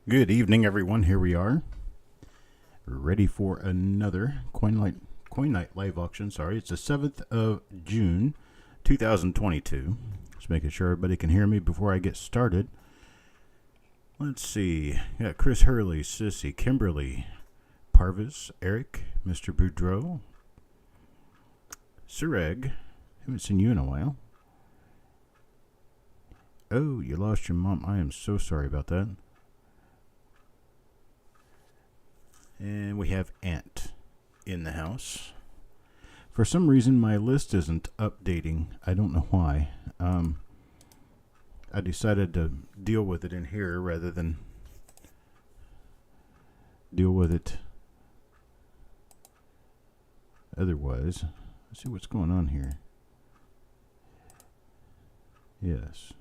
Good evening, everyone. Here we are, ready for another Coin Night live auction. Sorry, it's the 7th of June, 2022. Just making sure everybody can hear me before I get started. Let's see. Got Chris Hurley, Sissy, Kimberly, Parvis, Eric, Mr. Boudreau, Sureg. Haven't seen you in a while. Oh, you lost your mom. I am so sorry about that. And we have Ant in the house. For some reason, my list isn't updating. I don't know why. I decided to deal with it in here rather than deal with it otherwise. Let's see what's going on here. Yes.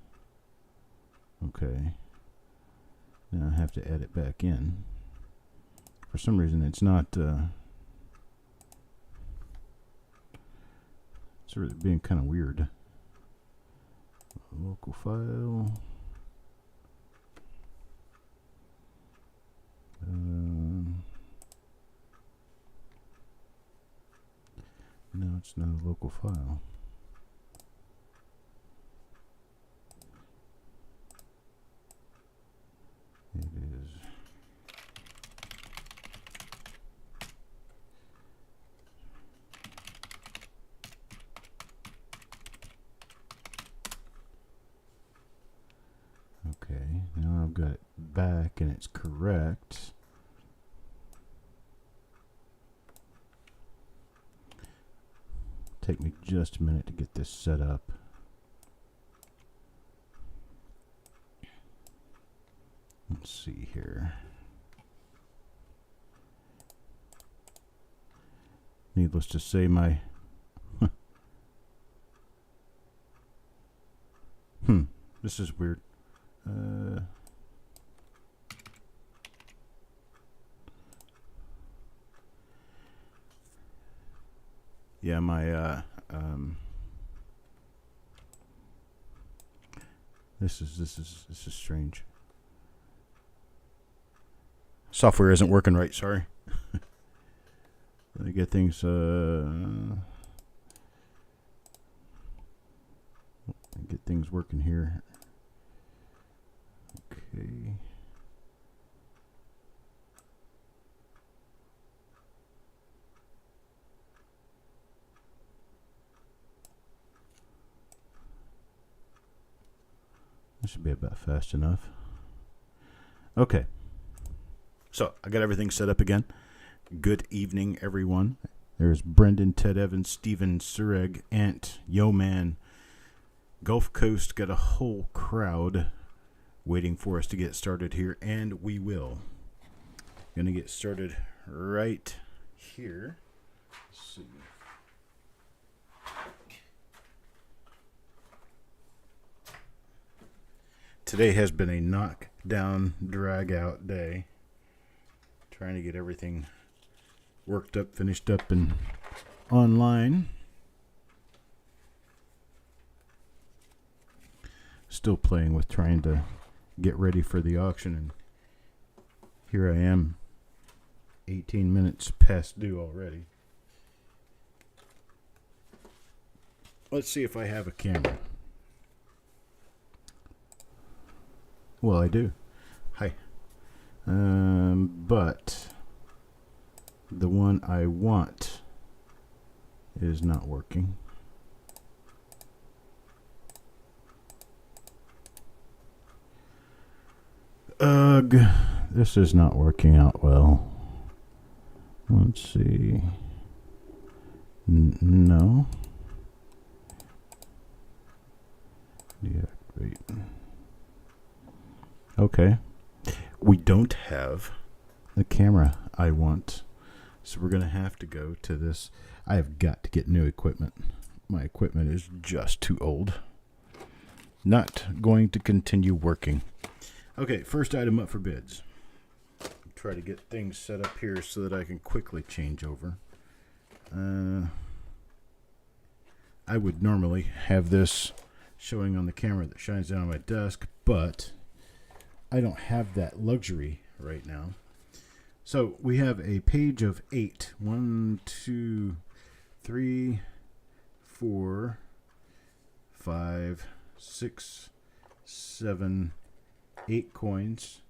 Okay. Now I have to add it back in. For some reason, it's not sort of being kind of weird. Local file. No, it's not a local file. It is. Okay, now I've got it back and it's correct. Take me just a minute to get this set up. Let's see here. Needless to say, my this is weird. Yeah, my this is strange. Software isn't working right. Sorry. Let me get things working here. Okay. This should be about fast enough. Okay. So, I got everything set up again. Good evening, everyone. There's Brendan, Ted Evans, Steven, Sureg, Ant, Yo Man, Gulf Coast. Got a whole crowd waiting for us to get started here, and we will. Gonna get started right here. Let's see. Today has been a knockdown, drag-out day. Trying to get everything worked up, finished up, and online. Still playing with trying to get ready for the auction, and here I am, 18 minutes past due already. Let's see if I have a camera. Well, I do. Hi. But the one I want is not working. Ugh, this is not working out well. Let's see. No. Deactivate. Okay. We don't have the camera I want, so we're going to have to go to this. I have got to get new equipment. My equipment is just too old. Not going to continue working. Okay, first item up for bids. Try to get things set up here so that I can quickly change over. I would normally have this showing on the camera that shines down on my desk, but I don't have that luxury right now. So we have a page of 8. 1, 2, 3, 4, 5, 6, 7, 8 coins.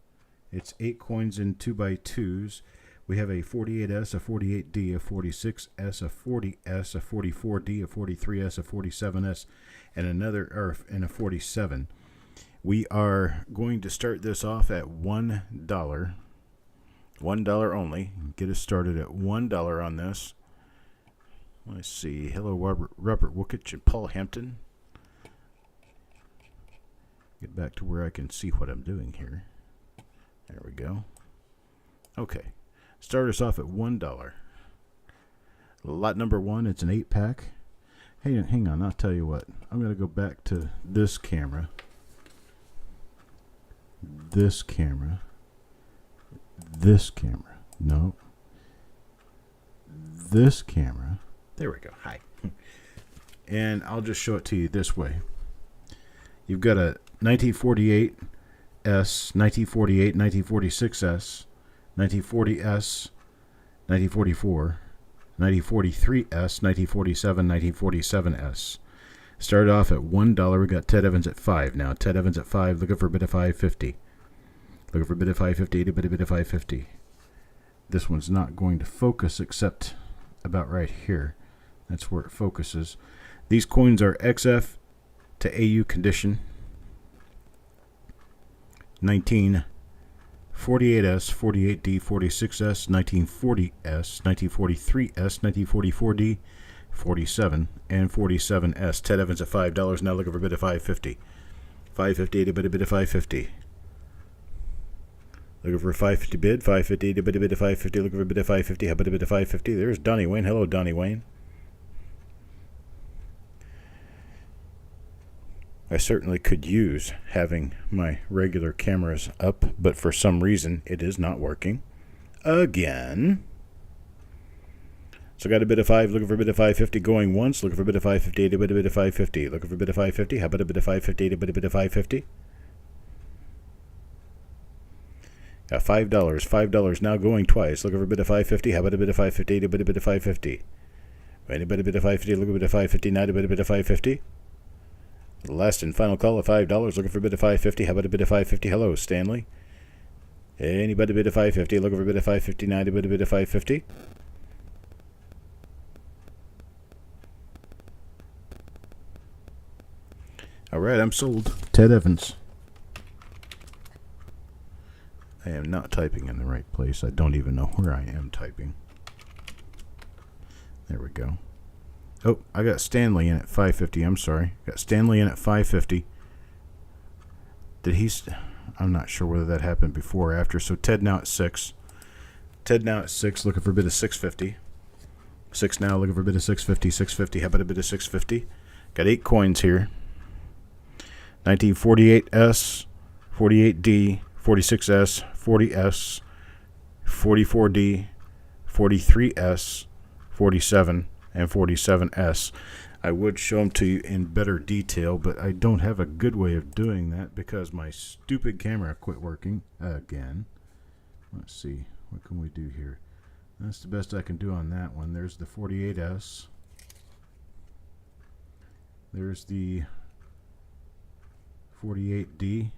It's 8 coins in 2x2s. We have a 48S, a 48D, a 46S, a 40S, a 44D, a 43S, a 47S, and and a 47. We are going to start this off at $1. $1 only. Get us started at $1 on this. Let's see. Hello, Robert Wookich and Paul Hampton. Get back to where I can see what I'm doing here. There we go. Okay. Start us off at $1. Lot number 1, it's an 8-pack. Hey, hang on, I'll tell you what. I'm going to go back to this camera. This camera. This camera. No. This camera. There we go. Hi. And I'll just show it to you this way. You've got a 1948 S, 1948, 1946S, 1940S, 1944, 1943S, 1947, 1947S. Started off at $1. We got Ted Evans at 5 now. Ted Evans at 5, looking for a bid of 550. Looking for a bid of 550, a bid of 550. This one's not going to focus except about right here. That's where it focuses. These coins are XF to AU condition. 1948S, 48D, 46S, 1940S, 1943S, 1944D, 47, and 47S. Ted Evans at $5. Now looking for a bid of 550. 550 to bid of 550. Looking for a 550 bid. 550 to bid of 550. Looking for a bid of 550. How about a bid of 550? There's Donnie Wayne. Hello, Donnie Wayne. I certainly could use having my regular cameras up, but for some reason it is not working. Again. So got a bid of 5, looking for a bid of 550 going once, looking for a bid of 550, a bid of 550, looking for a bid of 550, how about a bid of 550, a bid of 550? Got $5, $5 now going twice, looking for a bid of 550, how about a bid of 550, a bid of 550? Anybody a bid of 550, looking for a bid of 550, now a bid of 550? Last and final call of $5, looking for a bid of 550. How about a bid of 550? Hello, Stanley. Anybody a bid of 550? Looking for a bid of 550. Now a bid of 550. All right, I'm sold. Ted Evans. I am not typing in the right place. I don't even know where I am typing. There we go. Oh, I got Stanley in at 550. I'm sorry. Got Stanley in at 550. Did he? I'm not sure whether that happened before or after. So Ted now at 6. Ted now at 6, looking for a bid of 650. 6 now, looking for a bid of 650. 650. How about a bid of 650? Got 8 coins here. 1948S, 48D, 46S, 40S, 44D, 43S, 47. And 47S. I would show them to you in better detail, but I don't have a good way of doing that because my stupid camera quit working again. Let's see. What can we do here? That's the best I can do on that one. There's the 48S. There's the 48D.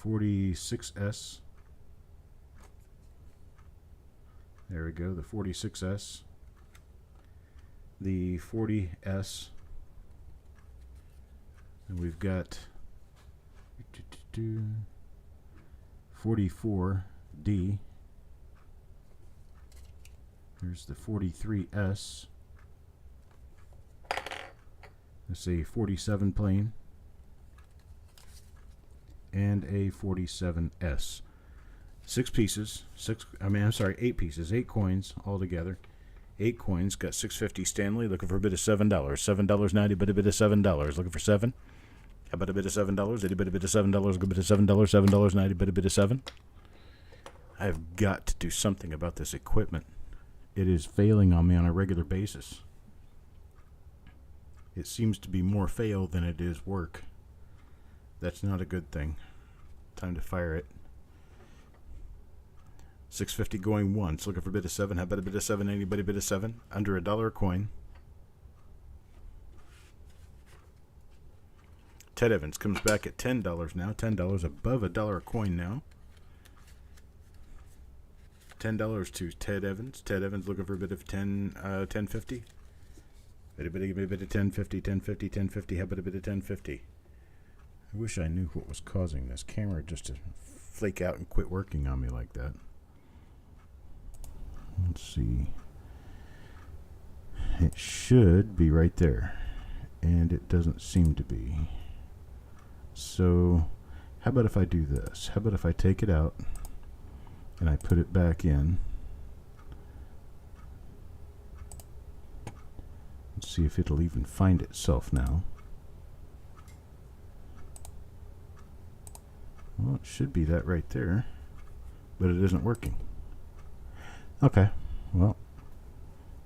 46S. There we go, the 46S, the 40S, and we've got 44D. Here's the 43S. Let's see, 47 plane, and a 47S. 6 pieces, 8 pieces, 8 coins altogether. 8 coins, got 650 Stanley, looking for a bid of $7. $7.90, but a bid of $7. Looking for 7. How about a bid of $7? Did a bid of $7, a bid of $7, $7.90, but a bid of 7. I've got to do something about this equipment. It is failing on me on a regular basis. It seems to be more fail than it is work. That's not a good thing. Time to fire it. 650 going once. Looking for a bid of 7. How about a bid of 7? Anybody bid of 7? Under $1 a coin. Ted Evans comes back at $10 now. $10 above $1 a coin now. $10 to Ted Evans. Ted Evans looking for a bid of 10.50. Anybody give me a bid of 10.50, 10.50, 10.50. How about a bid of 10.50? I wish I knew what was causing this camera just to flake out and quit working on me like that. Let's see. It should be right there. And it doesn't seem to be. So, how about if I do this? How about if I take it out and I put it back in? Let's see if it'll even find itself now. Well, it should be that right there, but it isn't working. Okay, well,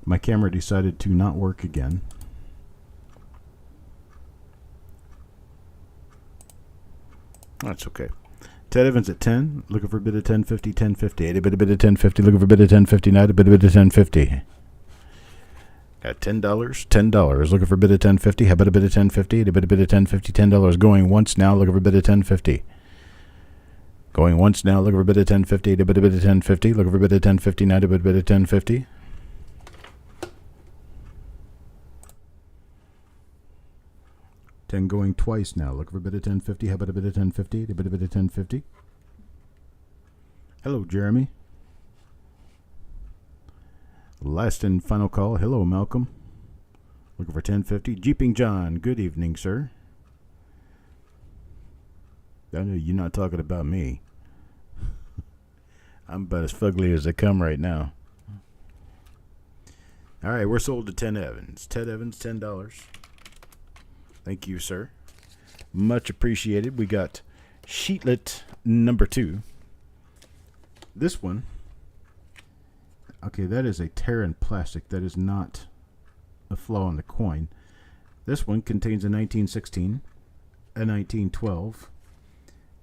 my camera decided to not work again. That's okay. Ted Evans at 10, looking for a bid of 10.50, 10.50. A bid of 10.50, looking for a bid of 10.50, not a bid of 10.50. Got $10, $10, looking for a bid of 10.50. How about a bid of 10.50? A bid of 10.50, $10 going once now, looking for a bid of 10.50. Going once now, looking for a bid of 10.50. A bid of 10.50, looking for a bid of 10.50, not a bid of 10.50. $10 going twice now. Look for a bit of 10.50. How about a bit of 10.50? A bit of 10.50. Hello, Jeremy. Last and final call. Hello, Malcolm. Looking for 10.50. Jeeping John. Good evening, sir. I know you're not talking about me. I'm about as fugly as they come right now. All right, we're sold to Ted Evans. Ted Evans, $10. Thank you, sir. Much appreciated. We got sheetlet number 2. This one. Okay, that is a tear in plastic. That is not a flaw in the coin. This one contains a 1916, a 1912,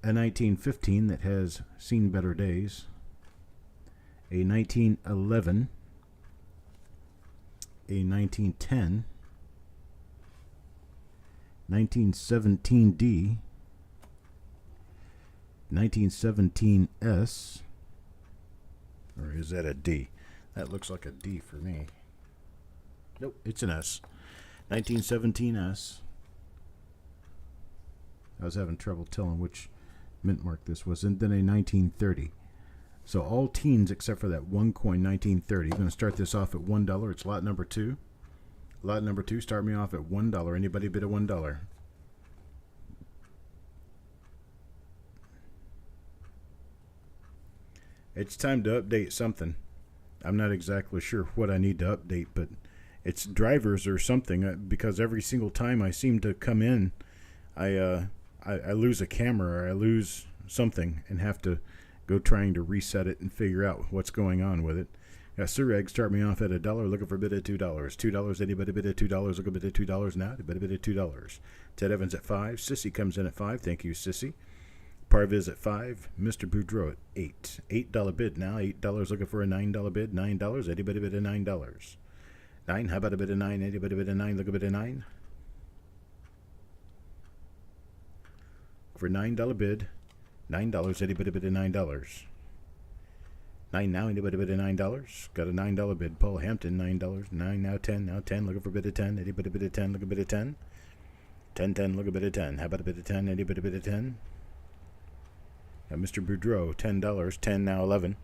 a 1915 that has seen better days, a 1911, a 1910, 1917D, 1917S, or is that a D? That looks like a D for me. Nope, it's an S. 1917S. I was having trouble telling which mint mark this was. And then a 1930. So all teens except for that one coin, 1930. I'm going to start this off at $1. It's lot number 2. Lot number 2, start me off at $1. Anybody bid at $1? It's time to update something. I'm not exactly sure what I need to update, but it's drivers or something, because every single time I seem to come in, I lose a camera or I lose something and have to go trying to reset it and figure out what's going on with it. Sir Egg, start me off at $1, looking for a bid at $2. $2, anybody bid at $2? Look a bid at $2 now. A bid at $2. Ted Evans at 5. Sissy comes in at 5. Thank you, Sissy. Parviz at 5. Mr. Boudreau at 8. $8 bid now. $8 looking for a $9 bid. $9. Anybody bid at $9? 9. How about a bid of 9? Anybody bid at 9? Look a bid at 9. For $9 bid. $9. Anybody bid at $9? 9 now. Anybody bid at $9? Got a $9 bid. Paul Hampton, $9. 9 now. 10 now. 10. Looking for a bid at 10. Anybody bid at 10? Look a bid at 10. 10. 10. Look a bid at 10. How about a bid at 10? Anybody bid at 10? Mr. Boudreau, $10. 10 now. 11.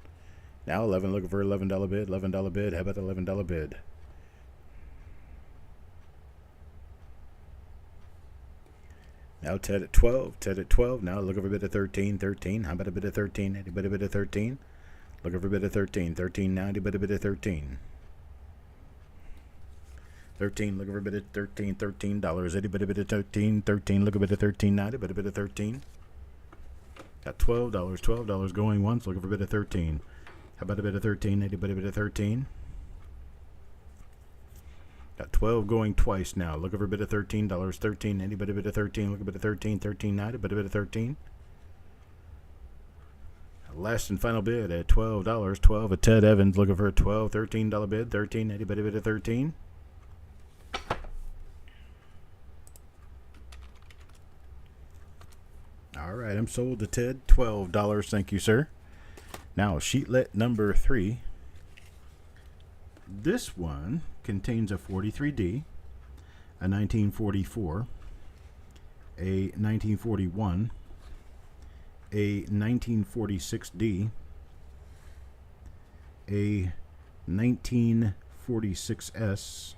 Now 11. Looking for $11 bid. $11 bid. How about $11 bid? Now Ted at 12. Ted at 12. Now looking for a bid of 13. 13. How about a bid of 13? Anybody bid of 13? Looking for a bid of 13. 13 now. Anybody bid of 13? 13. Looking for a bid of 13. $13. Anybody bid of 13? 13. Look a bid of 13 now. Anybody bid of 13? Got $12. $12 going once. Looking for a bid of 13. How about a bid of 13? Anybody bid of 13? Got 12 going twice now. Looking for a bid of $13. 13. Anybody bid of 13? Look a bid of 13. 13.90. Bid a bid of 13. Last and final bid at $12. 12 at Ted Evans. Looking for a $13 bid. 13. Anybody bid of 13? All right, I'm sold to Ted. $12. Thank you, sir. Now, sheetlet number 3. This one contains a 43D, a 1944, a 1941, a 1946D, a 1946S,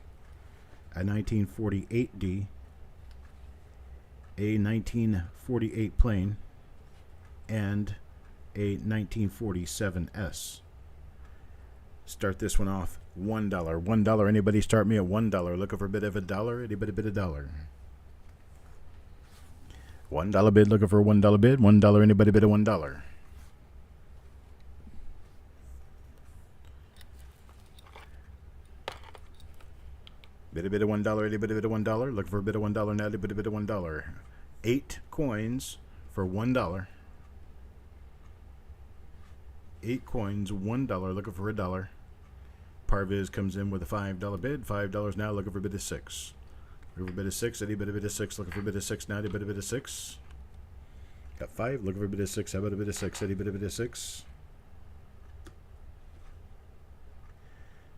a 1948D, a 1948 plain, and a 1947S. Start this one off $1. $1. Anybody start me at $1? Looking for a bid of $1. Anybody bid $1? $1 bid. Looking for a $1 bid. $1. Anybody bid $1? Bid a bid of $1. Anybody bid $1? Looking for a bid of $1 now. Anybody bid $1? 8 coins for $1. 8 coins, $1. Looking for $1. Parviz comes in with a $5 bid. $5 now. Looking for a bid of 6. Looking for a bid of 6. Anybody bid of 6? Looking for a bid of 6 now. Anybody bid of 6? Got 5. Looking for a bid of 6. How about a bid of 6? Anybody bid of 6?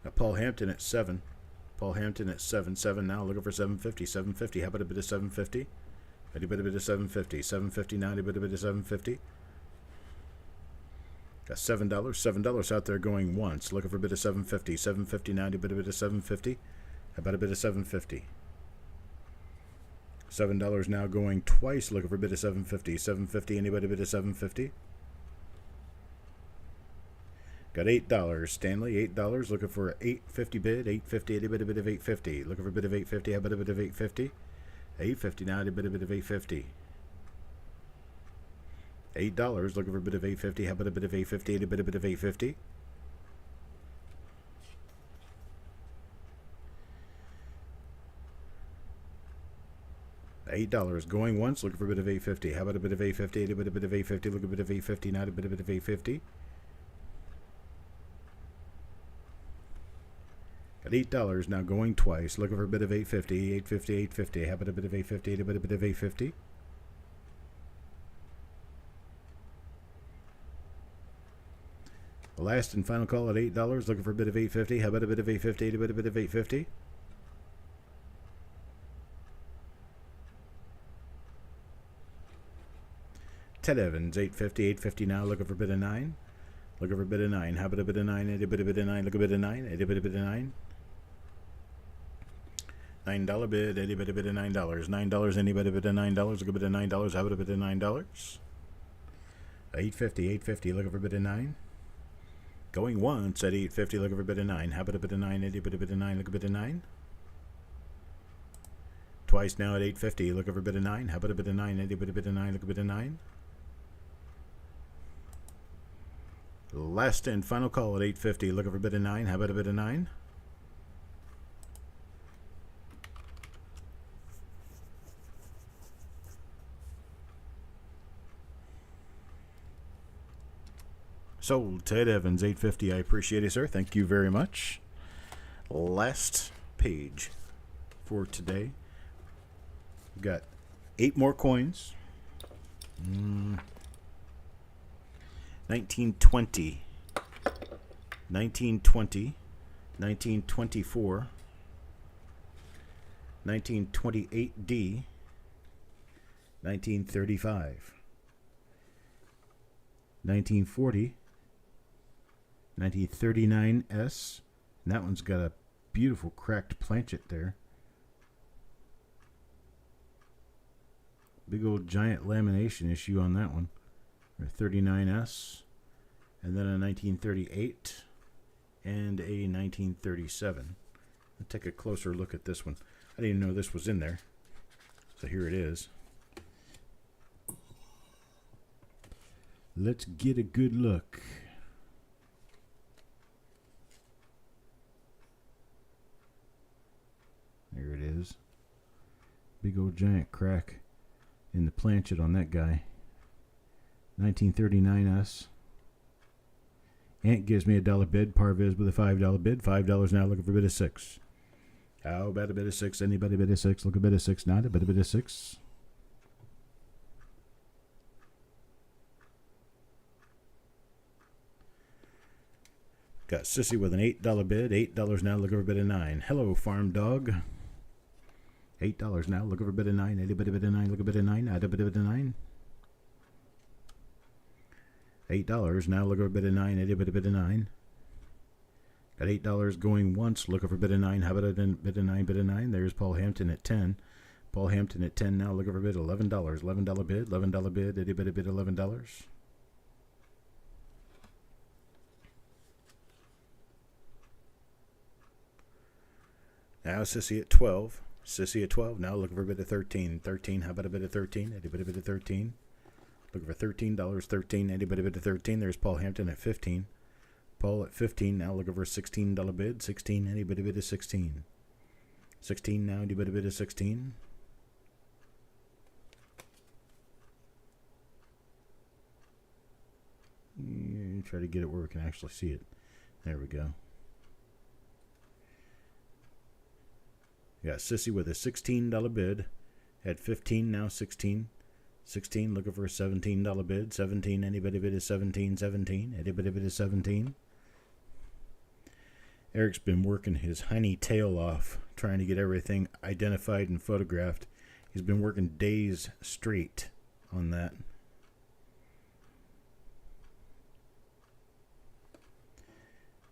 Got Paul Hampton at 7. Paul Hampton at 7. 7 now. Looking for 750. 750. How about a bid of 750? Anybody bid of 750? 750 now. Anybody bid of 750? Got $7. $7 out there going once. Looking for a bit of 750. 750 now. Anybody bid of 750? How about a bit of 750? $7 now going twice. Looking for a bit of 750. 750. Anybody bid of 750? Got $8. Stanley, $8. Looking for an 850 bid. 850. Anybody bid of 850? Looking for a bid of 850. How about a bit of 850? 850 now. Anybody bid of 850? $8. Looking for a bit of 850. How about a bit of 850? A bit of 850. $8 going once. Looking for a bit of 850. How about a bit of 850? A bit of 850. Look a bit of 850 now. A bit of 850. Got $8 now going twice. Looking for a bit of 850. 850. 850. How about a bit of 850? A bit of 850. Last and final call at $8. Looking for a bit of 850. How about a bit of 850? A bit of 850. Ted Evans, 850. 850 now. Looking for a bit of 9. Looking for a bit of 9. How about a bit of 9? A bit of 9. Look a bit of 9. A bit of 9. $9 bid. A bit of $9. $9. Anybody bid of $9? Look a bit of $9. How about a bit of $9? 850. 850. Looking for a bit of 9. Going once at 850, looking for a bit of 9. How about a bit of 9? A bit of 9. Look a bit of 9. Twice now at 850, looking for a bit of 9. How about a bit of 9? A bit of 9. Look a bit of 9. Last and final call at 850, looking for a bit of 9. How about a bit of 9? Sold. Ted Evans, 850. I appreciate it, sir. Thank you very much. Last page for today. We've got 8 more coins. 1920. 1920. 1924. 1928D. 1935. 1940. 1939S, and that one's got a beautiful cracked planchet there. Big old giant lamination issue on that one. Or 39S, and then a 1938 and a 1937. Let's take a closer look at this one. I didn't even know this was in there, so here it is. Let's get a good look. Big old giant crack in the planchet on that guy. 1939 us. Ant gives me $1 bid. Parviz with a $5 bid. $5 now. Looking for a bid of 6. How about a bid of 6? Anybody bid of 6? Look a bid of 6. Not a bid of 6. Got Sissy with an $8 bid. $8 now. Look for a bid of 9. Hello, farm dog. $8 now. Look for a bid of 9. Anybody bid of 9? Look a bid of 9. Not a bid of 9. $8 now. Look for a bid of 9. Anybody bid of 9? Got $8 going once. Looking for a bid of 9. How about a bid of 9? Bid of 9. There's Paul Hampton at 10. Paul Hampton at 10 now. Looking for a bid of $11. $11 bid. $11 bid. Anybody bid $11? Now Sissy at 12. Sissy at 12. Now looking for a bid of 13. 13. How about a bid of 13? Anybody bid of 13? Looking for $13. 13. Anybody bid of 13? There's Paul Hampton at 15. Paul at 15. Now looking for a $16 bid. 16. Anybody bid of 16? 16 now. Anybody bid of 16? Try to get it where we can actually see it. There we go. We got Sissy with a $16 bid. At 15 now. 16. 16 looking for a $17 bid. 17. Anybody bid of 17? 17. Anybody bid of 17? Eric's been working his hiney tail off trying to get everything identified and photographed. He's been working days straight on that.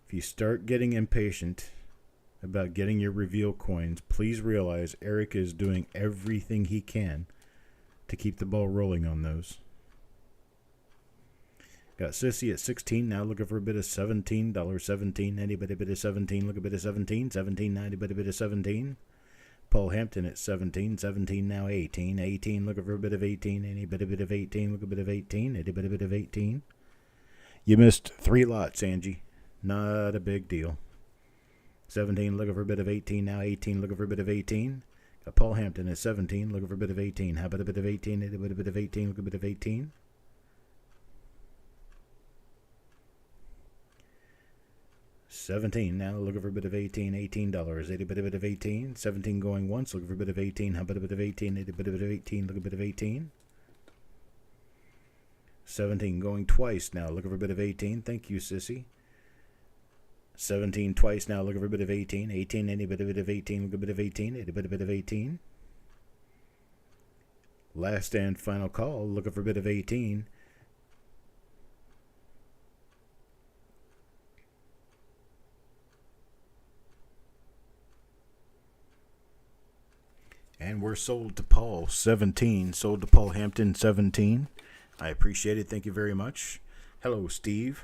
If you start getting impatient about getting your reveal coins, please realize Eric is doing everything he can to keep the ball rolling on those. Got Sissy at 16 now, looking for a bid of $17. 17. Anybody bid of 17? Look a bid of 17. 17 now. Anybody bid of 17? Paul Hampton at 17. 17 now. 18. 18 looking for a bid of 18. Anybody bid of 18? Look a bid of 18. Anybody bid of 18? You missed 3 lots, Angie. Not a big deal. 17 looking for a bit of 18 now. 18 looking for a bit of 18. Got Paul Hampton at 17 looking for a bit of 18. How about a bit of 18? A bit of 18. Look a bit of 18. $17 now looking for a bit of 18. $18. A bit of 18. 17 going once. Looking for a bit of 18. How about a bit of 18? A bit of 18. Look a bit of 18. 17 going twice now. Looking for a bit of 18. Thank you, Sissy. 17 twice now, looking for a bit of 18. 18, any bit of 18, look a bit of 18. A bit of 18. Last and final call, looking for a bit of 18. And we're sold to Paul, 17. Sold to Paul Hampton, 17. I appreciate it. Thank you very much. Hello, Steve.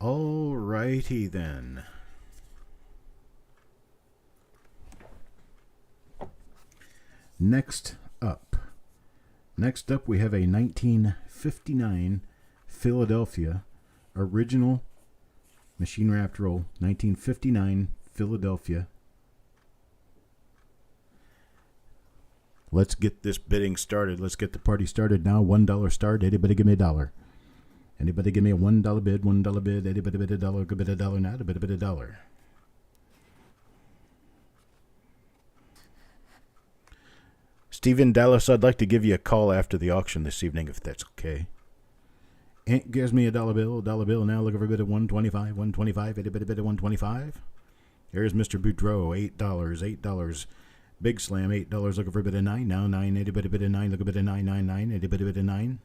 All righty then. Next up we have a 1959 Philadelphia original machine wrapped roll. 1959 Philadelphia. Let's get this bidding started. Let's get the party started now. $1 start. Anybody give me $1? Anybody give me a $1 bid? $1 bid. Anybody bid $1? Good bid $1 now. A bid $1. Stephen Dallas, I'd like to give you a call after the auction this evening, if that's okay. Ant gives me a $1 bill now. Looking for a bid of $1.25. $1.25. Anybody bid of $1.25? Here's Mr. Boudreau. $8. Big slam. $8. Looking for a bid of 9 now. 9. Anybody bid of 9? Look a bid of 9. 9. 9. Anybody bid of 9?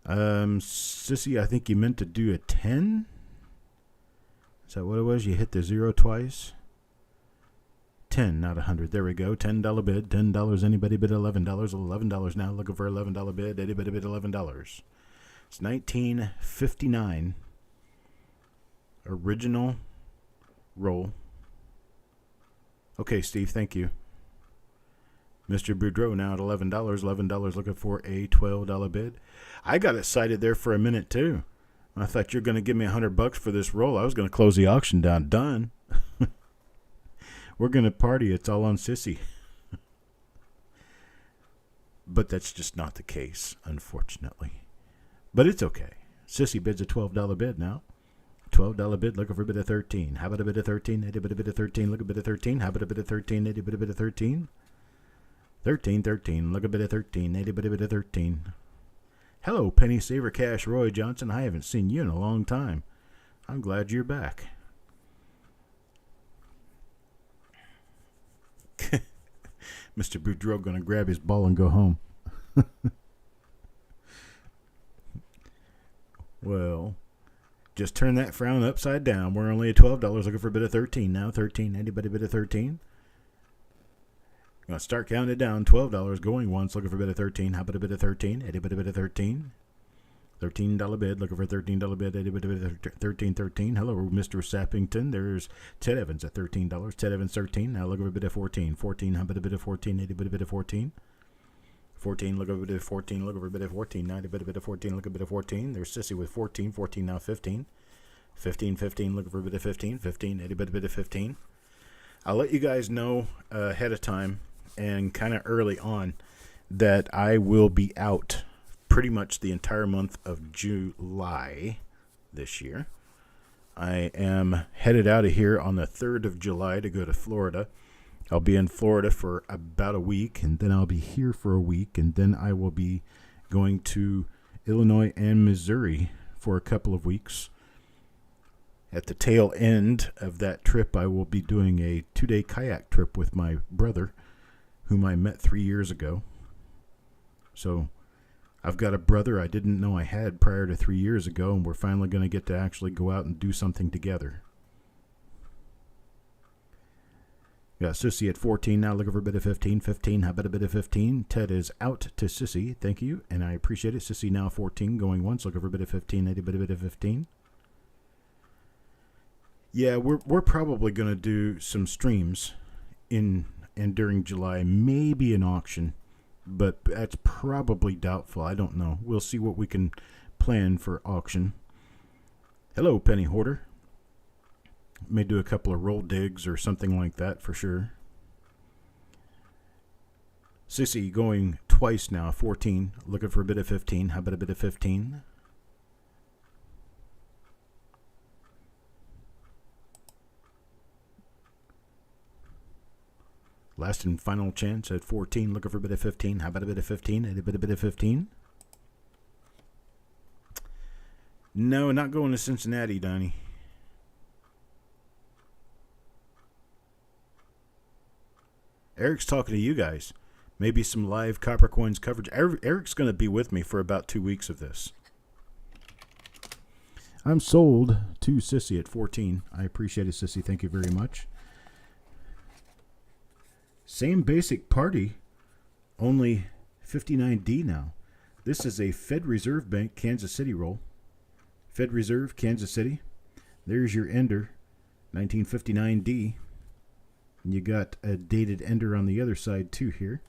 Sissy, I think you meant to do a 10. Is that what it was? You hit the 0 twice. 10, not 100. There we go. $10 bid. $10. Anybody bid $11? $11 now. Looking for $11 bid. Anybody bid $11? It's 1959 original roll. Okay, Steve. Thank you. Mr. Boudreau now at $11. $11 looking for a $12 bid. I got excited there for a minute too. I thought you're going to give me $100 for this roll. I was going to close the auction down. Done. We're going to party. It's all on Sissy. But that's just not the case, unfortunately. But it's okay. Sissy bids a $12 bid now. $12 bid, looking for a bid of 13. How about a bid of 13? Eddie bid a bid of 13. Look a bid of 13. How about a bid of 13? Eddie bid a bid of 13. 13. Look a bit of 13. Eddie bid a bid of 13. Hello, Penny Saver Cash Roy Johnson. I haven't seen you in a long time. I'm glad you're back. Mr. Boudreau going to grab his ball and go home. Well, just turn that frown upside down. We're only at $12 looking for a bit of 13 now. 13. Anybody bid of 13? Going to start counting it down. $12 going once, looking for a bit of 13. How about a bit of 13? Anybody bid of 13? $13 bid, looking for a $13 bid. Anybody bid of 13. Hello, Mr. Sappington. There's Ted Evans at $13. Ted Evans 13. Now look for a bit of 14. 14. How about a bit of 14? Anybody bid of 14? 14. Look over a bit of 14. Look over a bit of 14. Now a bit of 14. Look a bit of 14. There's Sissy with 14. 14 now 15. 15. Looking for a bit of 15. 15. Anybody bid of 15? I'll let you guys know ahead of time and kind of early on that I will be out pretty much the entire month of July this year. I am headed out of here on the 3rd of July to go to Florida. I'll be in Florida for about a week, and then I'll be here for a week, and then I will be going to Illinois and Missouri for a couple of weeks. At the tail end of that trip, I will be doing a 2-day kayak trip with my brother, whom I met 3 years ago. So I've got a brother I didn't know I had prior to 3 years ago, and we're finally going to get to actually go out and do something together. Got Sissy at 14 now, looking for a bit of 15. 15, how about a bit of 15? Ted is out to Sissy, thank you, and I appreciate it. Sissy now 14, going once, looking for a bit of 15. Eddie bit a bit of 15. Yeah, we're probably going to do some streams in and during July, maybe an auction, but that's probably doubtful. I don't know. We'll see what we can plan for auction. Hello, Penny Hoarder. May do a couple of roll digs or something like that for sure. Sissy going twice now, 14, looking for a bit of 15. How about a bit of 15? Last and final chance at 14, looking for a bit of 15. How about a bit of 15? A bit of 15? No, not going to Cincinnati, Donnie. Eric's talking to you guys. Maybe some live Coppercoins coverage. Eric's going to be with me for about 2 weeks of this. I'm sold to Sissy at 14. I appreciate it, Sissy. Thank you very much. Same basic party, only 59D now. This is a Fed Reserve Bank Kansas City roll. Fed Reserve, Kansas City. There's your ender, 1959D. And you got a dated ender on the other side too here.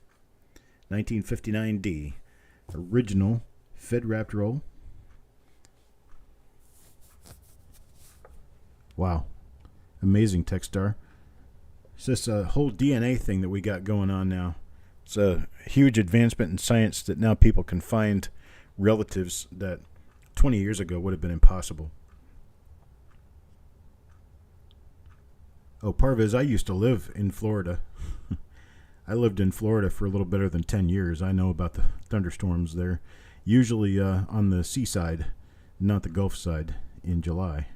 1959D. Original Fed wrapped roll. Wow. Amazing, Techstar. It's this whole DNA thing that we got going on now. It's a huge advancement in science that now people can find relatives that 20 years ago would have been impossible. Oh, Parvez, I used to live in Florida. I lived in Florida for a little better than 10 years. I know about the thunderstorms there. Usually on the seaside, not the Gulf side, in July.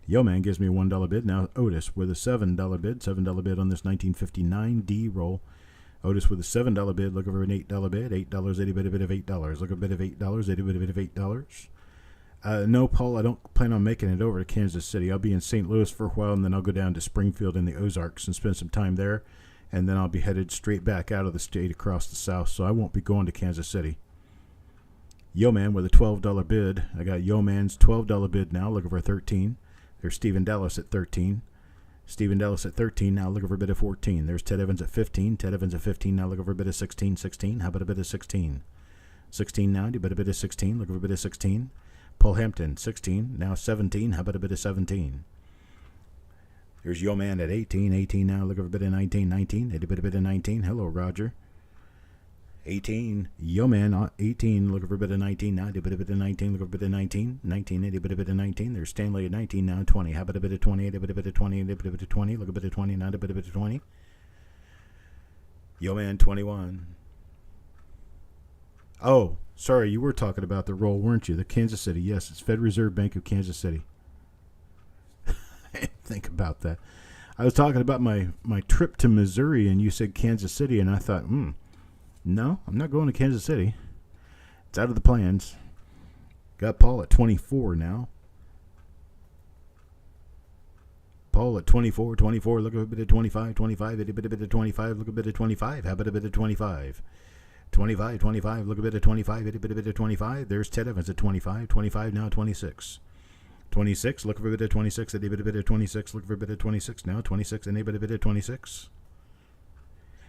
Yo Man gives me a $1 bid. Now Otis with a $7 bid. $7 bid on this 1959D roll. Otis with a $7 bid. Look over an $8 bid. $8. Eddie bid a bit of $8. Look a bit of $8. Eddie bid a bit of $8. No, Paul, I don't plan on making it over to Kansas City. I'll be in St. Louis for a while, and then I'll go down to Springfield in the Ozarks and spend some time there. And then I'll be headed straight back out of the state across the south, so I won't be going to Kansas City. Yo Man with a $12 bid. I got Yo Man's $12 bid now. Looking for 13. There's Stephen Dallas at 13. Stephen Dallas at 13. Now looking for a bid of 14. There's Ted Evans at 15. Ted Evans at 15. Now looking for a bid of 16. 16. How about a bid of 16? 16 now. Do you bet a bid of 16? Looking for a bid of 16. Paul Hampton, 16. Now 17. How about a bid of 17? There's Yo Man at 18. 18 now. Looking for a bid of 19. 19. Did you bet a bid of 19? Hello, Roger. 18. Yo Man, 18. Looking for a bit of 19 now. Did a bit of 19. Looking for a bit of 19. 19. Did a bit of 19. There's Stanley at 19 now. 20. How about a bit of 20? Did a bit of 20. Did a bit of 20. Look a bit of 20 now. Did a bit of 20. Yo Man, 21. Oh, sorry. You were talking about the roll, weren't you? The Kansas City. Yes, it's Fed Reserve Bank of Kansas City. Think about that. I was talking about my trip to Missouri, and you said Kansas City, and I thought, no, I'm not going to Kansas City. It's out of the plans. Got Paul at 24 now. Paul at 24, 24. Look at a bit of 25, 25. A bit of 25. Look at a bit of 25. How about a bit of 25? 25, 25. Look at a bit of 25. A bit of 25. There's Ted Evans at 25. 25 now, 26. 26. Look for a bit of 26. A bit of 26. Look for a bit of 26 now. 26. And a bit of 26.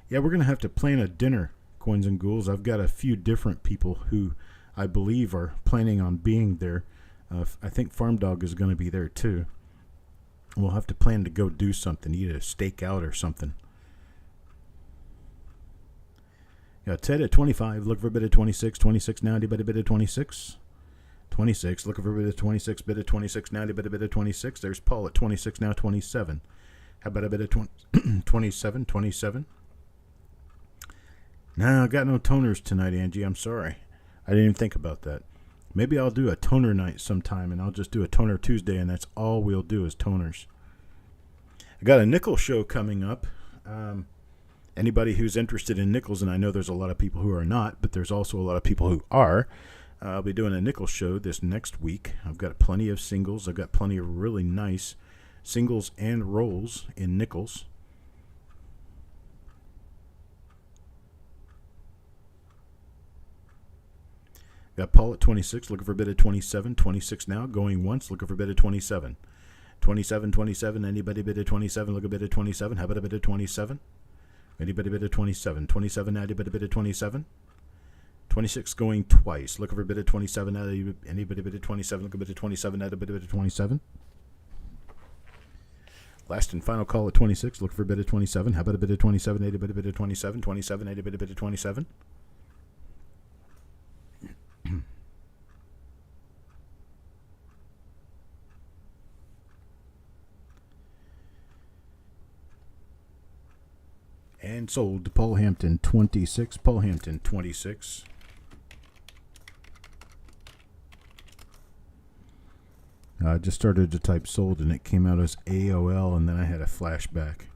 Yeah, we're going to have to plan a dinner. Coins and Ghouls. I've got a few different people who I believe are planning on being there. I think Farm Dog is going to be there too. We'll have to plan to go do something, eat a steak out or something. Yeah, Ted at 25. Look for a bit of 26. 26 now. Do you bet a bit of 26? 26. Looking for a bit of 26. Bit of 26 now. Do you bet a bit of 26? There's Paul at 26 now. 27. How about a bit of 27? 27. No, I got no toners tonight, Angie. I'm sorry. I didn't even think about that. Maybe I'll do a toner night sometime, and I'll just do a toner Tuesday, and that's all we'll do is toners. I got a nickel show coming up. Anybody who's interested in nickels, and I know there's a lot of people who are not, but there's also a lot of people who are. I'll be doing a nickel show this next week. I've got plenty of singles. I've got plenty of really nice singles and rolls in nickels. Got Paul at 26, looking for a bit of 27. 26 now, going once, looking for a bit of 27. 27, 27, anybody bit of 27, look a bit of 27. How about a bit of 27? Anybody bit of 27. 27 now, anybody bit of 27? 26 going twice, looking for a bit of 27 now, anybody bit of 27, look a bit of 27 now, a bit of 27. Last and final call at 26, looking for a bit of 27. How about a bit of 27, anybody bit of 27? 27, anybody bit of 27? And sold to Paul Hampton, 26. Paul Hampton, 26. I just started to type sold, and it came out as AOL, and then I had a flashback.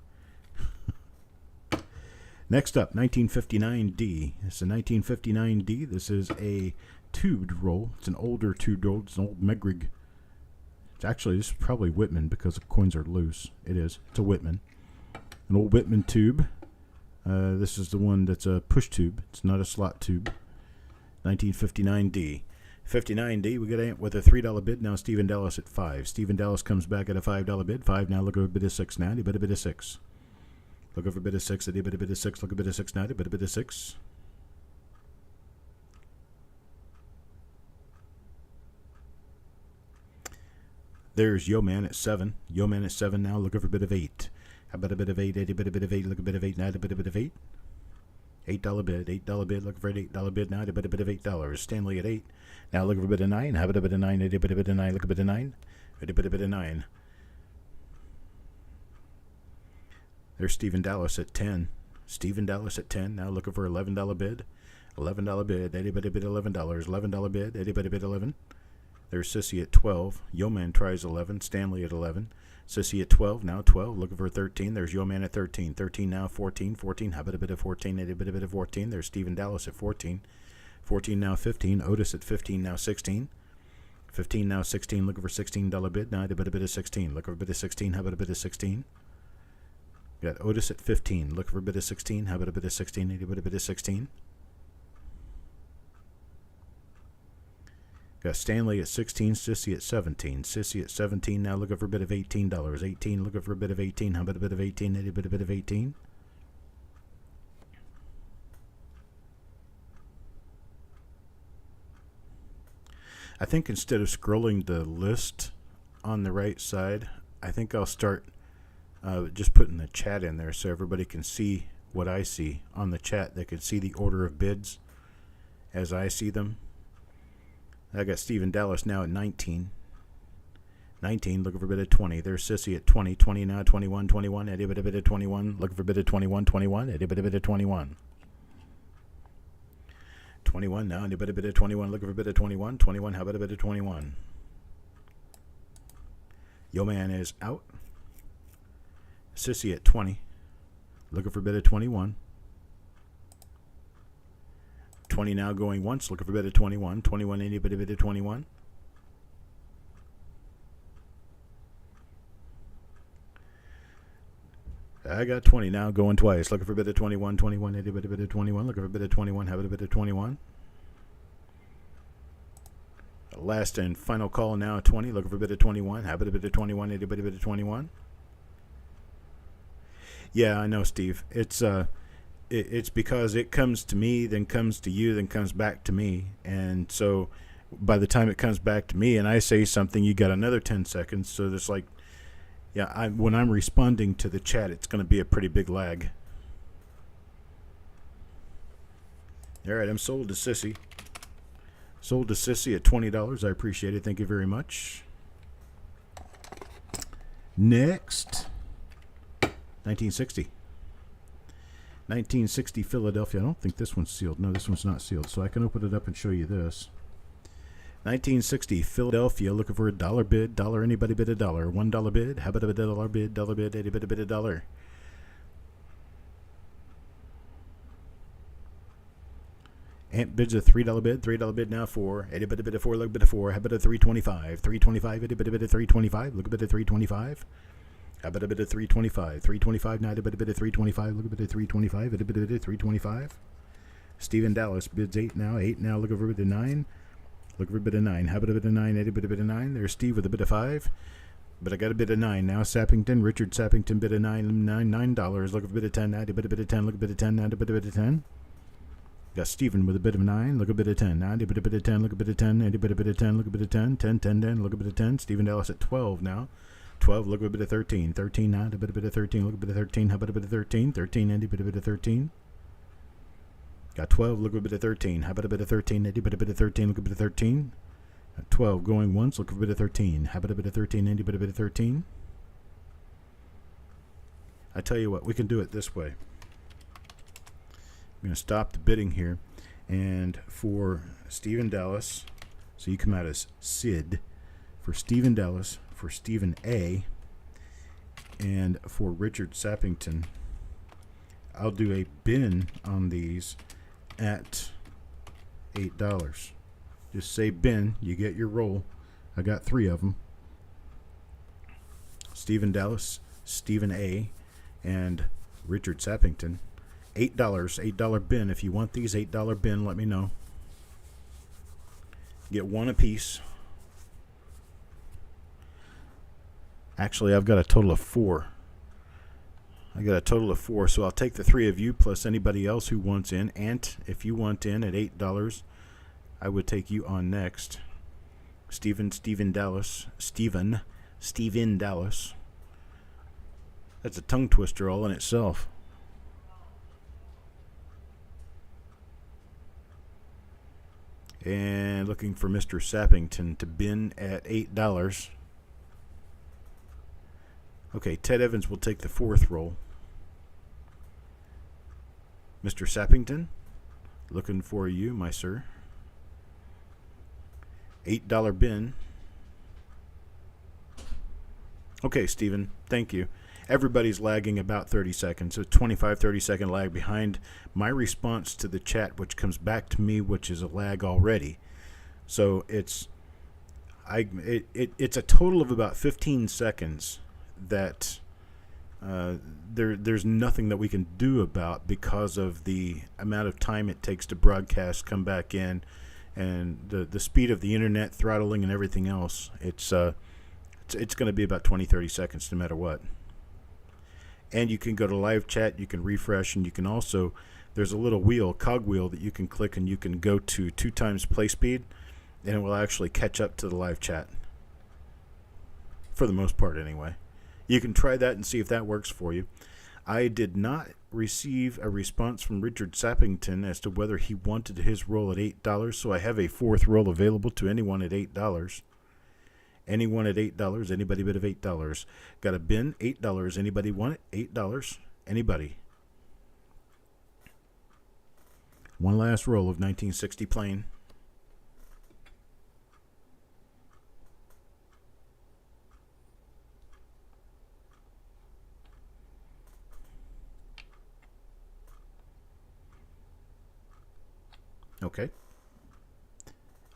Next up, 1959D. This is a 1959D. This is a tubed roll. It's an older tubed roll. It's an old Megrig. It's actually, this is probably Whitman because the coins are loose. It is. It's a Whitman. An old Whitman tube. This is the one that's a push tube. It's not a slot tube. 1959D. 59D, we get it with a $3 bid. Now Stephen Dallas at 5. Stephen Dallas comes back at a $5 bid. 5 now, look at a bid of 6 now. You bet a bid of 6. Look over a bid of 6. You bet a bid of 6. Look at a bid of 6 now. You bet a bid of 6. There's Yo Man at 7. Yo Man at 7 now. Look over a bid of 8. How about a bit of 8? A bit of 8. Look a bit of 8 now. A bit of 8. $8 bid. $8 bid. Look for an $8 bid now. A bit of $8. Stanley at 8. Now look for a bit of 9. How about a bit of 9? A bit of 9. Look a bit of 9. A bit of 9. There's Stephen Dallas at 10. Stephen Dallas at 10. Now looking for $11 bid. $11 bid. Anybody bid $11? $11 bid. Anybody bid 11? There's Sissy at 12. Yo Man tries 11. Stanley at 11. Sissy at 12. Now 12. Looking for 13. There's Yo Man at 13. 13 now. 14. 14. How about a bit of 14? A bit of 14. There's Stephen Dallas at 14. 14 now. 15. Otis at 15 now. 16. 15 now. 16. Looking for $16 bid. Now a bit of 16. Looking for a bit of 16. How about a bit of 16? Got Otis at 15. Looking for a bit of 16. How about a bit of 16? A bit of 16. Got Stanley at 16, Sissy at 17. Sissy at 17 now looking for a bid of $18. 18 looking for a bid of 18. How about a bid of 18? Any bit of 18? I think instead of scrolling the list on the right side, I think I'll start just putting the chat in there so everybody can see what I see on the chat. They can see the order of bids as I see them. I got Stephen Dallas now at 19. 19, looking for a bid of 20. There's Sissy at 20. 20 now, 21, 21. Eddie bit a bid of 21. Looking for a bid of 21, 21. Eddie bit a bid of 21. 21 now, Eddie bit a bid of 21. Looking for a bid of 21. 21, how about a bid of 21? Yo Man is out. Sissy at 20. Looking for a bid of 21. 20 now going once, looking for a bid of 21. 21, any bit of 21. I got 20 now going twice, looking for a bid of 21. 21, any bit of 21. Looking for a bid of 21. Have it a bit of 21. Last and final call now at 20, looking for a bid of 21. Have it a bit of 21. Any bit of 21. Yeah, I know, Steve. It's because it comes to me, then comes to you, then comes back to me. And so by the time it comes back to me and I say something, you got another 10 seconds. So there's like, yeah, when I'm responding to the chat, it's going to be a pretty big lag. All right, I'm sold to Sissy. Sold to Sissy at $20. I appreciate it. Thank you very much. Next, 1960. 1960 Philadelphia. I don't think this one's sealed. No, this one's not sealed. So I can open it up and show you this. 1960 Philadelphia. Looking for a dollar bid. Dollar. Anybody bid a dollar? $1 bid. How about a dollar bid? Dollar bid. Any bid a dollar. Ant bids a $3 bid. $3 bid now for. Any bid a 4. Look a bid a 4. How about a 325? 325. Any bid a 325. Look a bid a 325. How about a bit of 325? 325 now, a bit of 325. Look a bit of 325. A bit of 325. Stephen Dallas bids 8 now. 8 now. Look over a bit of 9. Look for a bit of 9. How about a bit of 9? A bit of 9. There's Steve with a bit of 5. But I got a bit of 9 now. Sappington. Richard Sappington bid of $9. Look for a bit of 10 now. A bit of 10. Look a bit of 10 now. A bit of 10. Got Stephen with a bit of 9. Look a bit of 10 now. A bit of 10. Look a bit of 10. A bit of 10. Look a bit of 10. 10. 10. Look a bit of 10. Stephen Dallas at 12 now. 12, look at a bit of 13. 13 now, a bit of 13. Look at a bit of 13. How about a bit of 13? 13, Andy, bit of 13. Got 12, look at a bit of 13. How about a bit of 13? Andy, bit of 13. Look at a bit of 13. 12 going once, look at a bit of 13. How about a bit of 13? Andy, bit of 13. I tell you what, we can do it this way. I'm going to stop the bidding here. And for Stephen Dallas, so you come out as Sid. For Stephen Dallas, for Stephen A, and for Richard Sappington, I'll do a bin on these at $8. Just say bin, you get your roll. I got 3 of them. Stephen Dallas, Stephen A, and Richard Sappington. $8, $8 bin. If you want these $8 bin, let me know. Get 1 apiece. Actually, I've got a total of 4. I got a total of 4, so I'll take the 3 of you plus anybody else who wants in. Ant, if you want in at $8, I would take you on next. Stephen Dallas. Stephen Dallas. That's a tongue twister all in itself. And looking for Mr. Sappington to bin at $8. Okay, Ted Evans will take the 4th roll. Mr. Sappington, looking for you, my sir. $8 bin. Okay, Stephen, thank you. Everybody's lagging about 30 seconds, so 30 second lag behind my response to the chat, which comes back to me, which is a lag already. So it's a total of about 15 seconds that there's nothing that we can do about because of the amount of time it takes to broadcast, come back in, and the speed of the internet throttling and everything else, it's going to be about 20-30 seconds no matter what. And you can go to live chat, you can refresh, and you can also, there's a little wheel, cog wheel, that you can click, and you can go to 2 times play speed, and it will actually catch up to the live chat. For the most part, anyway. You can try that and see if that works for you. I did not receive a response from Richard Sappington as to whether he wanted his roll at $8, so I have a 4th roll available to anyone at $8. Anyone at $8, anybody bid of $8. Got a bin, $8. Anybody want it? $8. Anybody? One last roll of 1960 plain. Okay.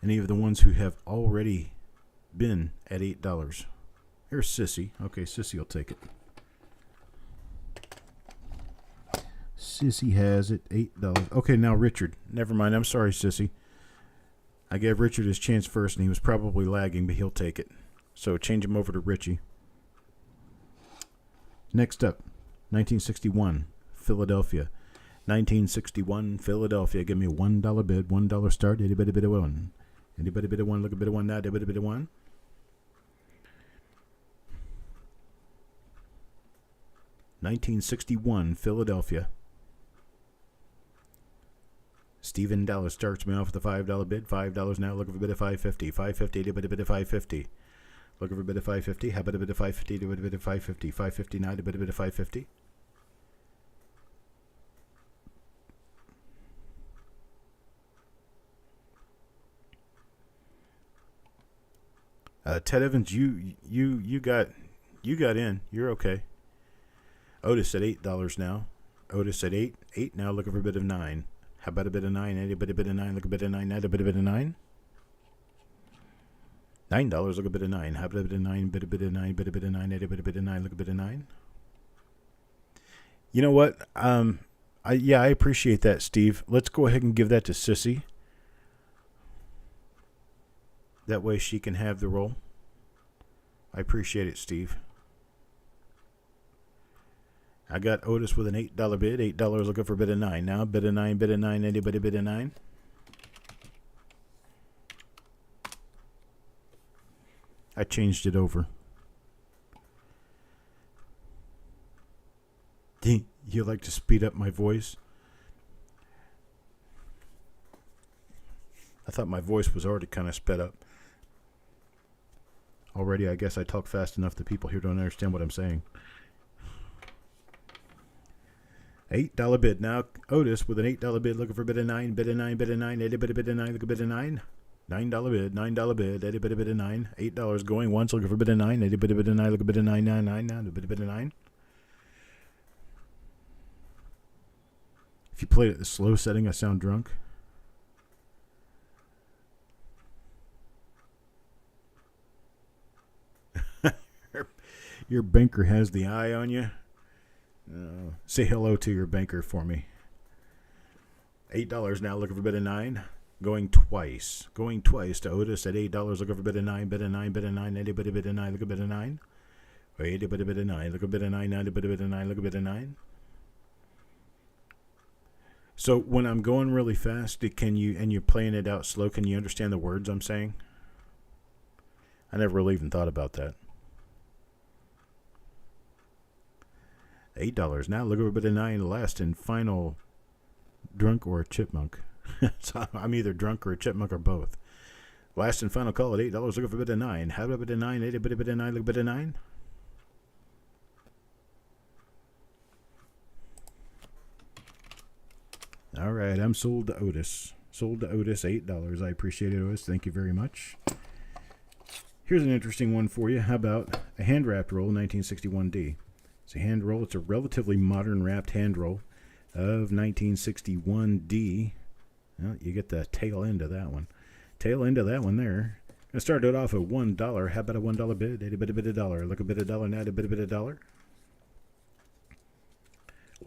Any of the ones who have already been at $8. Here's Sissy. Okay, Sissy will take it. Sissy has it, $8. Okay, now Richard. Never mind. I'm sorry, Sissy. I gave Richard his chance first, and he was probably lagging, but he'll take it. So change him over to Richie. Next up, 1961, Philadelphia. 1961, Philadelphia. Give me a $1 bid, $1 start. Anybody bid a one? Anybody bid a one? Look a bid a one now. Anybody bid a one? $1961, Philadelphia. Stephen Dallas starts me off with a $5 bid. $5 now. Looking for a bid of $5.50. $5.50. Anybody bid a $5.50? Looking for a bid of $5.50. How about a bid of $5.50? Do a bid of $5.50. $5.50 now. A bid of $5.50. Ted Evans, you got in. You're okay. Otis at $8 now. Otis at $8 now. Looking for a bid of $9. How about a bid of $9? Anybody bid of $9? Look a bid of $9 now. A bid of $9. $9. Look a bid of $9. How about a bid of $9? Bid a bid of $9. Bid a bid of $9. Anybody bid of $9? Look a bid of $9. You know what? I appreciate that, Steve. Let's go ahead and give that to Sissy. That way she can have the roll. I appreciate it, Steve. I got Otis with an $8 bid. $8 looking for a bid of $9. Now, bid of $9, bid of $9. Anybody bid of $9? I changed it over. You like to speed up my voice? I thought my voice was already kind of sped up. Already, I guess I talk fast enough that people here don't understand what I'm saying. $8 bid. Now, Otis with an $8 bid looking for a bid of $9. Bid of $9, bid of $9. Anybody bid of $9? Look a bid of $9. $9 bid. $9 bid. Anybody bid of $9? $8 going once. Looking for a bid of $9. Anybody bid of $9? Look a bid of $9. $9. Now. A bid of $9. If you played at the slow setting, I sound drunk. Your banker has the eye on you. Say hello to your banker for me. $8 now, looking for a bid of $9. Going twice. Going twice to Otis at $8, looking for a bid of $9. Bid of $9, bid of $9. Anybody bid of $9? Look a bid of $9. Anybody bid of $9? Look a bid of $9 now. Anybody bid of $9? Look a bid of $9. So when I'm going really fast, can you, and you're playing it out slow, can you understand the words I'm saying? I never really even thought about that. $8 now. Look over a bit of $9. Last and final drunk or a chipmunk. So I'm either drunk or a chipmunk or both. Last and final call at $8. Look for a bit of $9. How about a bit of $9? A bit of $9. Look a bit of $9. All right, I'm sold to Otis. Sold to Otis, $8. I appreciate it, Otis. Thank you very much. Here's an interesting one for you. How about a hand wrapped roll, 1961D? It's a hand roll. It's a relatively modern wrapped hand roll of 1961D. Well, you get the tail end of that one. Tail end of that one there. Going to start it off at $1. How about a $1 bid? A bit of $1. Look a bit of $1 now. A bit of $1.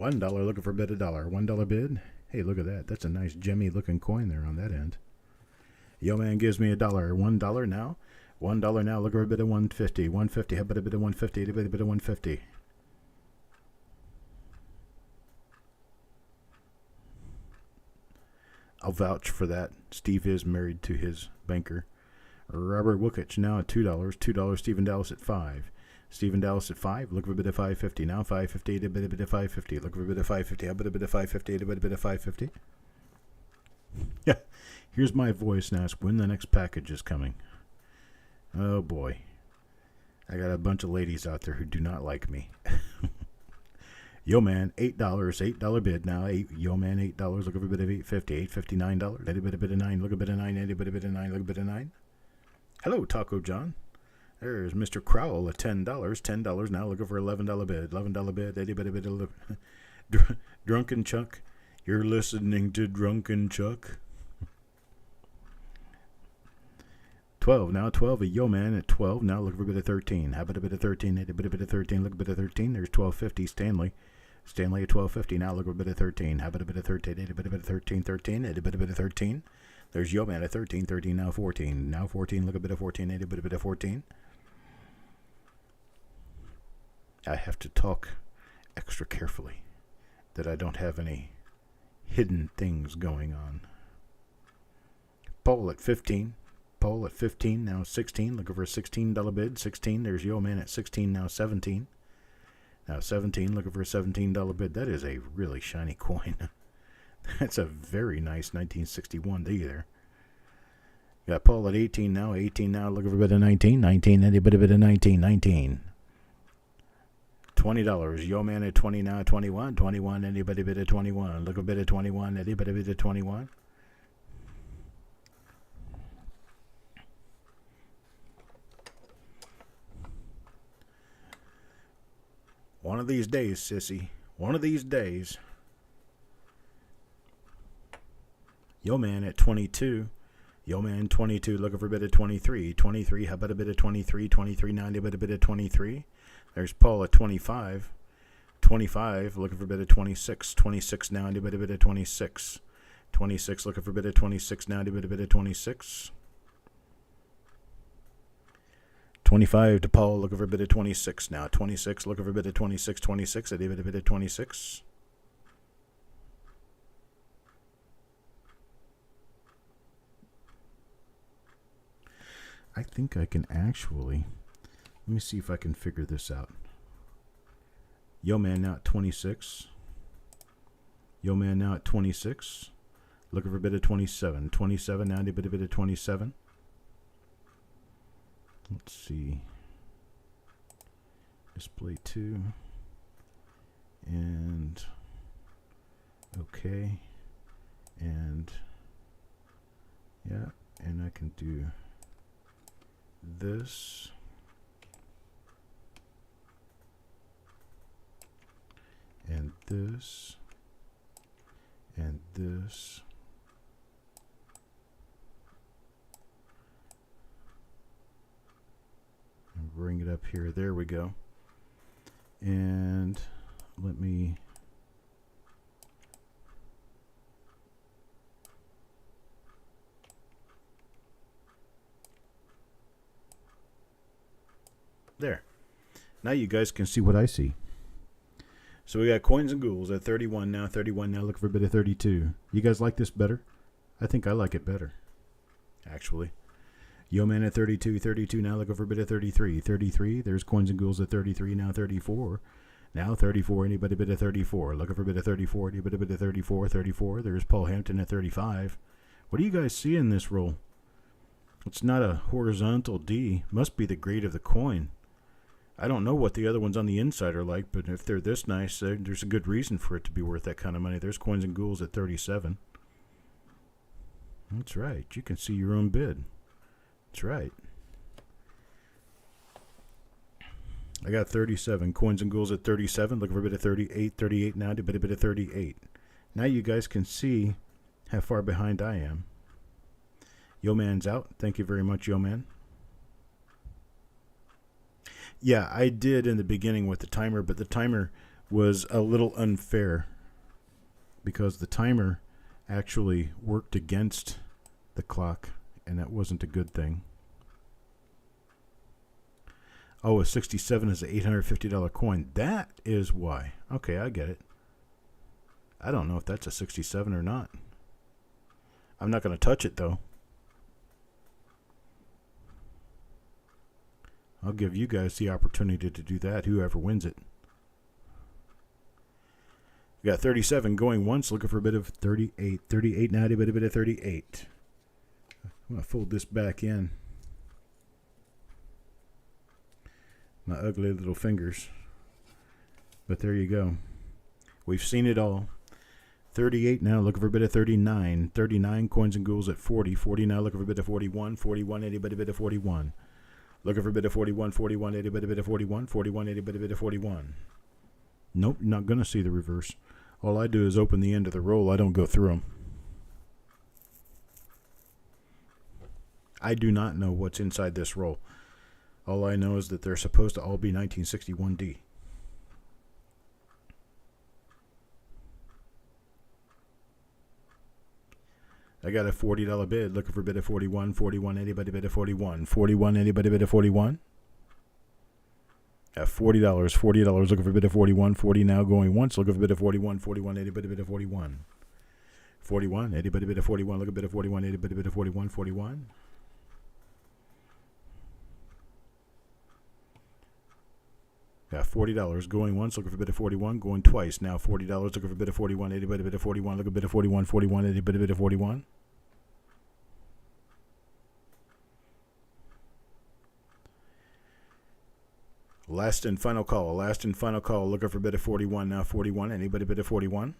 $1 looking for a bit of $1. $1 bid. Hey, look at that. That's a nice gemmy looking coin there on that end. Yo man gives me $1. $1 now. $1 now. Look for a bit of 150. 150. How about a bit of 150? A bit of 150. I'll vouch for that. Steve is married to his banker. Robert Wookich now at $2. $2. Stephen Dallas at 5. Stephen Dallas at 5. Look for a bit of 550 now. 550. A bit of 550. Look for a bit of 550. How about a bit of 550? A bit of 550. Yeah. Here's my voice and ask when the next package is coming. Oh boy. I got a bunch of ladies out there who do not like me. Yo man, $8, $8 bid now. Yo man, $8. Look for a bit of 850, 859 $9. Any bit of 9. Look a bit of 9. Any bit of 9. Look a bit of 9. Hello, Taco John. There's Mr. Crowell at $10. $10 now. Looking for $11 bid. $11 bid. Any bit of Drunken Chuck. You're listening to Drunken Chuck. 12 now. 12. A Yo man at 12 now. Looking for a bit of 13. How about a bit of 13? A bit of 13. Look a bit of 13. There's 1250. Stanley. Stanley at 1250 now. Look for a bit of 13. How about a bit of 13? A bit of 13. 13. A bit of 13. There's Yo man at 13. 13 now. 14. Now 14. Look a bit of 14. A bit of 14. I have to talk extra carefully that I don't have any hidden things going on. Paul at 15. Paul at 15, now 16. Looking for a $16 bid. 16. There's Yo man at 16, now 17. Now 17. Looking for a $17 bid. That is a really shiny coin. That's a very nice 1961 D there. Got Paul at 18 now. 18 now. Looking for a bit of 19. 19. Any bit of 19. 19. $20. Yo man at 20 now. 21. 21. Anybody bit of 21. Look a bit of 21. Anybody bit of 21. One of these days, sissy. One of these days. Yo man at 22. Yo man 22. Looking for a bit of 23. 23. How about a bit of 23? 23. 90. But a bit of 23. There's Paul at 25. 25. Looking for a bit of 26. 26 now. A bit of 26. 26. Looking for a bit of 26 now. A bit of 26. 25 to Paul, looking for a bit of 26 now. 26, looking for a bit of 26, 26, a bit of 26. I think I can actually, let me see if I can figure this out. Yo man now at 26. Yo man now at 26. Looking for a bit of 27. 27 now, a bit of 27. Let's see. Display 2. And okay. And yeah, and I can do this. And this. And this. Bring it up here. There we go. And let me there. Now you guys can see what I see. So we got coins and ghouls at 31 now. 31 now. Looking for a bit of 32. You guys like this better? I think I like it better, actually. Yo man at 32, 32 now, looking for a bit of 33, 33, there's coins and ghouls at 33, now 34, now 34, anybody bit of 34, looking for a bit of 34, anybody bit of 34, 34, there's Paul Hampton at 35. What do you guys see in this roll? It's not a horizontal D, must be the grade of the coin. I don't know what the other ones on the inside are like, but if they're this nice, there's a good reason for it to be worth that kind of money. There's coins and ghouls at 37. That's right, you can see your own bid. That's right. I got 37. Coins and ghouls at 37. Looking for a bit of 38. 38 now. A bit of 38. Now you guys can see how far behind I am. Yo man's out. Thank you very much, Yo man. Yeah, I did in the beginning with the timer, but the timer was a little unfair because the timer actually worked against the clock and that wasn't a good thing. Oh, a 67 is an $850 coin. That is why. Okay, I get it. I don't know if that's a 67 or not. I'm not going to touch it, though. I'll give you guys the opportunity to do that, whoever wins it. We got 37 going once, looking for a bit of 38. 38 now, a bit of 38. I'm going to fold this back in. My ugly little fingers. But there you go. We've seen it all. 38 now, looking for a bit of 39. 39 coins and ghouls at 40. 40 now, looking for a bit of 41. 41, a bit of 41. Looking for a bit of 41. 41, a bit of 41. 41, a bit of 41. Nope, not going to see the reverse. All I do is open the end of the roll. I don't go through them. I do not know what's inside this roll. All I know is that they're supposed to all be 1961D. I got a $40 bid, looking for a bid of 41. 41, anybody bid of 41. 41, anybody bid of 41. At $40, $40 looking for a bid of 41. 40 now going once, looking for a bid of 41. 41, anybody bid of 41. 41, anybody bid of 41, look a bit of 41, anybody bid of 41. 41. Got $40 going once, looking for a bit of 41, going twice. Now $40 looking for a bit of 41, anybody bid of 41, look a bit of 41. 41, anybody bid of 41. Last and final call. Last and final call. Looking for a bit of 41. Now 41. Anybody bid of 41?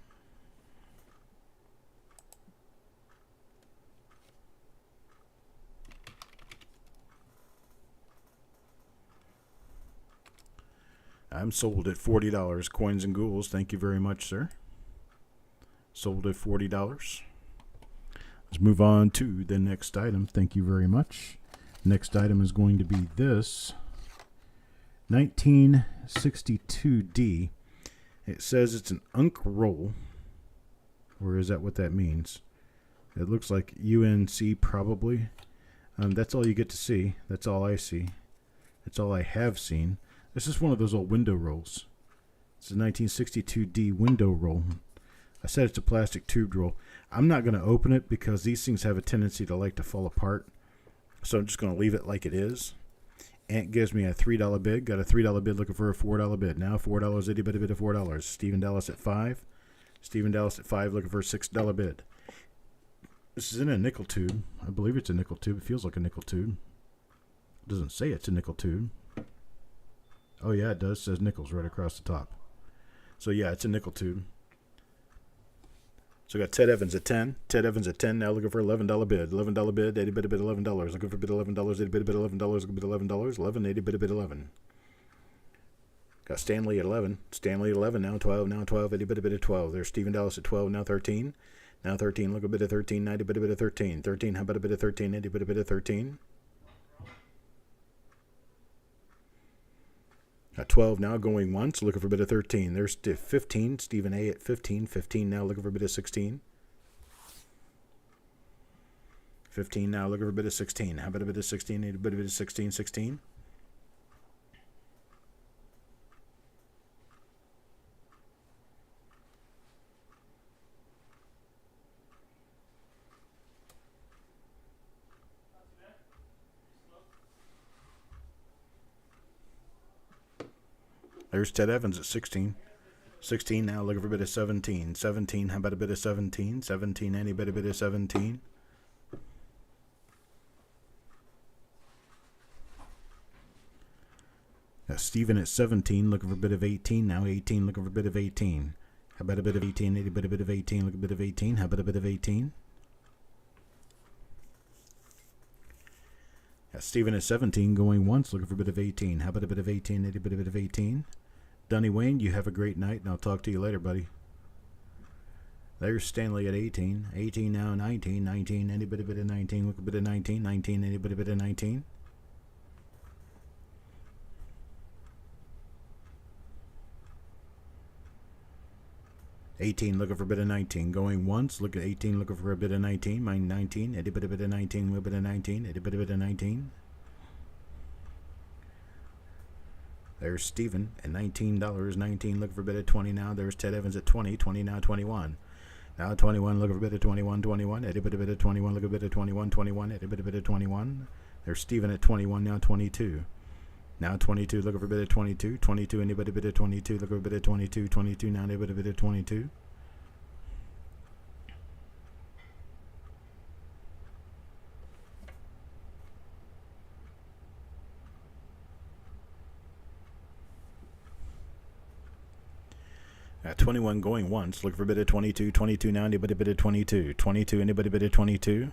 I'm sold at $40. Coins and ghouls. Thank you very much, sir. Sold at $40. Let's move on to the next item. Thank you very much. Next item is going to be this 1962D. It says it's an Unk roll. Or is that what that means? It looks like UNC probably. That's all you get to see. That's all I see. That's all I have seen. This is one of those old window rolls. It's a 1962D window roll. I said it's a plastic tube roll. I'm not going to open it because these things have a tendency to like to fall apart. So I'm just going to leave it like it is. Ant gives me a $3 bid. Got a $3 bid looking for a $4 bid. Now $4, itty bitty bit of $4. Stephen Dallas at 5. Stephen Dallas at 5 looking for a $6 bid. This is in a nickel tube. I believe it's a nickel tube. It feels like a nickel tube. It doesn't say it's a nickel tube. Oh yeah, it does. It says nickels right across the top. So yeah, it's a nickel tube. So I got Ted Evans at 10. Ted Evans at 10 now looking for $11 bid. $11 bid, 80 bid a bid $11. Looking for a bid $11, 80 bid a bid $11, looking for bid $11, 11, 80 bid a bid 11. Got Stanley at 11. Stanley at 11 now 12, now 12, 80 bid a bid of 12. There's Stephen Dallas at 12, now 13. Now 13, look a bit of 13, 90 bid a bid of 13. 13, how about a bit of 13, 80 bid a bid of 13. Got 12 now going once, looking for a bit of 13. There's 15, Stephen A at 15. 15 now looking for a bit of 16. 15 now looking for a bit of 16. How about a bit of 16? Need a bit of 16, 16. There's Ted Evans at 16. 16 now, looking for a bit of 17. 17, how about a bit of 17? 17, any bit of 17? Stephen at 17, looking for a bit of 18. Now 18, looking for a bit of 18. How about a bit of 18? Any bit of 18? Look a bit of 18. How about a bit of 18? Stephen at 17, going once, looking for a bit of 18. How about a bit of 18? Any bit of 18? Dunny Wayne, you have a great night, and I'll talk to you later, buddy. There's Stanley at 18. 18 now, 19. 19, any bit of 19. Look a bit of 19. 19, any bit of 19. 18 looking for a bit of 19. Going once. Look at 18 looking for a bit of 19. Mine 19. Itty bit of 19. A bit of 19. Itty bit of 19. There's Steven at $19. 19 looking for a bit of 20 now. There's Ted Evans at 20. 20 now 21. Now 21 looking for a bit of 21. 21. Itty bit of 21. Look a bit of 21. 21. Itty bit of 21. There's Steven at 21 now 22. Now 22 looking for a bit of 22. 22 anybody bit of 22. Look for a bit of 22. 22 now anybody bit of 22. At 21 going once, look for a bit of 22. 22 now anybody bit of 22. 22 anybody bit of 22.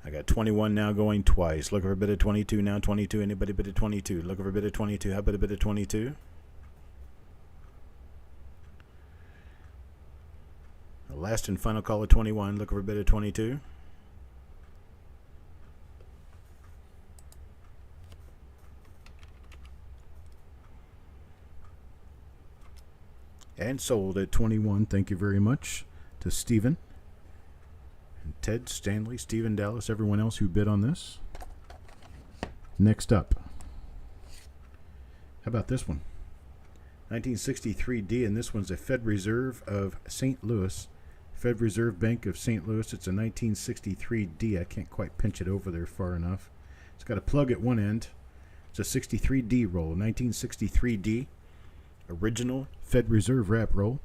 I got 21 now going twice. Look for a bit of 22 now. 22 anybody bit of 22. Look for a bit of 22. How about a bit of 22? The last and final call of 21. Look for a bit of 22. And sold at 21. Thank you very much to Stephen, and Ted, Stanley, Stephen, Dallas, everyone else who bid on this. Next up, how about this one? 1963D, and this one's a Fed Reserve of St. Louis. Fed Reserve Bank of St. Louis. It's a 1963D. I can't quite pinch it over there far enough. It's got a plug at one end. It's a 63D roll. 1963D. Original Fed Reserve wrap roll.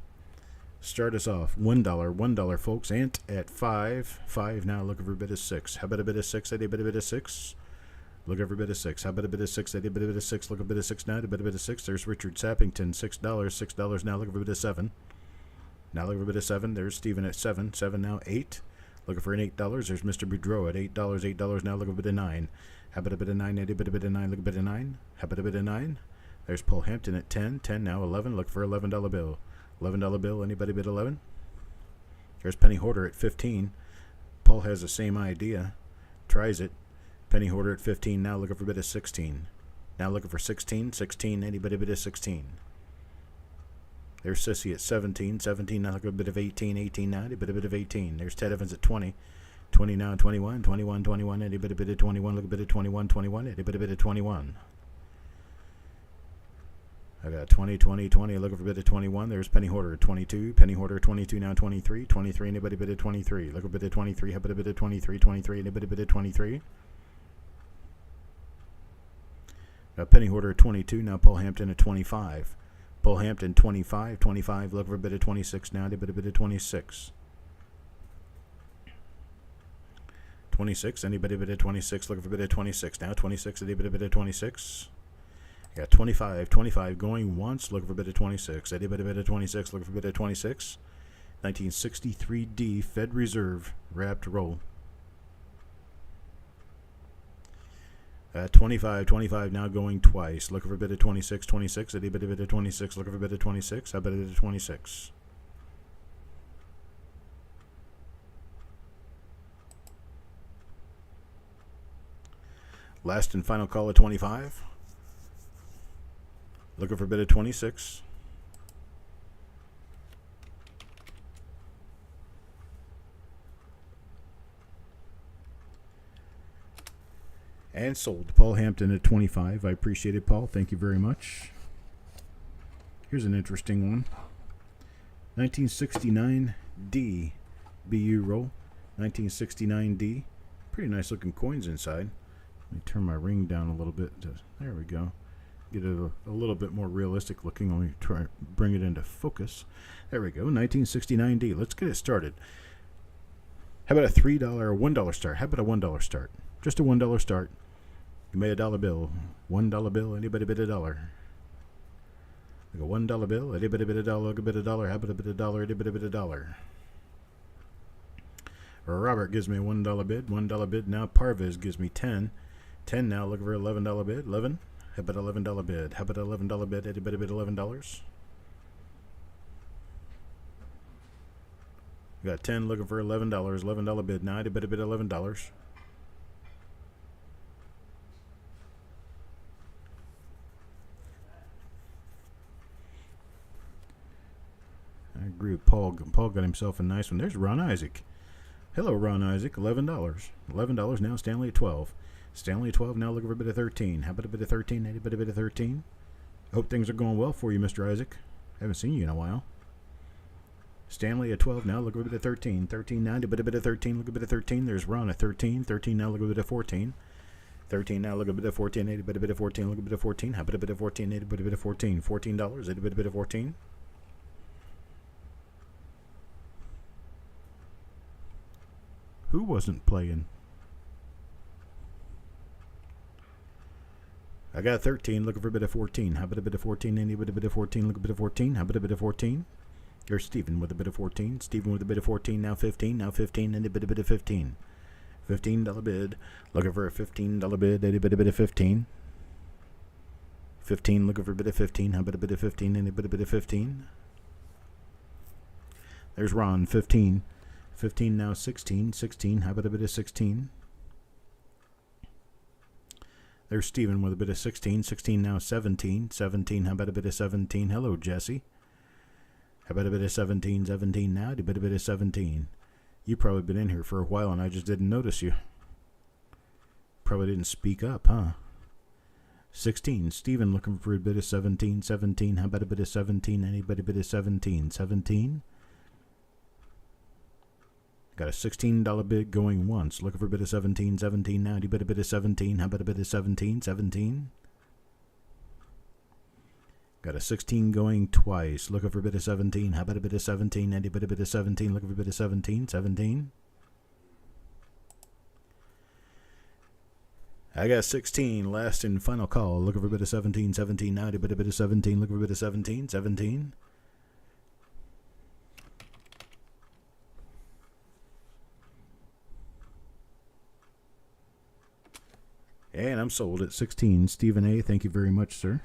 Start us off. $1, folks. Ant at 5. 5 now. Looking for a bit of 6. How about a bit of 6? A bit of 6. Look over a bit of 6. How about a bit of 6? A bit of 6. Look a bit of 6 now. A bit of 6. There's Richard Sappington. $6. $6 now. Looking for a bit of 7. Now looking for a bit of 7. There's Stephen at 7. 7 now. 8. Looking for an $8. There's Mr. Boudreau at $8. $8 now. Looking for a bit of 9. How about a bit of 9? A bit of 9. Look a bit of 9. How about a bit of 9? There's Paul Hampton at 10. 10 now. 11. Look for $11 bill. $11 bill. Anybody bid 11? There's Penny Hoarder at 15. Paul has the same idea. Tries it. Penny Hoarder at 15. Now looking for a bit of 16. Now looking for 16. 16. Anybody bid of 16? There's Sissy at 17. 17. Now looking for a bit of 18. 18 now. A bit of 18. There's Ted Evans at 20. 20 now. 21. 21. 21. Anybody bid of 21? Look a bit of 21. 21. Anybody bid of 21? I got 20, 20, 20. Looking for a bit of 21. There's Penny Hoarder at 22. Penny Hoarder 22 now. 23. 23. Anybody bid of 23? Look a bit of 23. How about a bit of 23? 23. Anybody bid of 23? Got Penny Hoarder at 22. Now Paul Hampton at 25. Paul Hampton 25. 25. Looking for a bit of 26 now. A bit of 26. 26. Anybody bid of 26? Looking for a bit of 26 now. 26. Anybody bid of 26? Got 25, 25 going once, looking for a bit of 26. Anybody bit of 26, looking for a bit of 26. 1963D Fed Reserve wrapped roll. 25, 25 now going twice, looking for a bit of 26, 26. Anybody bit of 26, looking for a bit of 26. How about a bit of 26? Last and final call of 25. Looking for a bit of 26. And sold. Paul Hampton at 25. I appreciate it, Paul. Thank you very much. Here's an interesting one. 1969D BU roll. 1969D. Pretty nice looking coins inside. Let me turn my ring down a little bit. There we go. Get it a little bit more realistic looking. Let me try bring it into focus. There we go. 1969D. Let's get it started. How about a $3 or $1 start? How about a $1 start? Just a $1 start. You made a dollar bill. $1 bill. Anybody bid a dollar? Like a $1 bill. Anybody bid a dollar? Look a bit of dollar. How about a bit of dollar? Anybody bid a dollar? Robert gives me a $1 bid. $1 bid. Now Parviz gives me 10. 10 now. Looking for $11 bid. 11. How about $11 bid? How about $11 bid? Anybody bid $11? We got 10 looking for $11. $11 bid. Now anybody bid $11? I agree with Paul. Paul got himself a nice one. There's Ron Isaac. Hello, Ron Isaac. $11. $11 now. Stanley at 12. Stanley at 12 now. Looking for a bit of 13. How about a bit of 13? Any bit of 13? Hope things are going well for you, Mr. Isaac. Haven't seen you in a while. Stanley at 12 now. Look a bit of 13. 13 now. A bit of 13. Look a bit of 13. There's Ron at 13. 13 now. Look a bit of 14. 13 now. Look a bit of 14. A bit of 14. Look a bit of 14. How about a bit of 14? A bit of 14. $14. A bit of 14. Who wasn't playing? I got 13. Looking for a bit of 14. How about a bit of 14? Any bit of 14? Look a bit of 14. How about a bit of 14? There's Stephen with a bit of 14. Stephen with a bit of 14. Now 15. Now 15. Any bit of 15. $15 bid. Looking for a $15 bid. Any bit of 15. 15. Looking for a bit of 15. How about a bit of 15? Any bit of 15. There's Ron. 15. 15 now. 16. 16. How about a bit of 16? There's Stephen with a bit of 16. 16 now. 17. 17. How about a bit of 17? Hello, Jesse. How about a bit of 17? 17 now. A bit of 17. You probably been in here for a while and I just didn't notice you. Probably didn't speak up, huh? 16. Stephen looking for a bit of 17. 17. How about a bit of 17? Anybody bit of 17? 17. Got a $16 bid going once. Looking for a bit of 17. 17 now. A bit of 17. How about a bit of 17? 17. Got a 16 going twice. Looking for a bit of 17. How about a bit of 17? Any bit of 17. Looking for a bit of 17. 17. I got 16. Last and final call. Looking for a bit of 17. 17 now. A bit of 17. Looking for a bit of 17. 17. And I'm sold at 16. Stephen A., thank you very much, sir.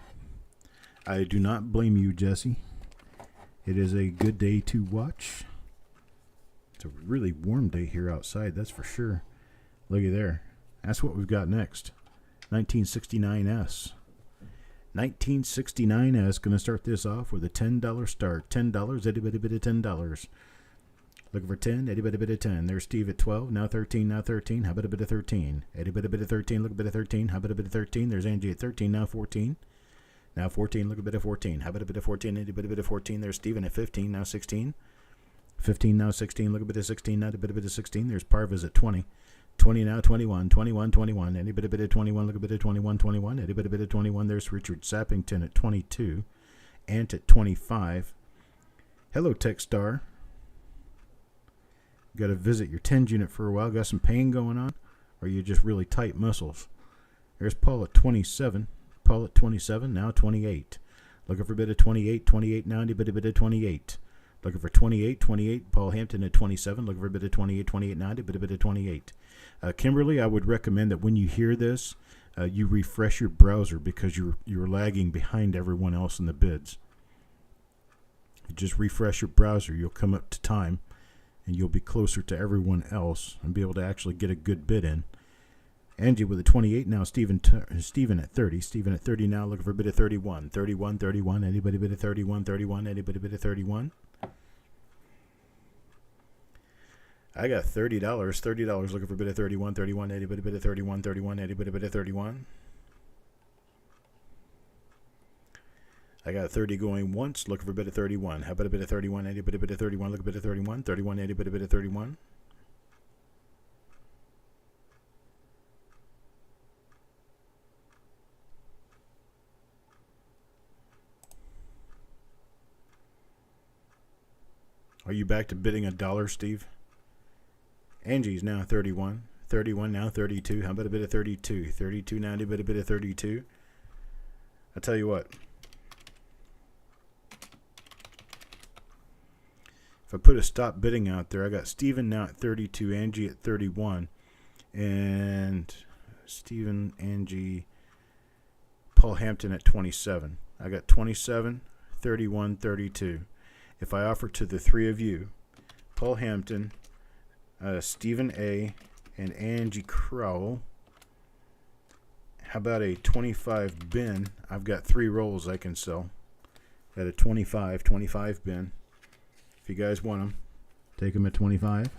I do not blame you, Jesse. It is a good day to watch. It's a really warm day here outside, that's for sure. Looky there. That's what we've got next. 1969S. 1969S. Going to start this off with a $10 start. $10. Itty bitty bitty $10. Looking for 10. Itty bitty bitty 10. There's Steve at 12. Now 13. Now 13. How about a bit of 13? Itty bitty bitty 13. Look a bit of 13. How about a bit of 13? There's Angie at 13. Now 14. Now 14, look a bit of 14. How about a bit of 14? A bit of 14. There's Stephen at 15. Now 16. 15 now 16. Look a bit of 16. Now a bit of 16. There's Parvis at 20. 20 now 21. 21, 21. Any bit of 21. Look a bit of 21, 21. Any bit of 21. There's Richard Sappington at 22. Ant at 25. Hello, Techstar. Got to visit your TENS unit for a while. Got some pain going on? Or you just really tight muscles? There's Paul at 27. Paul at 27, now 28. Looking for a bit of 28, 28 now, a bit of 28. Looking for 28, 28. Paul Hampton at 27. Looking for a bit of 28, 28 now, a bit of 28. Kimberly, I would recommend that when you hear this, you refresh your browser because you're lagging behind everyone else in the bids. You just refresh your browser, you'll come up to time, and you'll be closer to everyone else and be able to actually get a good bid in. Angie with a 28 now. Stephen at 30. Stephen at 30 now. Looking for a bit of 31. 31, 31. Anybody bit of 31, 31. Anybody bit of 31? I got $30. $30 looking for a bit of 31, 31. Anybody bit of 31, 31. Anybody bit of 31? I got 30 going once. Looking for a bit of 31. How about a bit of 31? Anybody bit of 31? Look a bit of 31. 31. Anybody bit of 31? Are you back to bidding $1, Steve? Angie's now 31. 31 now, 32. How about a bit of 32? 32 now, a bit of 32. I'll tell you what. If I put a stop bidding out there, I got Stephen now at 32, Angie at 31, and Stephen, Angie, Paul Hampton at 27. I got 27, 31, 32. If I offer to the three of you, Paul Hampton, Stephen A., and Angie Crowell, how about a 25 bin? I've got 3 rolls I can sell. Got a 25 bin. If you guys want them, take them at 25.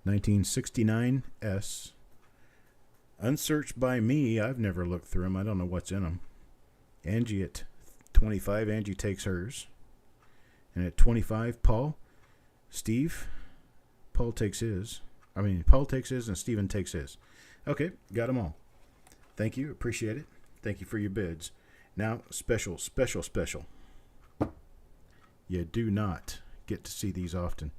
1969 S. Unsearched by me. I've never looked through them. I don't know what's in them. Angie at 25. Angie takes hers. And at 25, Paul. Steve. Paul takes his. Paul takes his and Steven takes his. Okay, got them all. Thank you. Appreciate it. Thank you for your bids. Now, special. You do not get to see these often.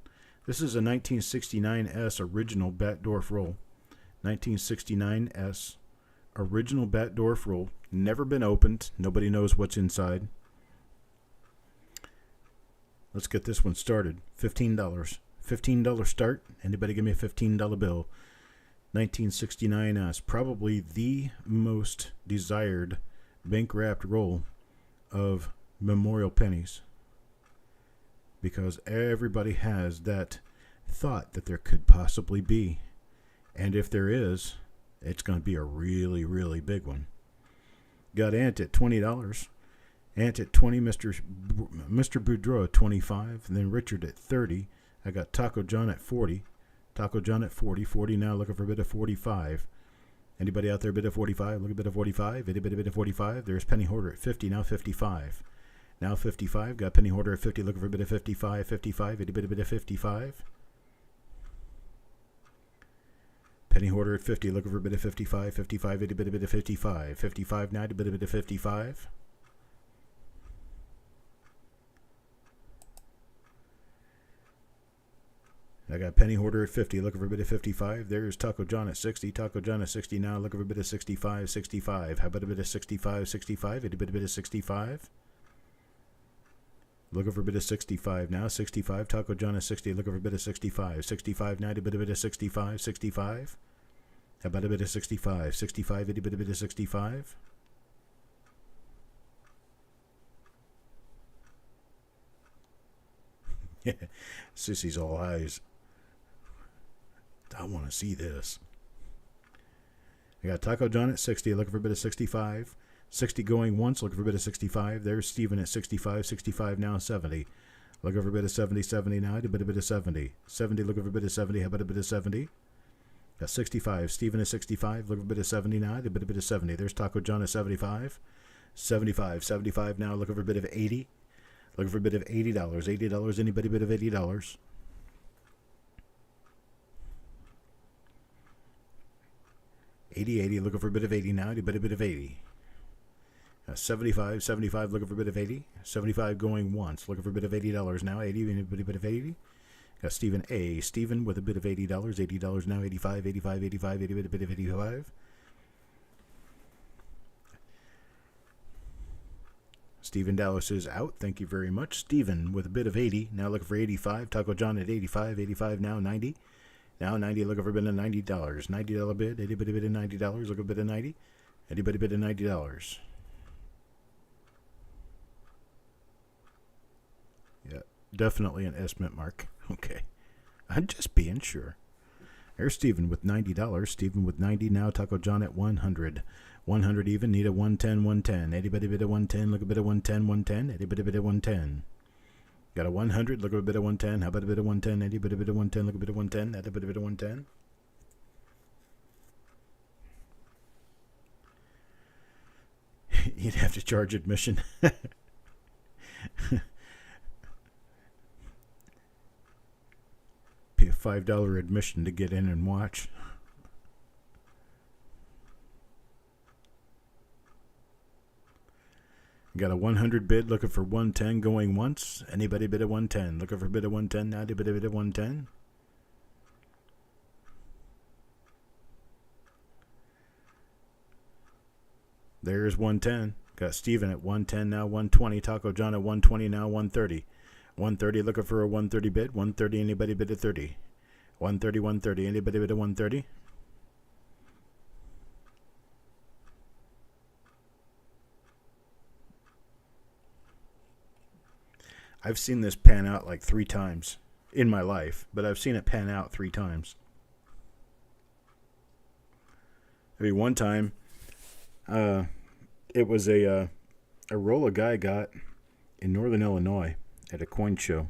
This is a 1969S original Bat Dwarf roll. 1969S original Bat Dwarf roll. Never been opened. Nobody knows what's inside. Let's get this one started. $15. $15 start. Anybody give me a $15 bill. 1969S. Probably the most desired bank-wrapped roll of memorial pennies. Because everybody has that thought that there could possibly be. And if there is, it's going to be a really, really big one. Got Ant at $20. Ant at 20, Mr. Boudreau at 25, and then Richard at 30. I got Taco John at 40. Taco John at 40. 40 now, looking for a bit of 45. Anybody out there a bit of 45? Look a bit of 45. Anybody a bit of 45? There's Penny Hoarder at 50, now 55. Now 55. Got Penny Hoarder at 50, looking for a bit of 55. 55. Anybody a bit of 55? Penny Hoarder at 50, looking for a bit of 55. 55. Anybody a bit of 55. 55 now, a bit of 55. I got Penny Hoarder at 50, looking for a bit of 55. There's Taco John at 60. Taco John at 60 now, looking for a bit of 65. 65. How about a bit of 65? 65. A bit of 65. Looking for a bit of 65 now. 65. Taco John at 60, looking for a bit of 65. 65 now, a bit of 65. 65. How about a bit of 65? 65. A bit of 65. Sissy's all eyes. I want to see this. I got Taco John at 60, looking for a bit of 65. 60 going once, looking for a bit of 65. There's Steven at 65. 65 now, 70. Looking for a bit of 70. 70 now, a bit of 70. 70, looking for a bit of 70. How about a bit of 70? Got 65. Steven at 65. Looking for a bit of 70 now, a bit of 70. There's Taco John at 75. 75. 75 now, looking for a bit of 80. Looking for a bit of $80. $80. Anybody a bit of $80? $80. Looking for a bit of 80 now. A bit of 80. 75. 75. Looking for a bit of 80. 75 going once. Looking for a bit of $80 now. 80. Anybody a bit of 80? Got Stephen A. Stephen with a bit of $80. $80 now. 85. 85. 85. A bit of 85. Stephen Dallas is out. Thank you very much. Stephen with a bit of 80. Now looking for 85. Taco John at 85. 85 now. 90. Now 90. Looking for a bit of $90. $90 bid. Anybody bid of $90? Look a bit of 90. Anybody bid of $90? Yeah, definitely an estimate mark. Okay. I'm just being sure. There's Stephen with $90. Stephen with 90 now. Taco John at 100. 100 even. Need a 110. 110. Anybody bid of 110? Look a bit of 110. 110. Anybody bid of 110? Got a 100. Look at a bit of 110. How about a bit of 110? Anybody bid of 110? Look a bit of 110. Add a bit of 110. You'd have to charge admission. Pay a $5 admission to get in and watch. Got a 100 bid, looking for 110 going once. Anybody bid of 110? Looking for a bid of 110 now. Bid of 110. There's 110. Got Steven at 110 now. 120. Taco John at 120 now. 130. 130 looking for a 130 bid. 130. Anybody bid of 30? 130. 130. Anybody bid of 130? I've seen this pan out like 3 times in my life, but I've seen it pan out 3 times. One time, it was a roll a guy got in northern Illinois. at a coin show.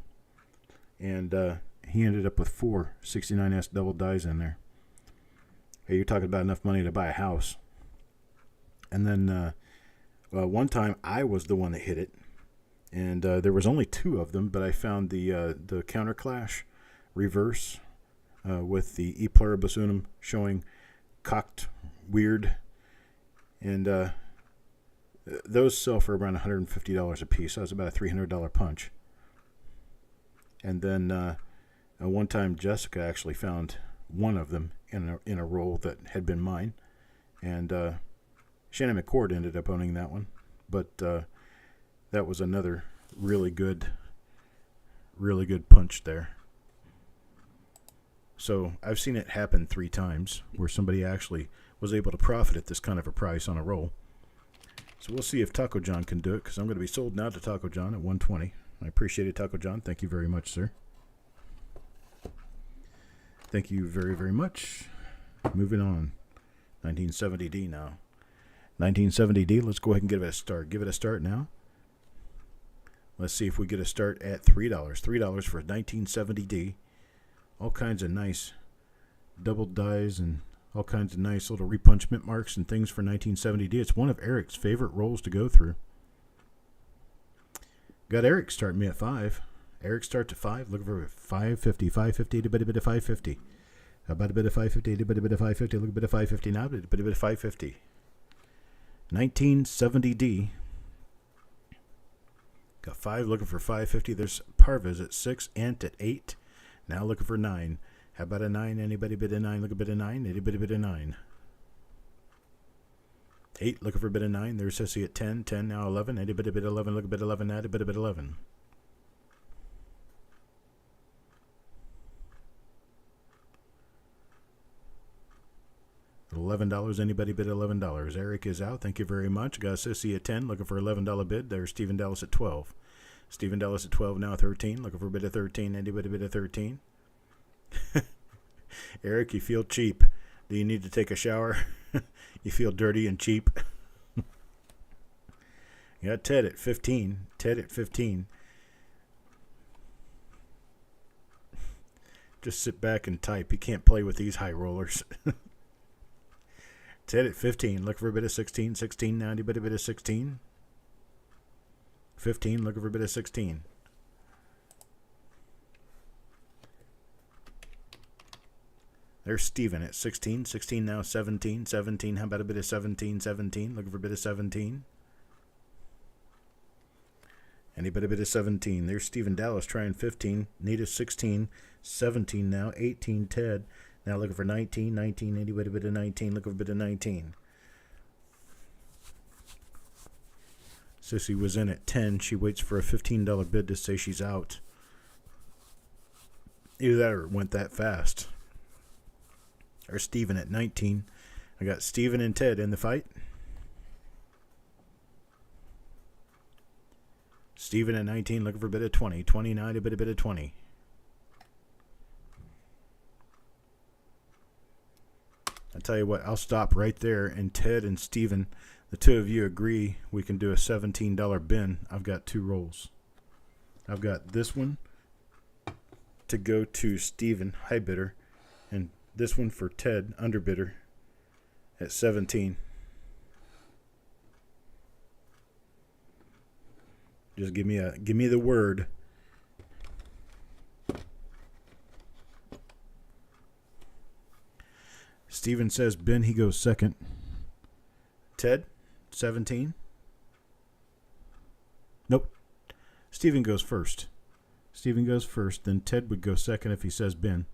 And he ended up with 4 69S double dies in there. Hey, you're talking about enough money to buy a house. And then one time I was the one that hit it. And there was only 2 of them, but I found the counterclash reverse with the E pluribus unum showing cocked weird. And those sell for around $150 a piece. So that was about a $300 punch. And then one time Jessica actually found one of them in a roll that had been mine. And Shannon McCord ended up owning that one. But that was another really good punch there. So I've seen it happen 3 times where somebody actually was able to profit at this kind of a price on a roll. So we'll see if Taco John can do it, because I'm going to be sold now to Taco John at 120. I appreciate it, Taco John. Thank you very much, sir. Thank you very, very much. Moving on. 1970D now. 1970D, let's go ahead and give it a start. Give it a start now. Let's see if we get a start at $3. $3 for 1970D. All kinds of nice double dies and all kinds of nice little repunchment marks and things for 1970D. It's one of Eric's favorite rolls to go through. Got Eric starting me at 5. Eric starts at 5. Looking for 550. 550 to bit of 550. About a bit of 550 to bit of 550. Look a bit of 550 now. Bit of 550. 1970D. Got 5 looking for 550. There's Parvez at 6. Ant at 8. Now looking for 9. How about a 9? Anybody bid a 9? Look a bit of 9. Anybody bid a 9? 8 looking for a bit of 9. There's Sissy at 10. 10 now 11. Anybody bid 11? Look a bit 11 now. A bit 11. $11. Anybody bid $11? Eric is out. Thank you very much. Got Sissy at 10. Looking for $11 bid. There's Stephen Dallas at 12. Stephen Dallas at 12 now 13. Looking for a bid of 13. Anybody bid a 13? Eric, you feel cheap. Do you need to take a shower? You feel dirty and cheap. You got Ted at 15. Ted at 15. Just sit back and type. You can't play with these high rollers. Ted at 15. Look for a bit of 16. 16 now. Anybody bit of 16? 15. Looking for a bit of 16. There's Steven at 16. 16 now 17. 17. How about a bit of 17? 17. Looking for a bit of 17. Anybody bit of 17? There's Stephen Dallas trying 15. Need a 16. 17 now. 18 Ted. Now looking for 19. 19. Anybody bit of 19? Looking for a bit of 19. Sissy was in at 10. She waits for a $15 bid to say she's out. Either that or it went that fast. Or Steven at 19. I got Steven and Ted in the fight. Steven at 19 looking for a bit of 20. 29 a bit of 20. I tell you what, I'll stop right there. And Ted and Steven, the two of you agree we can do a $17 bin. I've got 2 rolls. I've got this one to go to Steven, high bidder, and this one for Ted, underbidder, at 17. Just give me the word. Steven says Ben, he goes second. Ted, 17. Nope. Steven goes first. Steven goes first, then Ted would go second if he says Ben.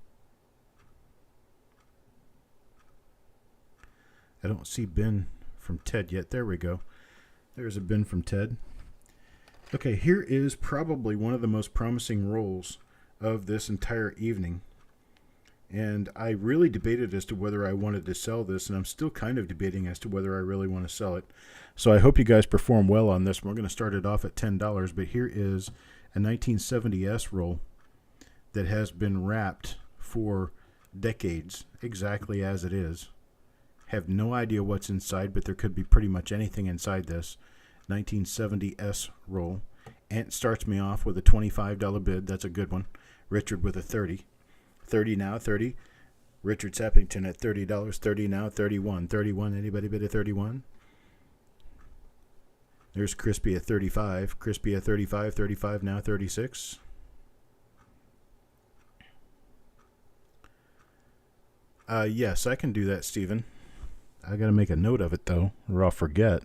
I don't see Ben from Ted yet. There we go. There's a Ben from Ted. Okay, here is probably one of the most promising rolls of this entire evening. And I really debated as to whether I wanted to sell this, and I'm still kind of debating as to whether I really want to sell it. So I hope you guys perform well on this. We're going to start it off at $10, but here is a 1970S roll that has been wrapped for decades, exactly as it is. Have no idea what's inside, but there could be pretty much anything inside this 1970S roll. Ant starts me off with a $25 bid. That's a good one. Richard with a 30. 30 now, 30. Richard Sappington at $30. 30 now, 31. 31. Anybody bid a 31? There's Crispy at 35. Crispy at 35. 35 now, 36. Yes, I can do that, Stephen. I got to make a note of it, though, or I'll forget.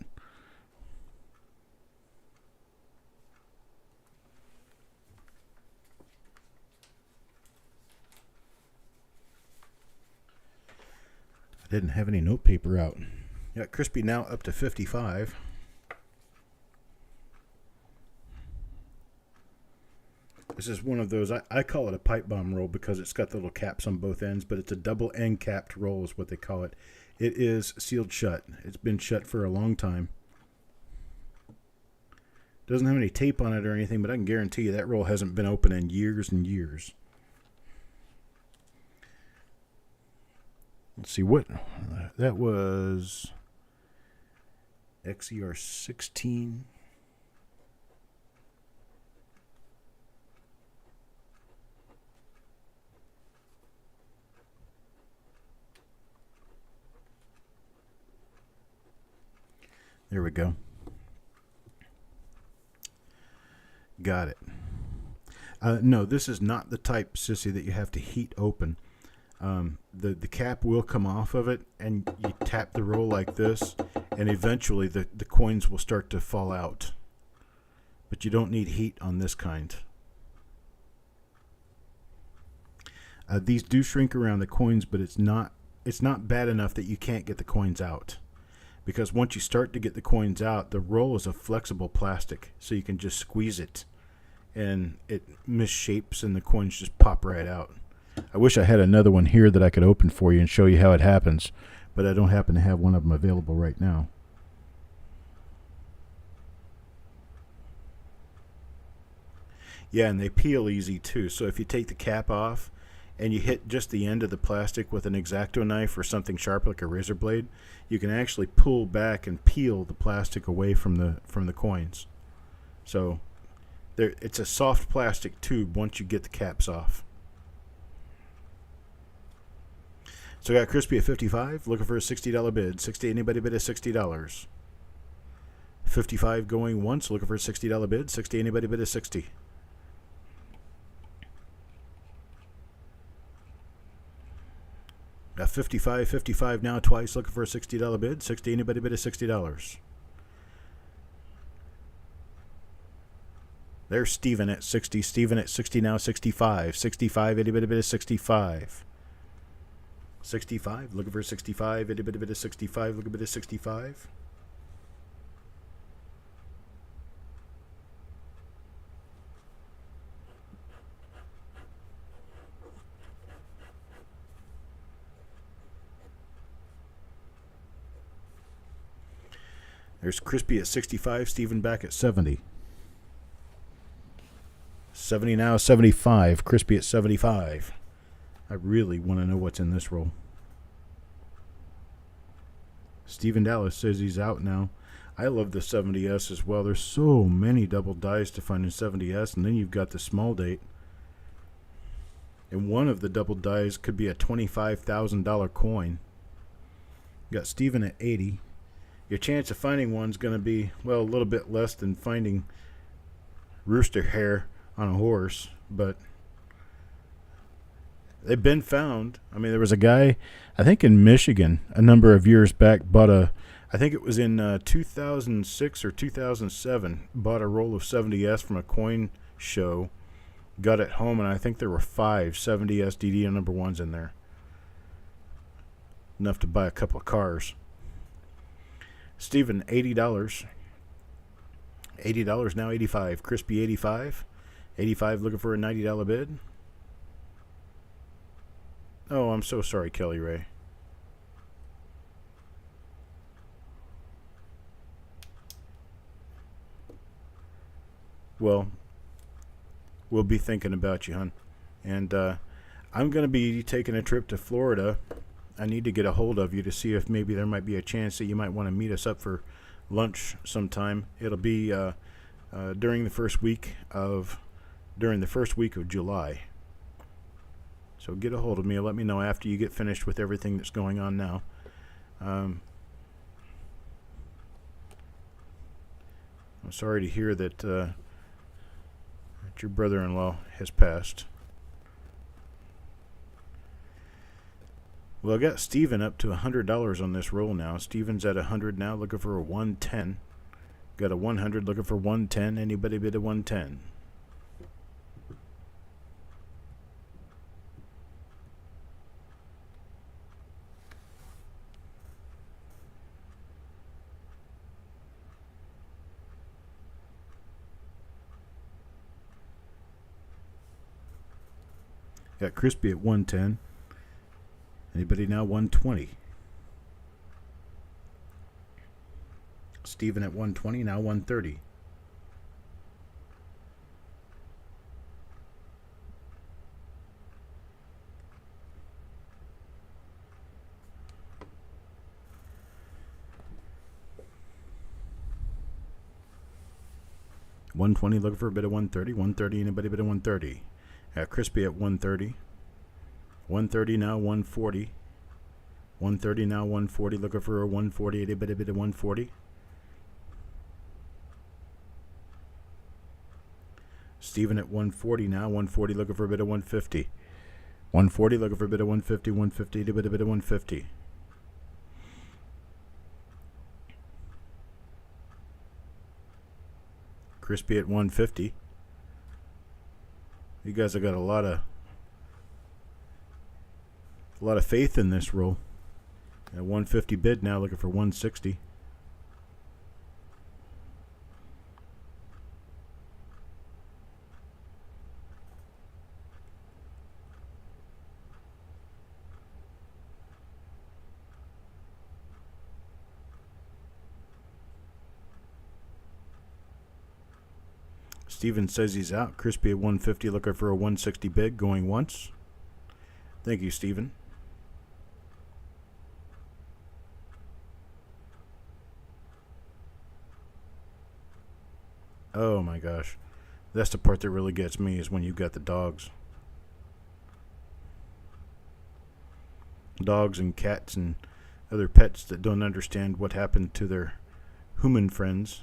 I didn't have any note paper out. Yeah, Crispy now up to 55. This is one of those, I call it a pipe bomb roll because it's got the little caps on both ends, but it's a double end capped roll is what they call it. It is sealed shut. It's been shut for a long time. Doesn't have any tape on it or anything, but I can guarantee you that roll hasn't been open in years and years. Let's see what that was. XER 16. There we go. Got it. No, this is not the type, Sissy, that you have to heat open. The cap will come off of it, and you tap the roll like this, and eventually the coins will start to fall out. But you don't need heat on this kind. These do shrink around the coins, but it's not bad enough that you can't get the coins out. Because once you start to get the coins out, the roll is a flexible plastic, so you can just squeeze it, and it misshapes, and the coins just pop right out. I wish I had another one here that I could open for you and show you how it happens, but I don't happen to have one of them available right now. Yeah, and they peel easy too, so if you take the cap off and you hit just the end of the plastic with an X-Acto knife or something sharp like a razor blade, you can actually pull back and peel the plastic away from the coins. So it's a soft plastic tube once you get the caps off. So I got Crispy at 55, looking for a $60 bid. 60, anybody bid a $60? 55 going once, looking for a $60 bid. 60, anybody bid a 60? Got 55 now twice, looking for a $60 bid. 60, anybody bid a $60? There's Steven at 60. Steven at 60 now, 65. 65, anybody bid a 65? 65, looking for a 65. Anybody bid a 65? Looking for a 65. There's Crispy at 65, Steven back at 70. 70 now, 75, Crispy at 75. I really want to know what's in this roll. Stephen Dallas says he's out now. I love the 70S as well. There's so many double dice to find in 70S, and then you've got the small date. And one of the double dice could be a $25,000 coin. You got Stephen at 80. Your chance of finding one's going to be, well, a little bit less than finding rooster hair on a horse, but they've been found. I mean, there was a guy, I think in Michigan, a number of years back, I think it was in 2006 or 2007, bought a roll of 70S from a coin show, got it home, and I think there were 5 70S DD number ones in there. Enough to buy a couple of cars. Steven, $80. $80 now, 85. Crispy, 85. 85 looking for a $90 bid. Oh, I'm so sorry, Kelly Ray. Well, we'll be thinking about you, hon. And I'm going to be taking a trip to Florida. I need to get a hold of you to see if maybe there might be a chance that you might want to meet us up for lunch sometime. It'll be during the first week of July. So get a hold of me. Let me know after you get finished with everything that's going on now. I'm sorry to hear that your brother-in-law has passed. Well, I got Steven up to $100 on this roll now. Steven's at 100 now, looking for a 110. Got a 100, looking for 110. Anybody bid a 110? Got Crispy at 110. Anybody now 120? Steven at 120, now 130. $120, looking for a bid of 130. 130, anybody bid of 130? Crispy at 130. 130 now 140. 130 now 140, looking for a 140. Anybody bid of 140? Steven at 140 now, 140, looking for a bid of 150. 140, looking for a bid of 150. 150, anybody bid of 150? Crispy at 150. You guys have got a lot of faith in this roll. At 150 bid now, looking for 160. Steven says he's out. Crispy at 150, looking for a 160 bid, going once. Thank you, Steven. Oh my gosh. That's the part that really gets me, is when you got the dogs. Dogs and cats and other pets that don't understand what happened to their human friends.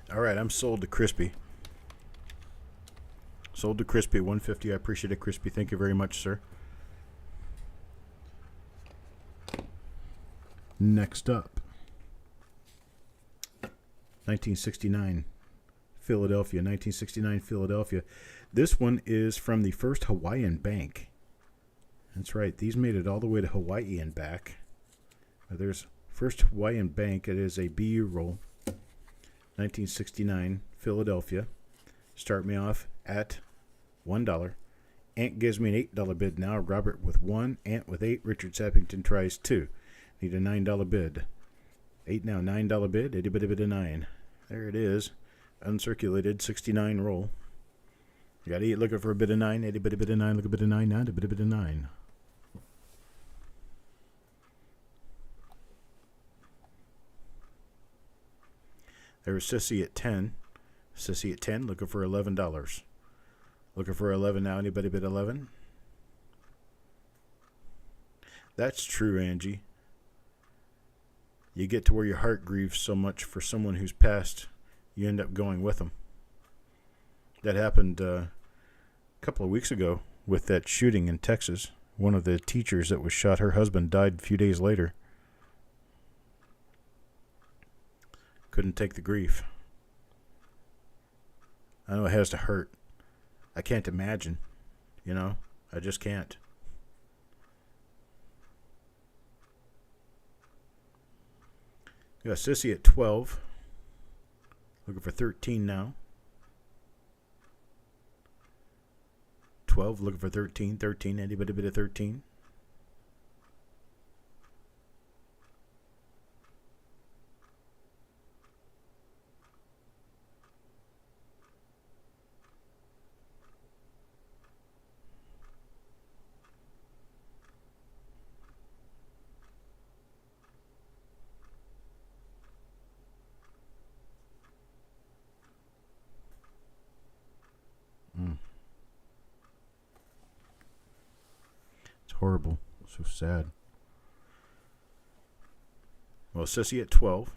All right, I'm sold to Crispy. Sold to Crispy, 150. I appreciate it, Crispy. Thank you very much, sir. Next up, 1969, Philadelphia. 1969, Philadelphia. This one is from the First Hawaiian Bank. That's right. These made it all the way to Hawaii and back. There's First Hawaiian Bank. It is a BU roll. 1969, Philadelphia. Start me off at $1. Ant gives me an $8 bid now. Robert with 1. Ant with 8. Richard Sappington tries 2. Need a $9 bid. 8 now, $9 bid. Anybody bid a 9? There it is. Uncirculated 69 roll. You got 8 looking for a bid of 9. Anybody bid a 9? Look a bid of 9 now. A bid of 9. There's Sissy at 10. Sissy at 10, looking for $11. Looking for 11 now. Anybody bid 11? That's true, Angie. You get to where your heart grieves so much for someone who's passed, you end up going with them. That happened a couple of weeks ago with that shooting in Texas. One of the teachers that was shot, her husband died a few days later. Couldn't take the grief. I know it has to hurt. I can't imagine. You know? I just can't. Got Sissy at 12. Looking for 13 now. 12, looking for 13. 13, anybody bid a 13? horrible. So sad. Well, Sissy at 12.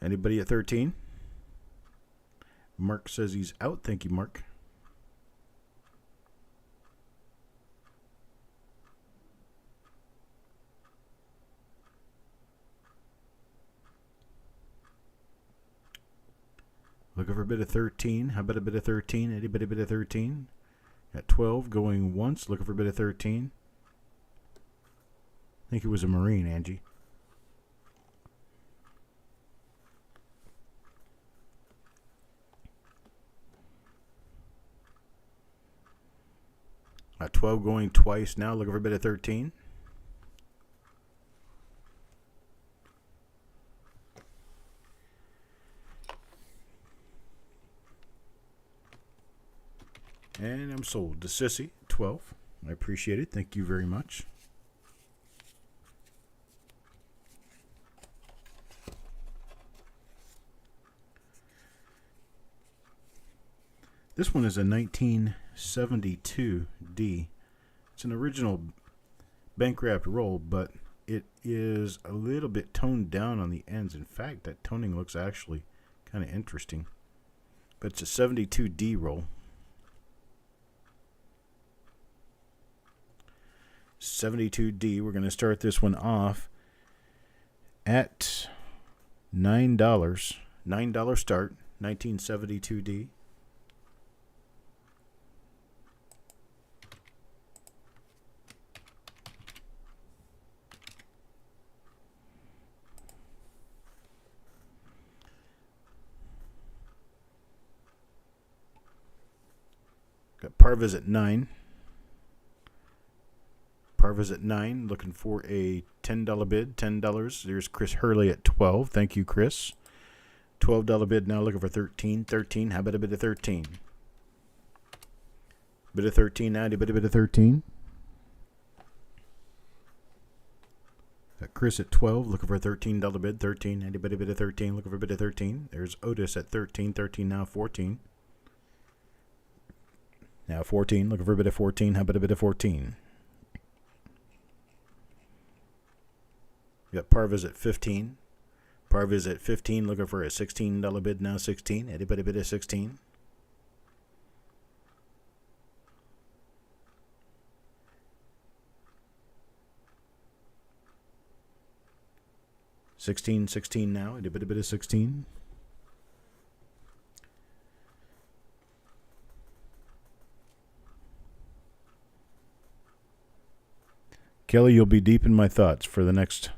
Anybody at 13? Mark says he's out. Thank you, Mark. Looking for a bit of 13. How about a bit of 13? Anybody bit of 13? At 12, going once. Looking for a bit of 13. I think it was a Marine, Angie. At 12, going twice now. Looking for a bit of 13. And I'm sold to Sissy, 12. I appreciate it. Thank you very much. This one is a 1972D. It's an original bank wrapped roll, but it is a little bit toned down on the ends. In fact, that toning looks actually kind of interesting. But it's a 72D roll. 72D. We're going to start this one off at $9. $9 start. 1972D. Got Parvas at 9. Parvas at 9, looking for a $10 bid, $10. There's Chris Hurley at 12. Thank you, Chris. $12 bid now, looking for 13. 13, how about a bit of 13? Bit of 13 now, a bit of 13. Got Chris at 12, looking for a $13 bid, 13. Anybody bit of 13, looking for a bit of 13. There's Otis at 13, 13 now, 14. Now 14, looking for a bit of 14. How about a bit of 14? We got Parvas at 15. Parvas at 15, looking for a $16 bid now, 16. Anybody bid of 16? $16 now. Anybody bid of 16? Kelly, you'll be deep in my thoughts for the next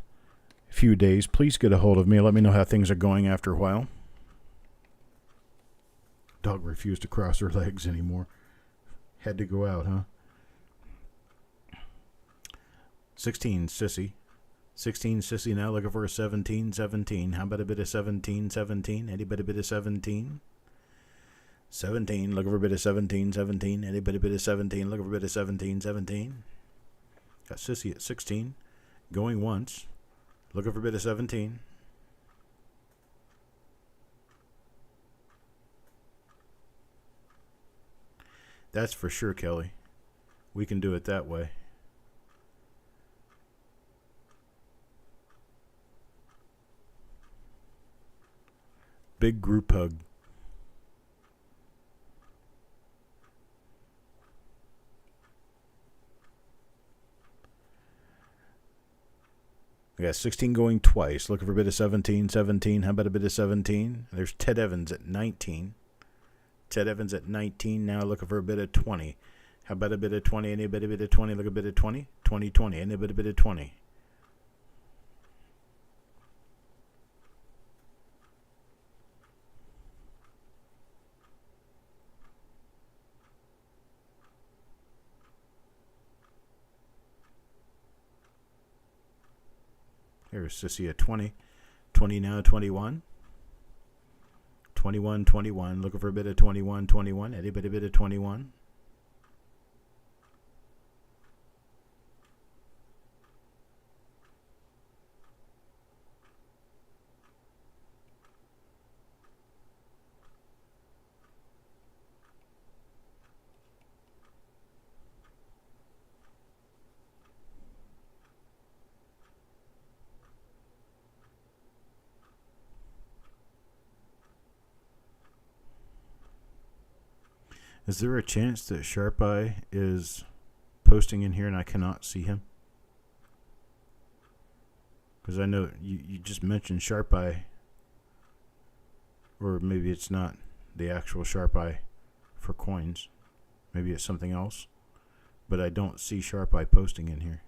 few days. Please get a hold of me. Let me know how things are going after a while. Dog refused to cross her legs anymore. Had to go out, huh? 16, Sissy. 16, Sissy now, looking for a 17, 17. How about a bit of 17, 17? Anybody bit of 17? 17, looking for a bit of 17, 17. Anybody bit of 17, looking for a bit of 17, 17. Got Sissy at 16, going once, looking for a bit of 17. That's for sure, Kelly. We can do it that way. Big group hug. I got 16 going twice. Looking for a bit of 17, 17. How about a bit of 17? There's Ted Evans at 19. Ted Evans at 19 now, looking for a bit of 20. How about a bit of 20? Anybody bit of 20? Look a bit of 20. 20, 20. Anybody bit of 20? Here's Sissy at 20. 20 now, 21. 21, 21. Looking for a bit of 21, 21. Anybody bit of 21? Is there a chance that Sharp Eye is posting in here and I cannot see him? Because I know you just mentioned Sharp Eye. Or maybe it's not the actual Sharp Eye for coins. Maybe it's something else. But I don't see Sharp Eye posting in here.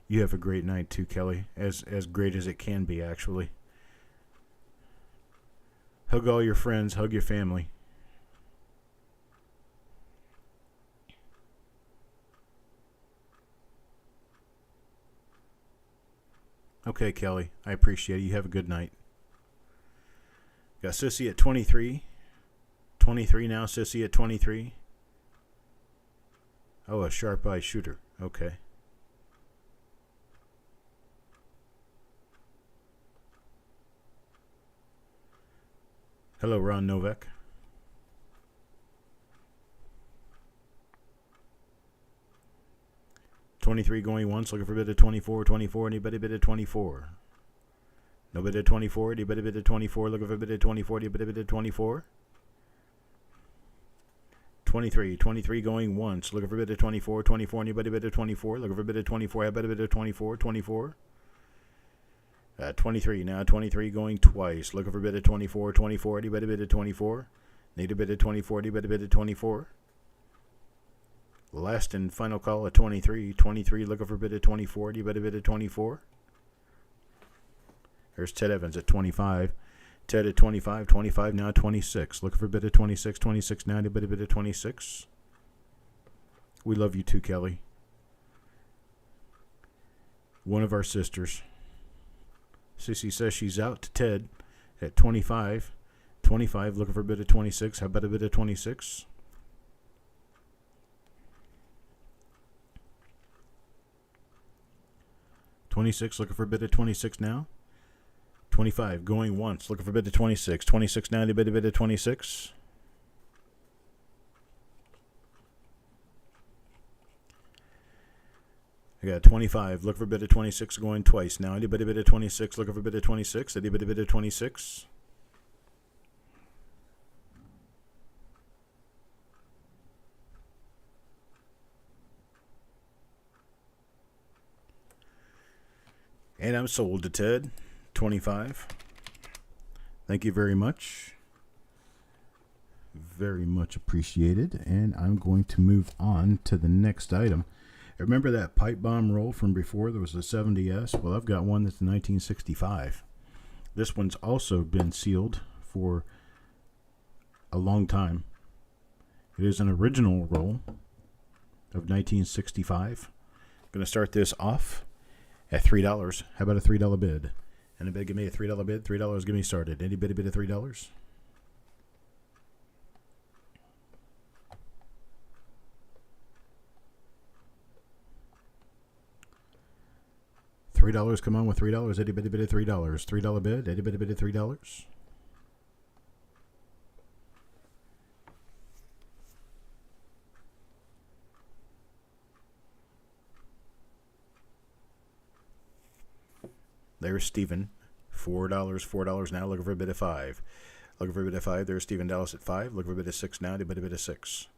You have a great night too, Kelly. As great as it can be, actually. Hug all your friends. Hug your family. Okay, Kelly. I appreciate it. You have a good night. Got Sissy at 23. 23 now. Sissy at 23. Oh, a Sharp Eye shooter. Okay. Hello, Ron Novak. $23 going once, looking for a bid of 24, 24, anybody bid of 24? No bid of 24, anybody bid of 24, looking for a bid of 24, anybody bid of 24? 23, 23 going once, looking for a bid of 24, 24, anybody bid of 24, looking for a bid of 24, I bet a bid of 24, 24? 23 now, 23 going twice, looking for a bid of 24, 24, anybody bid of 24? Need a bid of 24, anybody bid of 24? Last and final call at 23. 23 looking for a bid of 24. Do you bet a bid of 24? There's Ted Evans at 25. Ted at 25. 25 now 26. Looking for a bid of 26. 26 now. Do you bet a bid of 26? We love you too, Kelly. One of our sisters. Sissy says she's out to Ted at 25. 25 looking for a bid of 26. How about a bid of 26? $26 looking for a bid of 26 now. 25 going once, looking for a bid of 26. 26 now, to bid a bid of 26. I got 25 looking for a bid of 26 going twice now. Anybody bid of 26 looking for a bid of 26? Anybody bid of 26? And I'm sold to Ted. 25. Thank you very much. Very much appreciated. And I'm going to move on to the next item. Remember that pipe bomb roll from before? There was a 70S. Well, I've got one that's 1965. This one's also been sealed for a long time. It is an original roll of 1965. I'm going to start this off at $3. How about a $3 bid? Anybody give me a $3 bid? $3 get me started. Anybody bid of $3? $3, come on with $3. Anybody bid of $3? $3 bid? Anybody bid of $3? There's Stephen. $4. $4 now. Looking for a bid of 5. Looking for a bid of 5. There's Stephen Dallas at 5. Looking for a bid of 6 now. To bid a bid of 6.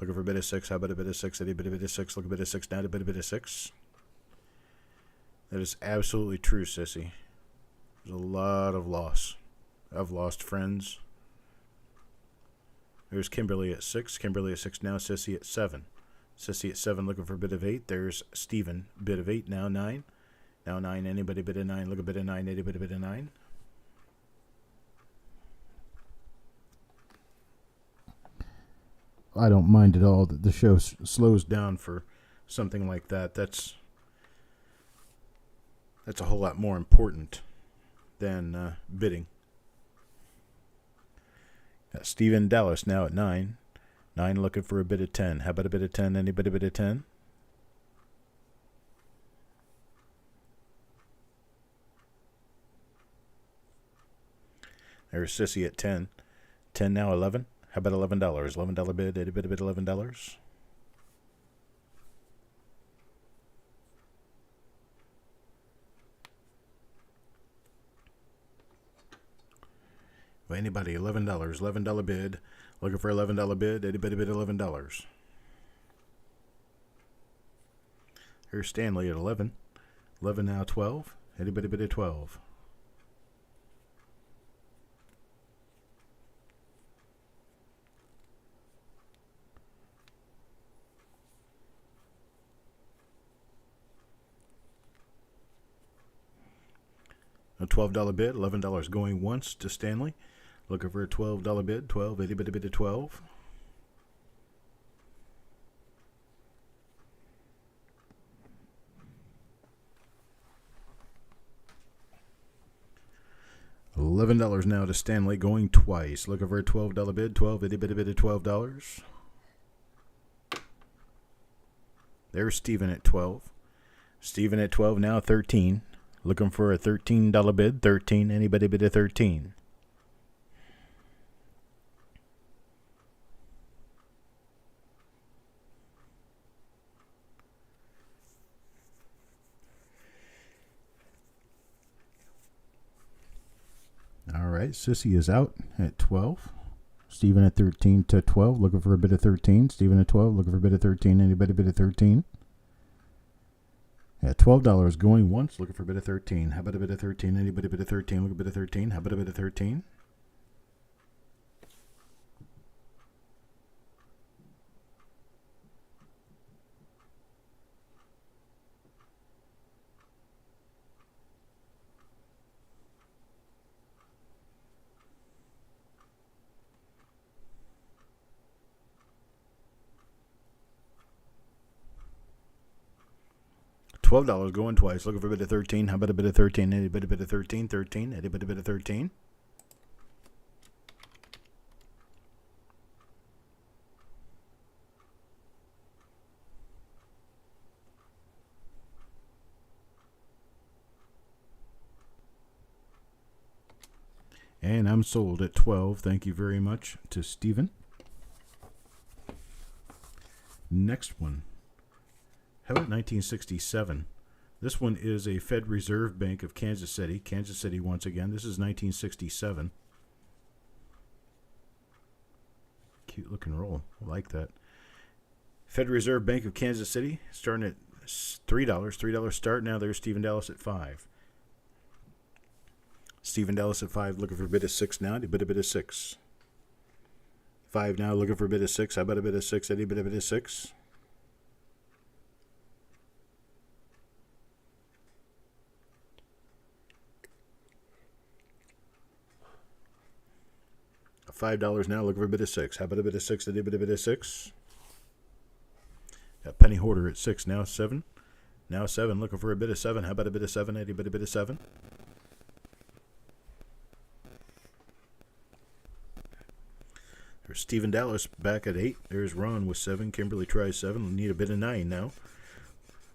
Looking for a bid of 6. How about a bid of 6? Any bid a bid of 6. Look a bid of 6 now. To bid a bid of 6. That is absolutely true, Sissy. There's a lot of loss. I've lost friends. There's Kimberly at 6. Kimberly at 6 now. Sissy at 7. Sissy at 7 looking for a bid of 8. There's Stephen. Bid of 8 now. 9. Now 9. Anybody bid of 9? Look a bid of 9. Anybody bid of 9? I don't mind at all that the show slows down for something like that. That's a whole lot more important than bidding. Got Stephen Dallas now at 9. 9 looking for a bid of 10. How about a bid of 10? Anybody bid of 10? There's Sissy at 10. 10 now, 11. How about $11? $11 bid. Anybody bid $11? Anybody? $11. $11 bid. Looking for $11 bid. Anybody bid $11? Here's Stanley at 11. 11 now 12. Anybody bid at 12? A $12 bid. $11 going once to Stanley. Looking for a $12 bid. 12. Anybody bid at 12? $11 now to Stanley going twice. Looking for a $12 bid. 12. Anybody bid at $12? There's Steven at 12. Steven at 12 now 13. Looking for a $13 bid. 13. Anybody bid at 13? All right, Sissy is out at 12. Steven at 13 to 12, looking for a bid of 13. Steven at 12, looking for a bid of 13. Anybody bid of 13? At $12 going once, looking for a bid of 13. How about a bid of 13? Anybody bid of 13? Look at a bid of 13. How about a bid of 13? $12 going twice. Looking for a bid of 13. How about a bid of 13? Anybody bid of 13? 13. Anybody bid of 13? And I'm sold at 12. Thank you very much to Steven. Next one. How about 1967? This one is a Fed Reserve Bank of Kansas City. Kansas City once again. This is 1967. Cute looking roll. I like that. Fed Reserve Bank of Kansas City starting at $3. $3 start. Now there's Stephen Dallas at 5. Stephen Dallas at 5 looking for a bid of 6 now. A bid of 6. 5 now looking for a bid of 6. How about a bid of 6? Any bid of 6? $5 now, looking for a bid of 6. How about a bid of 6? Did a bid of 6? Got Penny Hoarder at 6. Now 7. Now 7, looking for a bid of 7. How about a bid of 7? Any bid of 7? There's Stephen Dallas back at 8. There's Ron with 7. Kimberly tries 7. Need a bid of 9 now.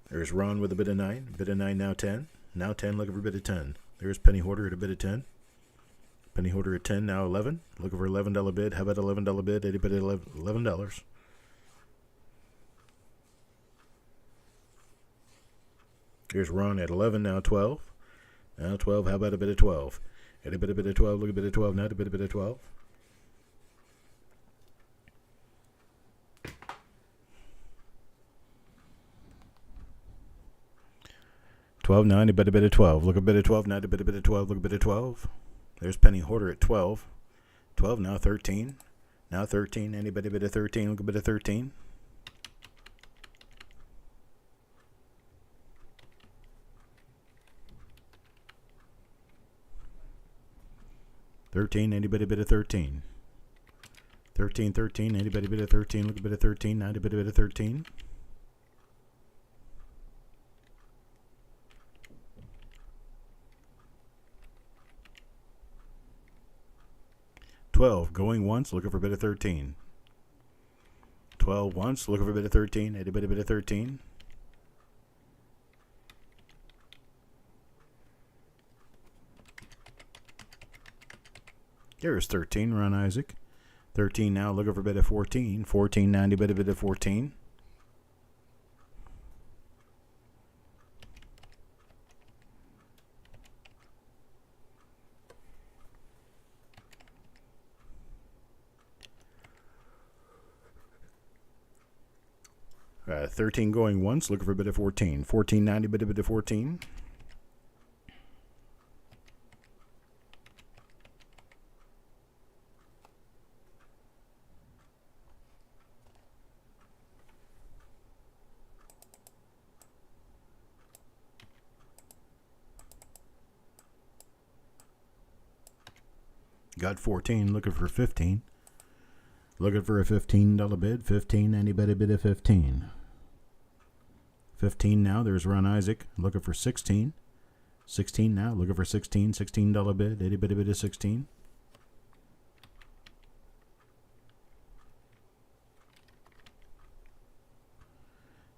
There's Ron with a bid of 9. Bid of 9 now 10. Now 10, looking for a bid of 10. There's Penny Hoarder at a bid of 10. Penny Hoarder at 10, now 11. Looking for $11 bid. How about $11 bid? Anybody at $11? Here's Ron at 11, now 12. Now 12, how about a bid of 12? Anybody bid of 12? Look at a bid of 12 now. A bid of 12. $12 now. Anybody bid of 12? Look at a bid of 12 now. A bid of 12. Look at a bid of 12. There's Penny Hoarder at 12. 12 now 13. Now 13. Anybody bid of 13? Look a bit of 13. Anybody bid of 13? 13. Anybody bid of 13? Look a bit of 13. Now a bid of 13. $12 going once, looking for a bid of 13. 12 once, looking for a bid of 13. Anybody bid of 13? Here's 13, Ron Isaac. 13 now, looking for a bid of 14. 14 now, anybody bid of 14? 13 going once, looking for a bit of 14. 14.90, bit of 14. Got 14, looking for 15. Looking for a $15 bid. 15, anybody bid of 15. 15 now, there's Ron Isaac, looking for 16. 16 now, looking for 16. $16 bid, anybody bid of 16.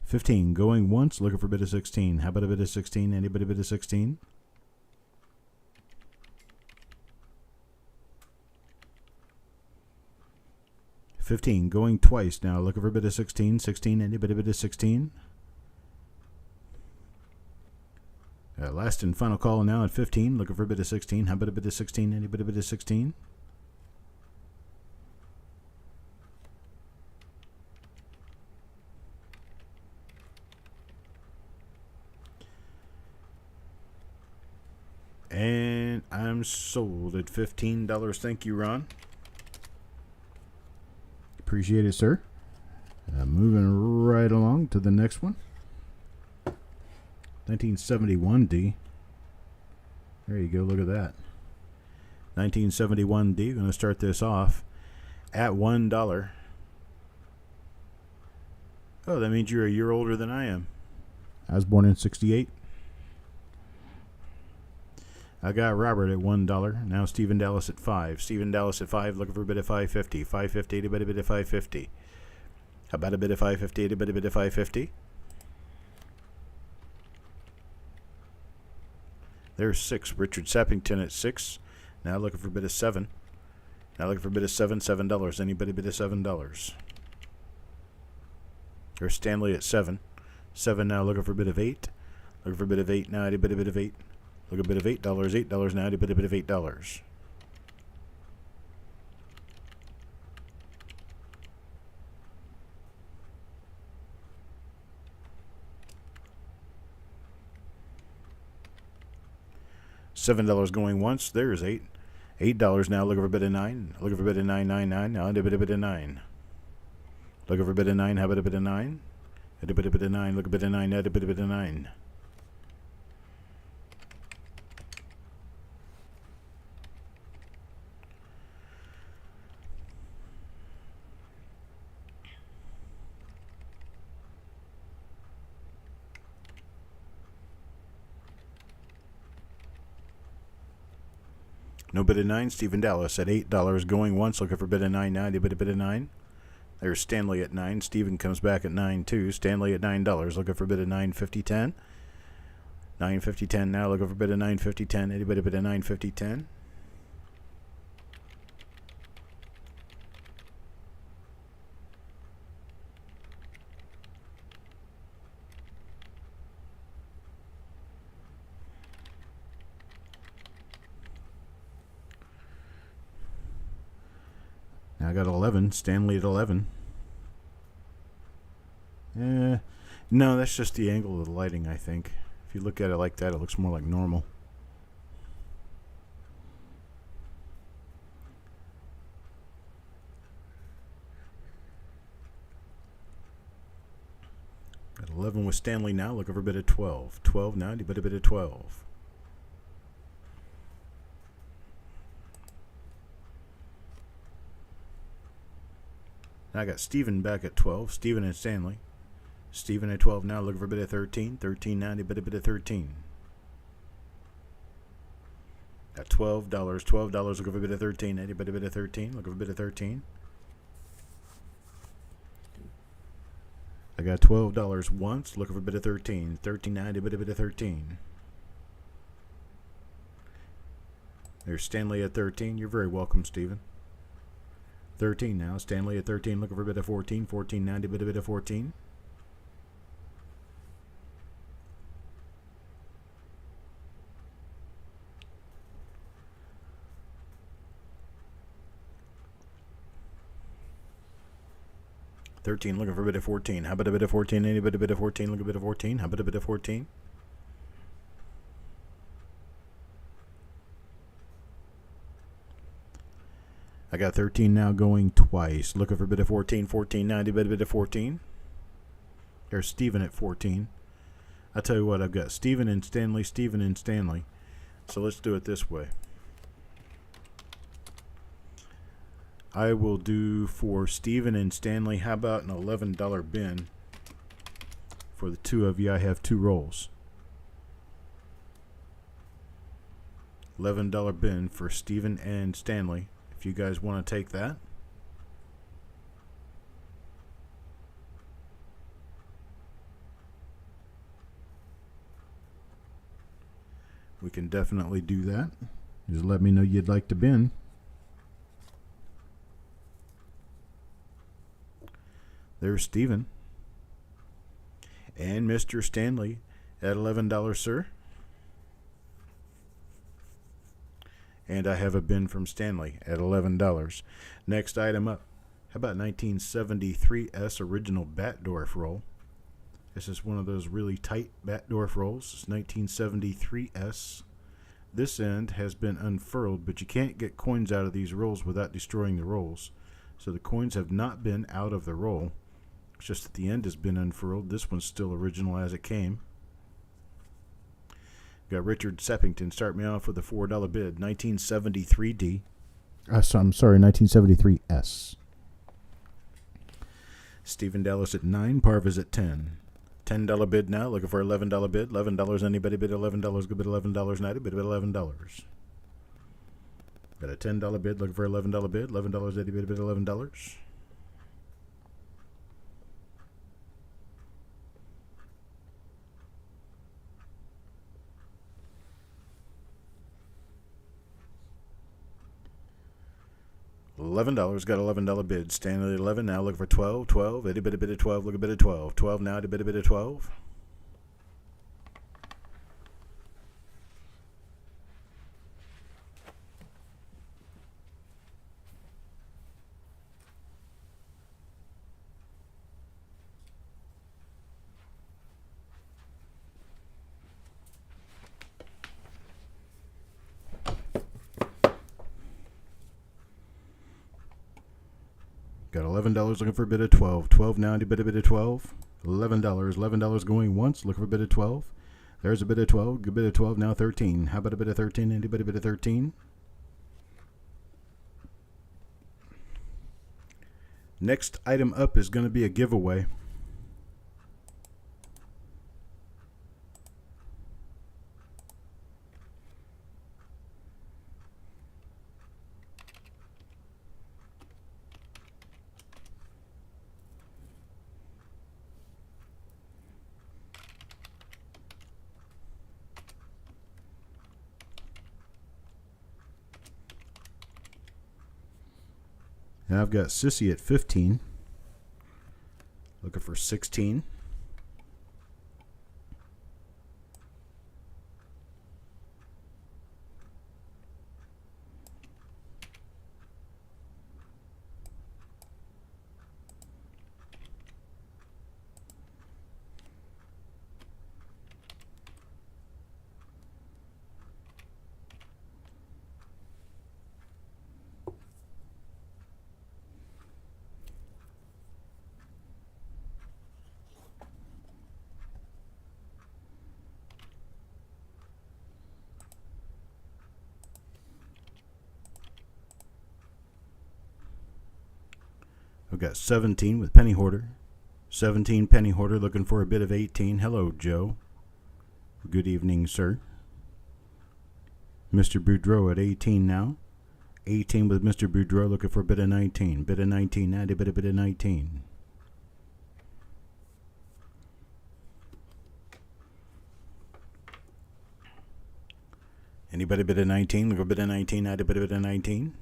$15 going once, looking for a bid of 16. How about a bid of 16? Anybody bid of 16? $15 going twice now, looking for a bid of 16. 16, anybody bid of 16? Last and final call now at 15, looking for a bid of 16. How about a bid of 16? Anybody bid of 16? And I'm sold at $15. Thank you, Ron. Appreciate it, sir. Moving right along to the next one. 1971D. There you go. Look at that. 1971D. Going to start this off at $1. Oh, that means you're a year older than I am. I was born in 68. I got Robert at $1. Now Stephen Dallas at 5. Stephen Dallas at 5, looking for a bit of 550. 550, a bit of 550. How about a bit of 550, a bit of 550? There's 6. Richard Sappington at 6. Now looking for a bit of 7. Now looking for a bit of $7. Anybody bid of $7? There's Stanley at 7. 7 now looking for a bit of 8. Looking for a bit of 8 now, a bit of 8. Look a bit of $8. $8 now, a bit of $8. $7 going once. There's 8. $8 now. Looking for a bit of 9. Looking for a bit of 9.99. Now a bit of 9. Looking for a bit of 9. How about a bit of 9? A bit of 9. Look a bit of 9. Now a bit of 9. No bid of 9. Stephen Dallas at $8 going once. Looking for a bit of 9 now. A bit of 9. There's Stanley at 9. Stephen comes back at 9 too. Stanley at $9. Looking for a bit of 9.50.10. 9.50.10 now. Looking for a bit of 9.50.10. Anybody bit of 9.50.10? Now I got 11. Stanley at 11. No, that's just the angle of the lighting, I think. If you look at it like that, it looks more like normal. Got 11 with Stanley now. Look over a bit of 12. 12 now, a bit of 12. Now I got Stephen back at 12. Stephen and Stanley. Stephen at 12 now, looking for a bit of 13. 13 now, a bit of 13. Got $12. $12, looking for a bit of 13. A bit of 13. Looking for a bit of 13. I got $12 once, looking for a bit of 13. 13 now, a bit of 13. There's Stanley at 13. You're very welcome, Stephen. 13 now. Stanley at 13, looking for a bit of 14. 14 now, a bit of 14. 13, looking for a bid of 14. How about a bid of 14? Anybody bid of 14? Look a bid of 14. How about a bid of 14? I got 13 now going twice. Looking for a bid of 14. 14.90, bid of 14. There's Steven at 14. I tell you what, I've got Steven and Stanley, Steven and Stanley. So let's do it this way. I will do for Steven and Stanley, how about an $11 bin? For the two of you, I have 2 rolls. $11 bin for Steven and Stanley. If you guys want to take that. We can definitely do that. Just let me know you'd like to bin. There's Steven. And Mr. Stanley at $11, sir. And I have a bin from Stanley at $11. Next item up. How about 1973S original Bat Dwarf roll? This is one of those really tight Bat Dwarf rolls. It's 1973S. This end has been unfurled, but you can't get coins out of these rolls without destroying the rolls. So the coins have not been out of the roll. It's just that the end has been unfurled. This one's still original as it came. Got Richard Seppington. Start me off with a $4 bid. 1973D. I'm sorry, 1973S. Stephen Dallas at 9. Parva's at 10. $10 bid now. Looking for $11 bid. $11. Anybody bid $11? Good bid $11. Night. Bid $11. Got a $10 bid. Looking for $11 bid. $11. Anybody bid $11? $11, got $11 bid. Stanley at 11 now, looking for 12. 12, itty bitty bit of 12, look a bit of 12. 12 now, itty bitty bit of 12. Got $11 looking for a bid of 12. 12 now, a bid of 12. $11. $11 going once, looking for a bid of 12. There's a bid of 12. Good bid of 12 now, 13. How about a bid of 13? Anybody bid of 13? Next item up is going to be a giveaway. Now I've got Sissy at 15. Looking for 16. I've got 17 with Penny Hoarder. 17 Penny Hoarder looking for a bid of 18. Hello, Joe. Good evening, sir. Mr. Boudreau at 18 now. 18 with Mr. Boudreau looking for a bid of 19. Bid of 19 now, bid of 19. Anybody bid of 19? Look for a bid of 19 now, bid of 19.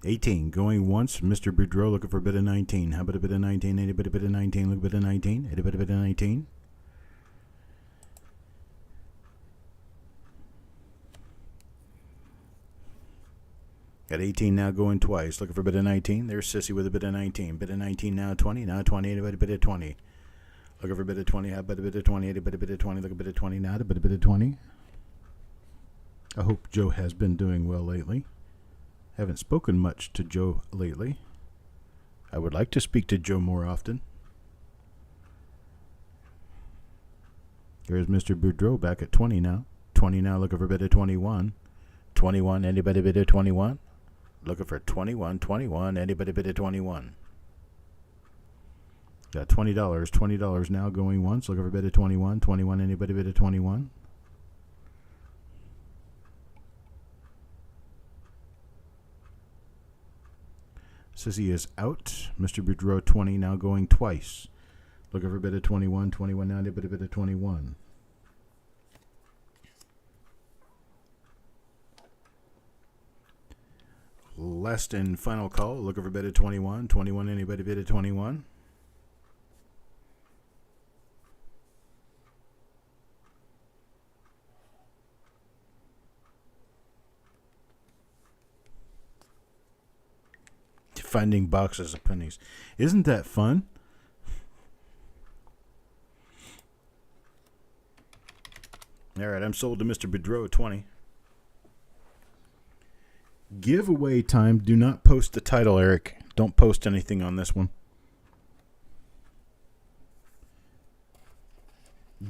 18 going once. Mr. Boudreau looking for a bid of 19. How about a bid of 19? Anybody bid of 19? Look a bid of 19. Anybody bid of 19? Got 18 now going twice. Looking for a bid of 19. There's Sissy with a bid of 19. Bid of 19 now 20. Now 20. Anybody bid of 20? Looking for a bid of 20. How about a bid of 20? Anybody bid of 20? Look a bid of 20 now. A bid of 20. I hope Joe has been doing well lately. Haven't spoken much to Joe lately. I would like to speak to Joe more often. Here's Mr. Boudreau back at 20 now. 20 now, looking for a bid of 21. 21, anybody bid of 21? Looking for 21, 21, anybody bid of 21? Got $20, $20 now going once, looking for a bid of 21. 21, anybody bid of 21? Sissy is out. Mr. Boudreau 20 now going twice. Looking for a bid of 21. 21 now, anybody bid of 21? Last and final call. Looking for a bid of 21. 21, anybody bid of 21? Finding boxes of pennies. Isn't that fun? All right, I'm sold to Mr. Boudreau 20. Giveaway time. Do not post the title, Eric. Don't post anything on this one.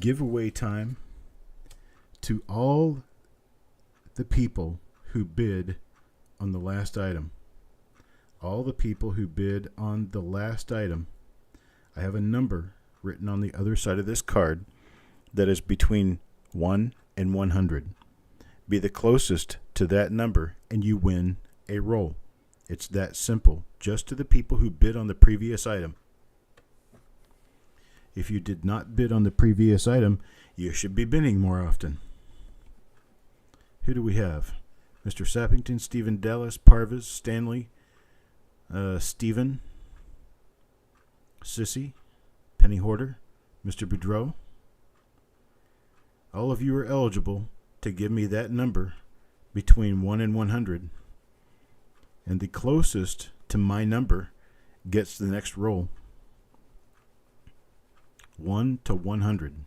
Giveaway time to all the people who bid on the last item. All the people who bid on the last item. I have a number written on the other side of this card that is between 1 and 100. Be the closest to that number and you win a roll. It's that simple. Just to the people who bid on the previous item. If you did not bid on the previous item, you should be bidding more often. Who do we have? Mr. Sappington, Stephen Dallas, Parvis, Stanley, Stephen, Sissy, Penny Hoarder, Mr. Boudreau. All of you are eligible to give me that number between 1 and 100. And the closest to my number gets the next roll. 1 to 100.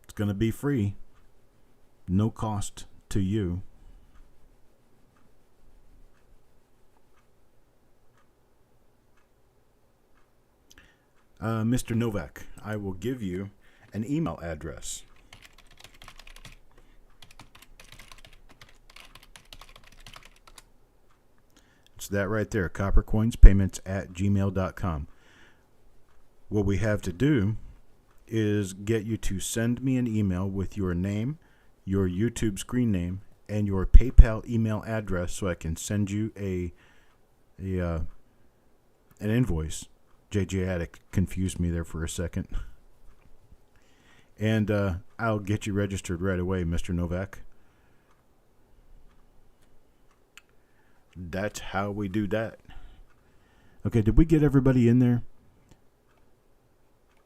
It's going to be free. No cost to you. Mr. Novak, I will give you an email address. It's that right there, coppercoinspayments@gmail.com. What we have to do is get you to send me an email with your name, your YouTube screen name, and your PayPal email address so I can send you an invoice. JJ Attic confused me there for a second. And I'll get you registered right away, Mr. Novak. That's how we do that. Okay, did we get everybody in there?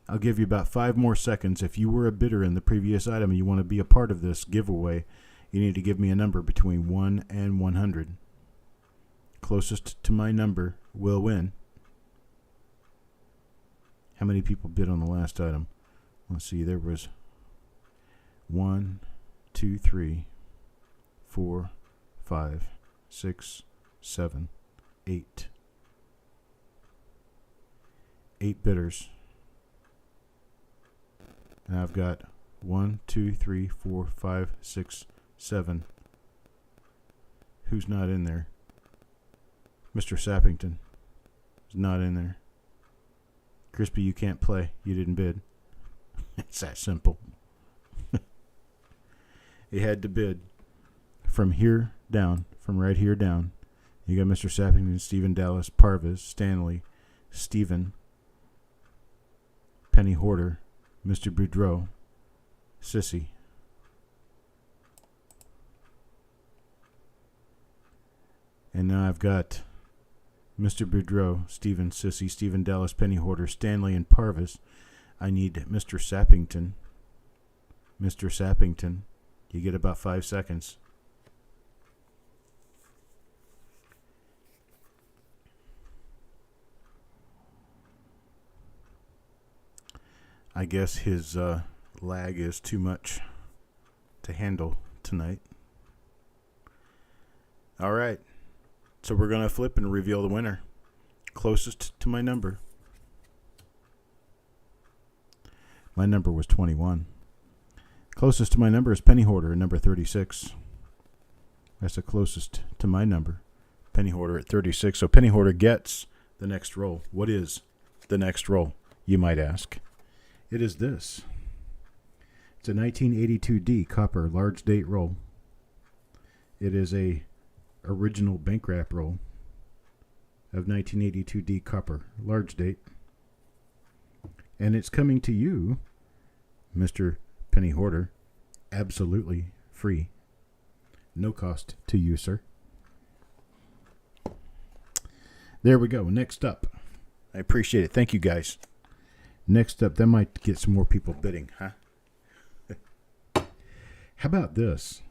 I'll give you about 5 more seconds. If you were a bidder in the previous item and you want to be a part of this giveaway, you need to give me a number between 1 and 100. Closest to my number will win. How many people bid on the last item? Let's see, there was 1, 2, 3, 4, 5, 6, 7, 8. 8 bidders. And I've got 1, 2, 3, 4, 5, 6, 7. Who's not in there? Mr. Sappington is not in there. Crispy, you can't play. You didn't bid. It's that simple. You had to bid from here down, from right here down. You got Mr. Sappington, Stephen Dallas, Parvis, Stanley, Stephen, Penny Hoarder, Mr. Boudreau, Sissy. And now I've got Mr. Boudreau, Stephen Sissy, Stephen Dallas, Penny Hoarder, Stanley, and Parvis. I need Mr. Sappington. Mr. Sappington. You get about 5 seconds. I guess his lag is too much to handle tonight. All right. So we're going to flip and reveal the winner. Closest to my number. My number was 21. Closest to my number is Penny Hoarder at number 36. That's the closest to my number. Penny Hoarder at 36. So Penny Hoarder gets the next roll. What is the next roll, you might ask? It is this. It's a 1982D copper large date roll. It is a original bank wrap roll of 1982D copper large date. And it's coming to you, Mr. Penny Hoarder, absolutely free. No cost to you, sir. There we go. Next up. I appreciate it. Thank you, guys. Next up, that might get some more people bidding, huh? How about this?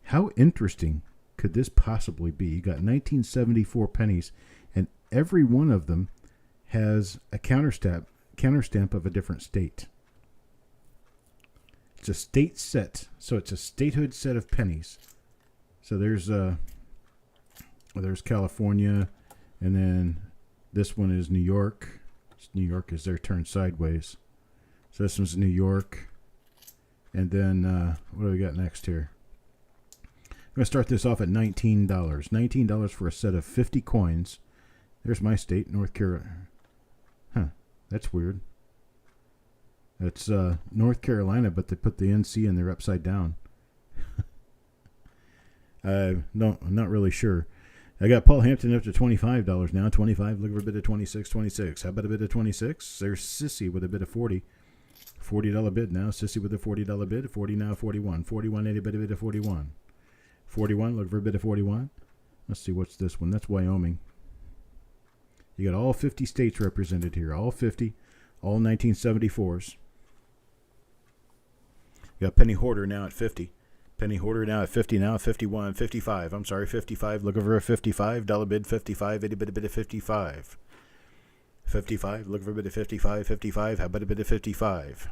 How interesting could this possibly be? You got 1974 pennies, and every one of them has a counterstamp of a different state. It's a state set, so it's a statehood set of pennies. So there's California, and then this one is New York. New York is there turned sideways. So this one's New York. And then what do we got next here? I'm going to start this off at $19. $19 for a set of 50 coins. There's my state, North Carolina. Huh, that's weird. That's North Carolina, but they put the NC in there upside down. No, I'm not really sure. I got Paul Hampton up to $25 now. 25, looking for a bid of 26, 26. How about a bid of 26? There's Sissy with a bid of 40. $40 bid now. Sissy with a $40 bid. 40 now, 41. 41, 80 bid of 41. 41, looking for a bid of 41. Let's see, what's this one? That's Wyoming. You got all 50 states represented here. All 50. All 1974s. You got Penny Hoarder now at 50. Penny Hoarder now at 50, now at 51, 55. I'm sorry, 55. Looking for a $55 bid, 55. Any bid of 55. 55. Looking for a bid of 55, 55. How about a bid of 55?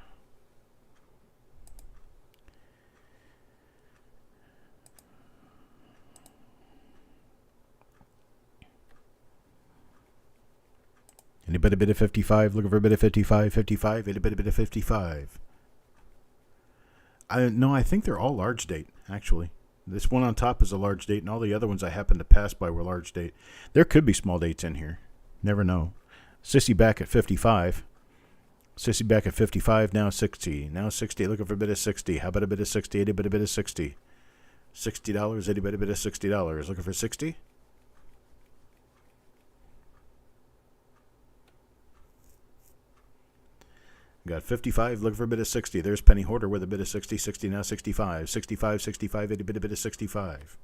Anybody a bid of 55? Looking for a bid of 55, 55. Any bid of 55? No, I think they're all large date, actually. This one on top is a large date, and all the other ones I happened to pass by were large date. There could be small dates in here. Never know. Sissy back at 55. Sissy back at 55, now 60. Now 60, looking for a bit of 60. How about a bit of 60? Any bit of 60? $60, any bit of $60. Looking for 60? Got 55, looking for a bit of 60. There's Penny Hoarder with a bit of 60. 60 now, 65. 65, 65, any bit of 65.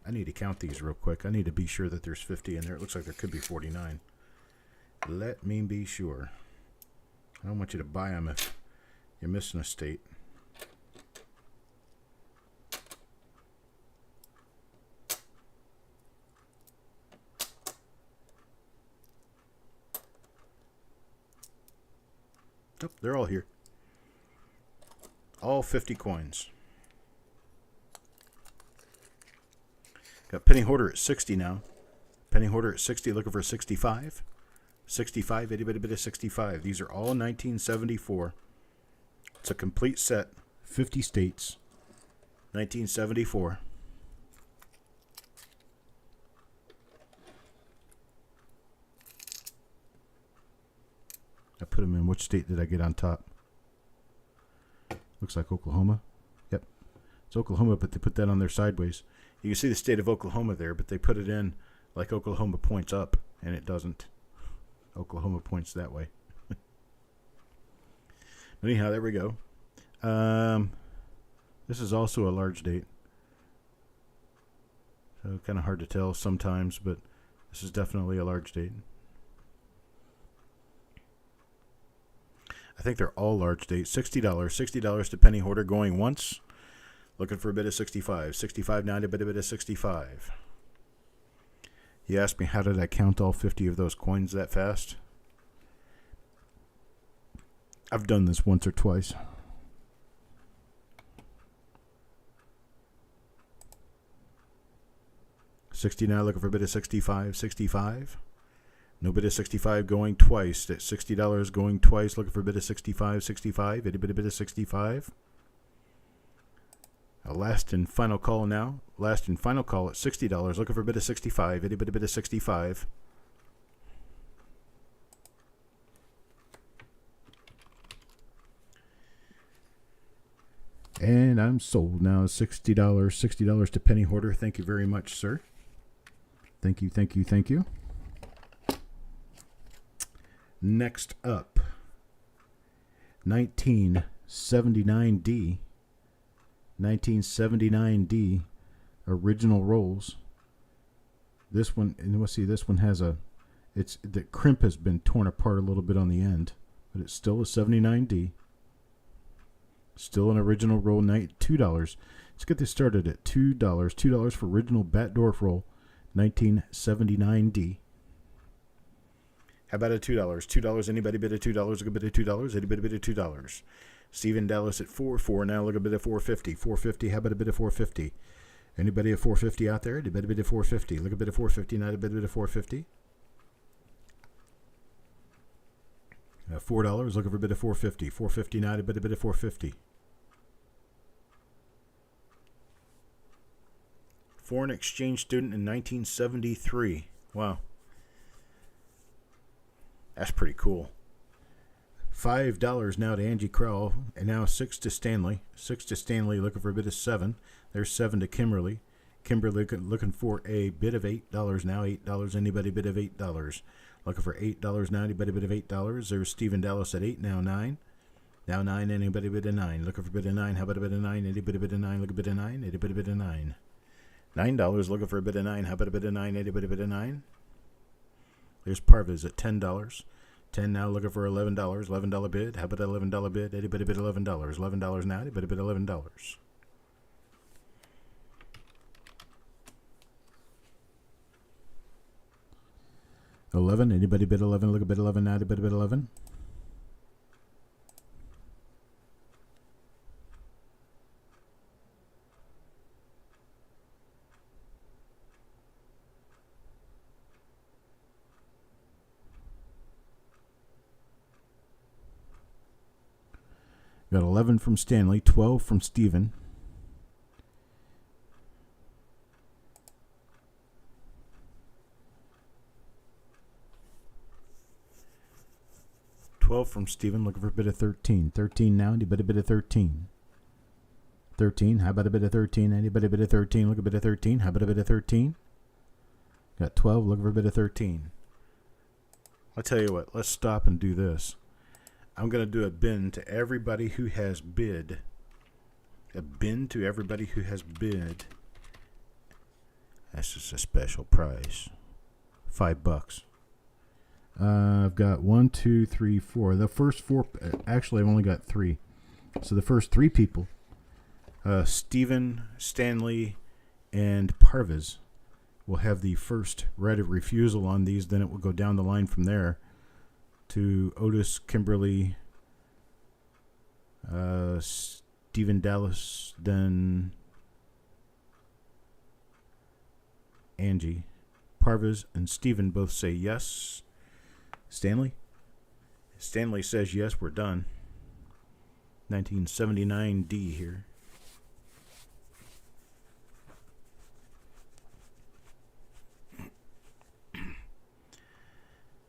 I need to count these real quick. I need to be sure that there's 50 in there. It looks like there could be 49. Let me be sure. I don't want you to buy them if you're missing a state. Oh, they're all here. All 50 coins. Got Penny Hoarder at 60 now. Penny Hoarder at 60, looking for 65. 65, itty bitty bit of 65. These are all 1974. It's a complete set. 50 states. 1974. I put them in. Which state did I get on top? Looks like Oklahoma. Yep. It's Oklahoma, but they put that on there sideways. You can see the state of Oklahoma there, but they put it in like Oklahoma points up, and it doesn't. Oklahoma points that way. Anyhow, there we go. This is also a large date. So kind of hard to tell sometimes, but this is definitely a large date. I think they're all large dates. $60. $60 to penny hoarder going once. Looking for a bit of 65. 65 now to bit of 65. You asked me how did I count all 50 of those coins that fast? I've done this once or twice. $60 now, looking for a bit of 65. 65. No bit of 65 going twice. At $60 going twice, looking for a bit of 65. 65. A bit of 65. A last and final call now. Last and final call at $60. Looking for a bit of 65. A bit of 65. And I'm sold now. $60. $60 to penny hoarder. Thank you very much, sir. Thank you, thank you, thank you. Next up, 1979D. 1979D original rolls. This one, and we'll see, this one has a, it's, the crimp has been torn apart a little bit on the end, but it's still a 79D. Still an original roll, $2. Let's get this started at $2. $2 for original bat dwarf roll, 1979D. How about a $2? $2, anybody bid a $2? Look a bit of $2. Anybody bid a $2? Stephen Dallas at 4 now. Look a bit of 450. 450. How about a bit of 450? Anybody at 450 out there? Anybody bid a 450? Look a bit of 450. Not a bit of 450. $4. Looking for a bit of 450. 450 now. A bit of 450. Foreign exchange student in 1973. Wow. That's pretty cool. $5 now to Angie Crowell, and now 6 to Stanley. 6 to Stanley, looking for a bit of 7. There's 7 to Kimberly. Kimberly looking for a bid of $8 now. $8. Anybody bid of $8? Looking for $8 now. Anybody bid of $8? There's Stephen Dallas at 8 now. 9. Now 9. Anybody bid of 9? Looking for a bid of 9. How about a bid of 9? Anybody bid of 9? Look a bit of 9. Anybody bid of 9? $9. Looking for a bit of 9. How about a bit of 9? Anybody bid of 9? There's Parvis at $10. 10 now, looking for $11. $11 bid. How about $11 bid? Anybody bid $11? $11 now. Anybody bid $11? $11. Anybody bid 11? Look a bit 11 now. Anybody bid 11? Got 11 from Stanley, 12 from Stephen. From Stephen, looking for a bit of 13. 13 now, anybody bit of 13? 13, how about a bit of 13? Anybody bit of 13? Look a bit of 13. How about a bit of 13? Got 12, looking for a bit of 13. I'll tell you what, let's stop and do this. I'm going to do a bin to everybody who has bid. A bin to everybody who has bid. That's just a special price. $5. I've got 1, 2, 3, 4. The first 4, actually I've only got 3. So the first 3 people, Stephen, Stanley, and Parvis, will have the first right of refusal on these. Then it will go down the line from there to Otis, Kimberly, Stephen Dallas, then Angie. Parvis and Stephen both say yes. Stanley says yes, we're done. 1979D here.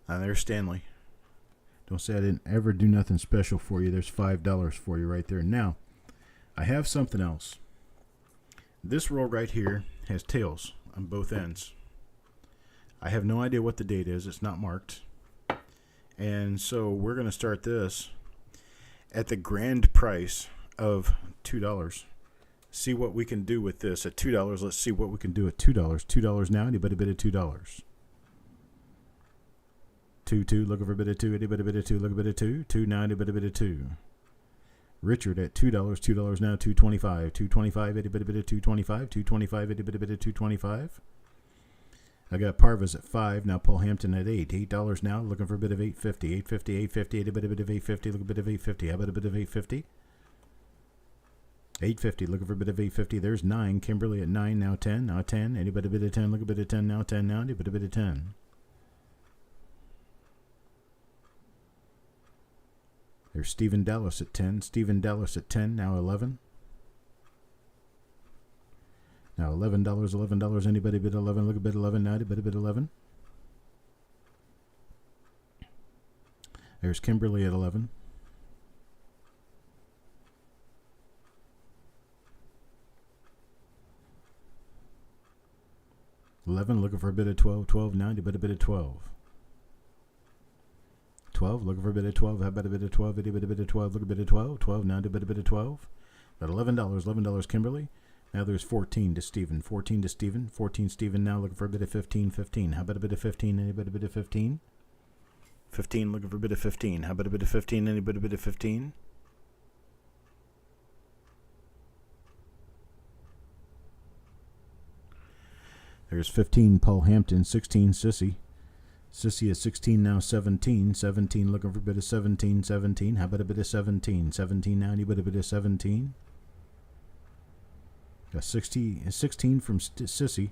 There's Stanley. Don't say I didn't ever do nothing special for you. There's $5 for you right there. Now, I have something else. This roll right here has tails on both ends. I have no idea what the date is. It's not marked. And so we're going to start this at the grand price of $2. See what we can do with this at $2. Let's see what we can do at $2. $2 now. Anybody bid at $2? 2, looking for a bid of 2. Anybody bid at 2? Look a bid of 2. 2 now. Anybody bid at 2? Richard at $2. $2 now. 2.25. 2.25. Anybody bid at 2.25? 2.25. Anybody bid at 2.25? I got Parvas at 5. Now Paul Hampton at 8. $8 now. Looking for a bid of 8.50. 8.50. 8.50. Anybody bid of 8.50? Look a bid of 8.50. How about a bid of 8.50? 8.50. Looking for a bit of 8.50. There's 9. Kimberly at 9. Now 10. Now 10. Anybody bid of 10? Look a bit of 10. Now 10. Now anybody bid of 10? There's Stephen Dallas at 10. Stephen Dallas at 10. Now 11. Now $11. $11. Anybody bid 11? Look a bid 11. Now anybody bid 11? There's Kimberly at 11. Looking for a bit of 12. 12 now. Anybody bid of 12? 12. Looking for a bit of 12. How about a bit of 12? Anybody bid of 12? Look a bit of 12. 12 now. Anybody bid of 12? Got $11. $11 Kimberly. Now there's 14 to Stephen. 14 to Stephen. 14 Stephen now. Looking for a bit of 15. 15. How about a bit of 15? Anybody bid of 15? 15. Looking for a bit of 15. How about a bit of 15? Anybody bid of 15? There's 15, Paul Hampton. 16, Sissy. Sissy is 16 now. 17. 17, looking for a bit of 17. 17. How about a bit of 17? 17 now. Anybody bit of 17? Got 16 from Sissy.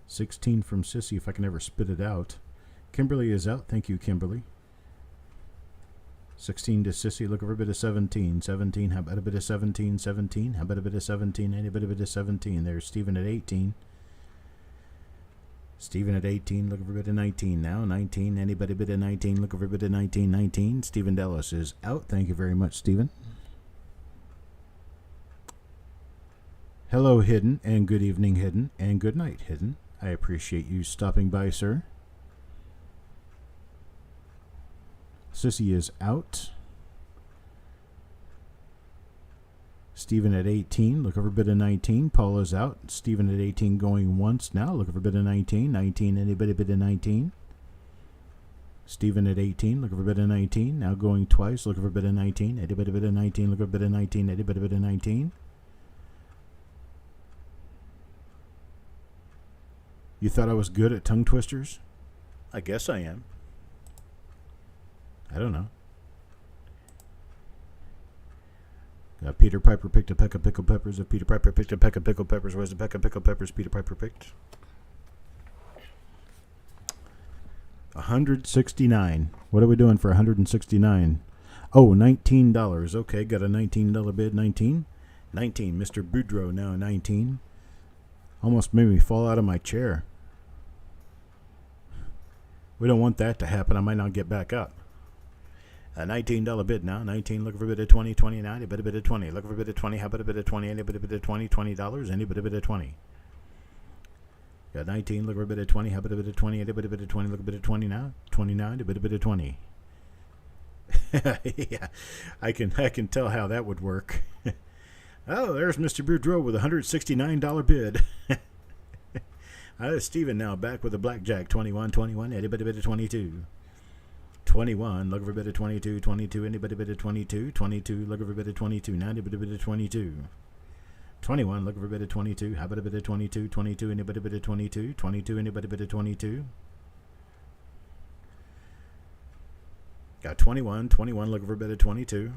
16 from Sissy, if I can ever spit it out. Kimberly is out. Thank you, Kimberly. 16 to Sissy. Looking for a bit of 17. 17. How about a bit of 17? 17. How about a bit of 17? Anybody bit of 17? There's Stephen at 18. Stephen at 18, looking for a bit of 19 now. 19, anybody bid of 19, looking for a bit of 19, 19. Stephen Dallas is out. Thank you very much, Stephen. Hello, Hidden, and good evening, Hidden, and good night, Hidden. I appreciate you stopping by, sir. Sissy is out. Stephen at 18, looking for a bit of 19. Paul is out. Stephen at 18 going once now, looking for a bit of 19. 19, anybody bid of 19? Stephen at 18, looking for a bit of 19. Now going twice, looking for a bit of 19. Anybody bid of 19? Looking for a bit of 19. Anybody bid of 19? You thought I was good at tongue twisters? I guess I am. I don't know. Peter Piper picked a peck of pickled peppers. If Peter Piper picked a peck of pickled peppers, where's the peck of pickled peppers Peter Piper picked? 169. What are we doing for 169? Oh, $19. Okay, got a $19 bid. 19. 19. Mr. Boudreaux now 19. Almost made me fall out of my chair. We don't want that to happen. I might not get back up. A $19 bid now. 19, looking for a bit of 20, 29. Anybody bid of 20. Looking for a bit of 20. How about a bit of 20? Anybody bid of 20? $20. Anybody bid of 20? Got 19, looking for a bit of 20. How about a bit of 20? Anybody bid of 20? Look a bit of 20 now. 29. A bit of 20. Yeah, I can tell how that would work. Oh, there's Mr. Boudreaux with a $169 bid. Stephen now back with a blackjack. 21, 21. Anybody bid of 22? 21, looking for a bit of 22, 22, anybody bid of 22, 22, looking for a bit of 22, now anybody bid of 22, 21, looking for a bit of 22, how about a bit of 22, 22, anybody bid of 22, 22, anybody bid of 22, got 21, 21, looking for a bit of 22,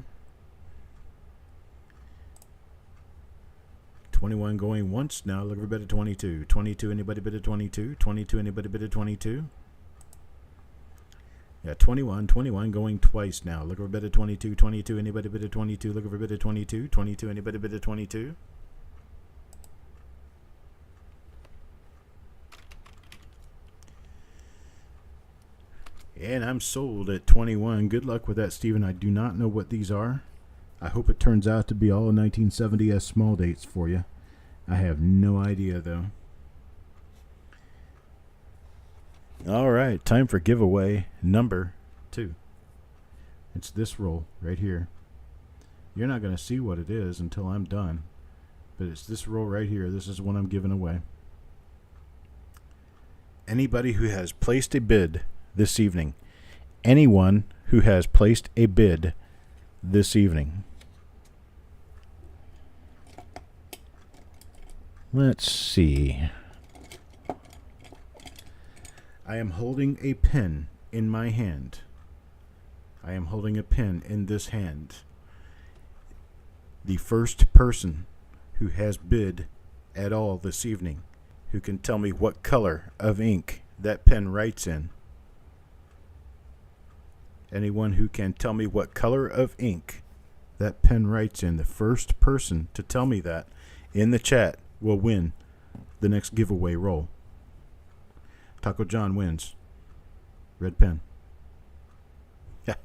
21 going once now, looking for a bit of 22, 22, anybody bid of 22, 22, anybody bid of 22, yeah, 21, 21 going twice now. Look for a bit of 22, 22. Anybody bid of 22? Look for a bit of 22, 22. Anybody bid of 22? And I'm sold at 21. Good luck with that, Stephen. I do not know what these are. I hope it turns out to be all 1970s small dates for you. I have no idea, though. All right, time for giveaway number 2. It's this roll right here. You're not going to see what it is until I'm done. But it's this roll right here. This is one I'm giving away. Anybody who has placed a bid this evening. Anyone who has placed a bid this evening. Let's see. I am holding a pen in my hand. I am holding a pen in this hand. The first person who has bid at all this evening, who can tell me what color of ink that pen writes in. Anyone who can tell me what color of ink that pen writes in, the first person to tell me that in the chat will win the next giveaway roll. Taco John wins. Red pen. Yeah.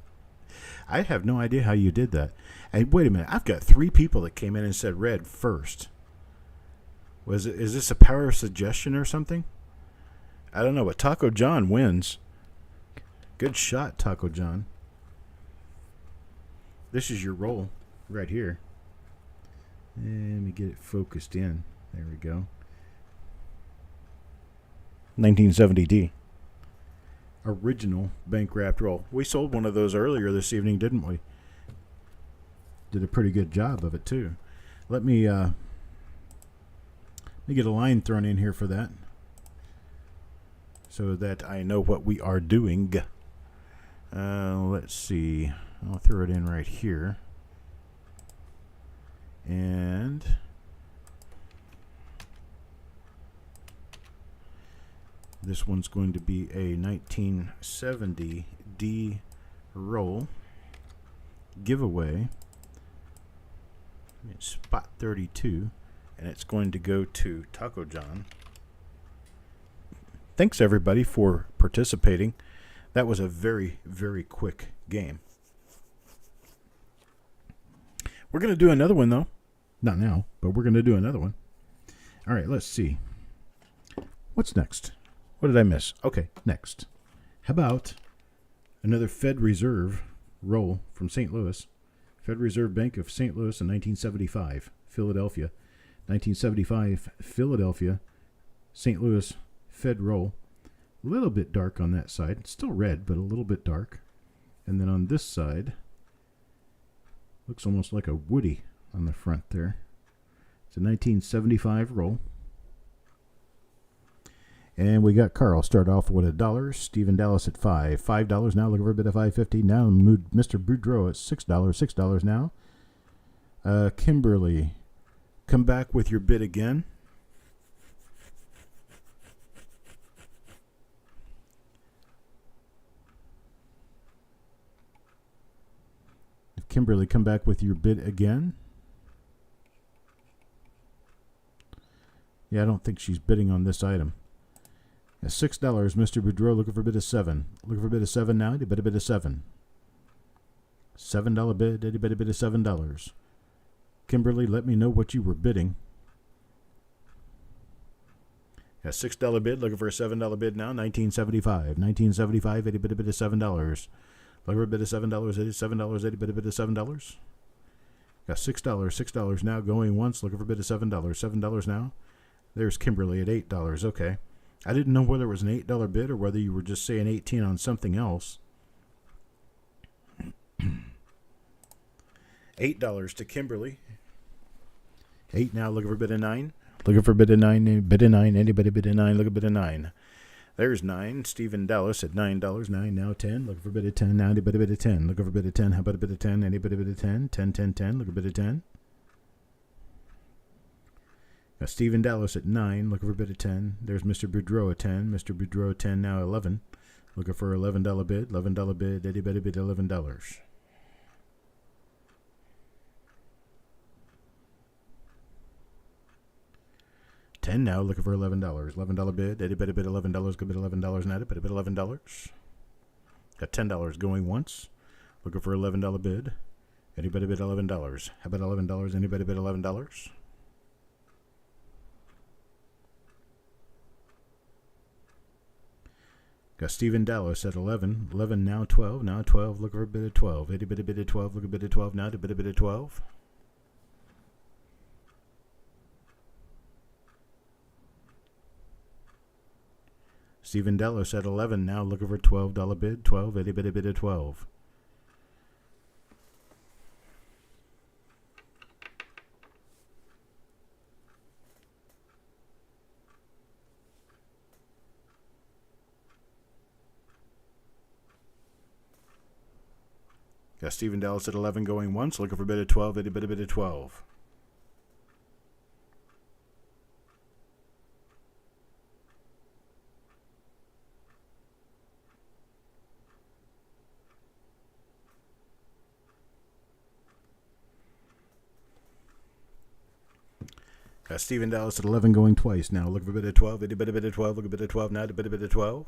I have no idea how you did that. And wait a minute, I've got 3 people that came in and said red first. Is this a power of suggestion or something? I don't know, but Taco John wins. Good shot, Taco John. This is your roll right here. And let me get it focused in. There we go. 1970D. Original bank wrapped roll. We sold one of those earlier this evening, didn't we? Did a pretty good job of it too. Let me get a line thrown in here for that, so that I know what we are doing. Let's see. I'll throw it in right here. And this one's going to be a 1970D roll giveaway. It's spot 32, and it's going to go to Taco John. Thanks everybody for participating. That was a very, very quick game. We're going to do another one though. Not now, but we're going to do another one. All right, let's see. What's next? What did I miss? Okay, next. How about another Fed Reserve roll from St. Louis? Fed Reserve Bank of St. Louis in 1975, Philadelphia. 1975, Philadelphia, St. Louis Fed roll. A little bit dark on that side. It's still red, but a little bit dark. And then on this side, looks almost like a Woody on the front there. It's a 1975 roll. And we got Carl start off with $1. Stephen Dallas at $5 now. Looking for a bit of $5.50 now. Mr. Boudreau at $6. $6 now. Kimberly, come back with your bid again. Kimberly, come back with your bid again. Yeah, I don't think she's bidding on this item. At $6, Mr. Boudreau looking for a bid of 7. Looking for a bid of 7 now. He bet a bid of 7. $7 bid. He bet a bid of $7. Kimberly, let me know what you were bidding. At $6 bid. Looking for a $7 bid now. 1975. 1975. He bet a bid of $7. Looking for a bid of $7. $7. He bet a bid of $7. Got $6. $6 now going once. Looking for a bid of $7. $7 now. There's Kimberly at $8. Okay. I didn't know whether it was an $8 bid or whether you were just saying 18 on something else. $8 to Kimberly. 8 now, looking for a bid of 9. Looking for a bid of 9. Bid of 9. Anybody bid of 9? Look at bid of 9. There's 9. Stephen Dallas at $9. 9 now 10. Looking for a bid of 10. Now anybody bid of 10. Looking for a bid of 10. How about a bid of 10? Anybody bid of 10? 10, 10, 10. Look at bid of 10. Got Stephen Dallas at 9, looking for a bid of 10. There's Mr. Boudreau at 10. Mr. Boudreau at 10, now 11. Looking for $11 bid. $11 bid. Anybody bid $11. $10 now, looking for $11. $11 bid. Anybody bid $11. Go bid $11 now. Anybody bid $11. Got $10 going once. Looking for $11 bid. Anybody bid $11. How about $11? Anybody bid $11? Got Stephen Dallas at 11. 11 now 12. Now 12. Look for a bid of 12. Anybody bid of 12. Look a bid of 12 now. To bid a bid of 12. Stephen Dallas at 11, now looking for $12 bid. 12, itty bitty bit of 12. Got Stephen Dallas at 11 going once, looking for a bid of 12, itty bitty bit of 12. Got Stephen Dallas at 11 going twice now, looking for a bid of 12, itty bitty bit of 12, look a bit of 12 now, itty bitty bit of 12.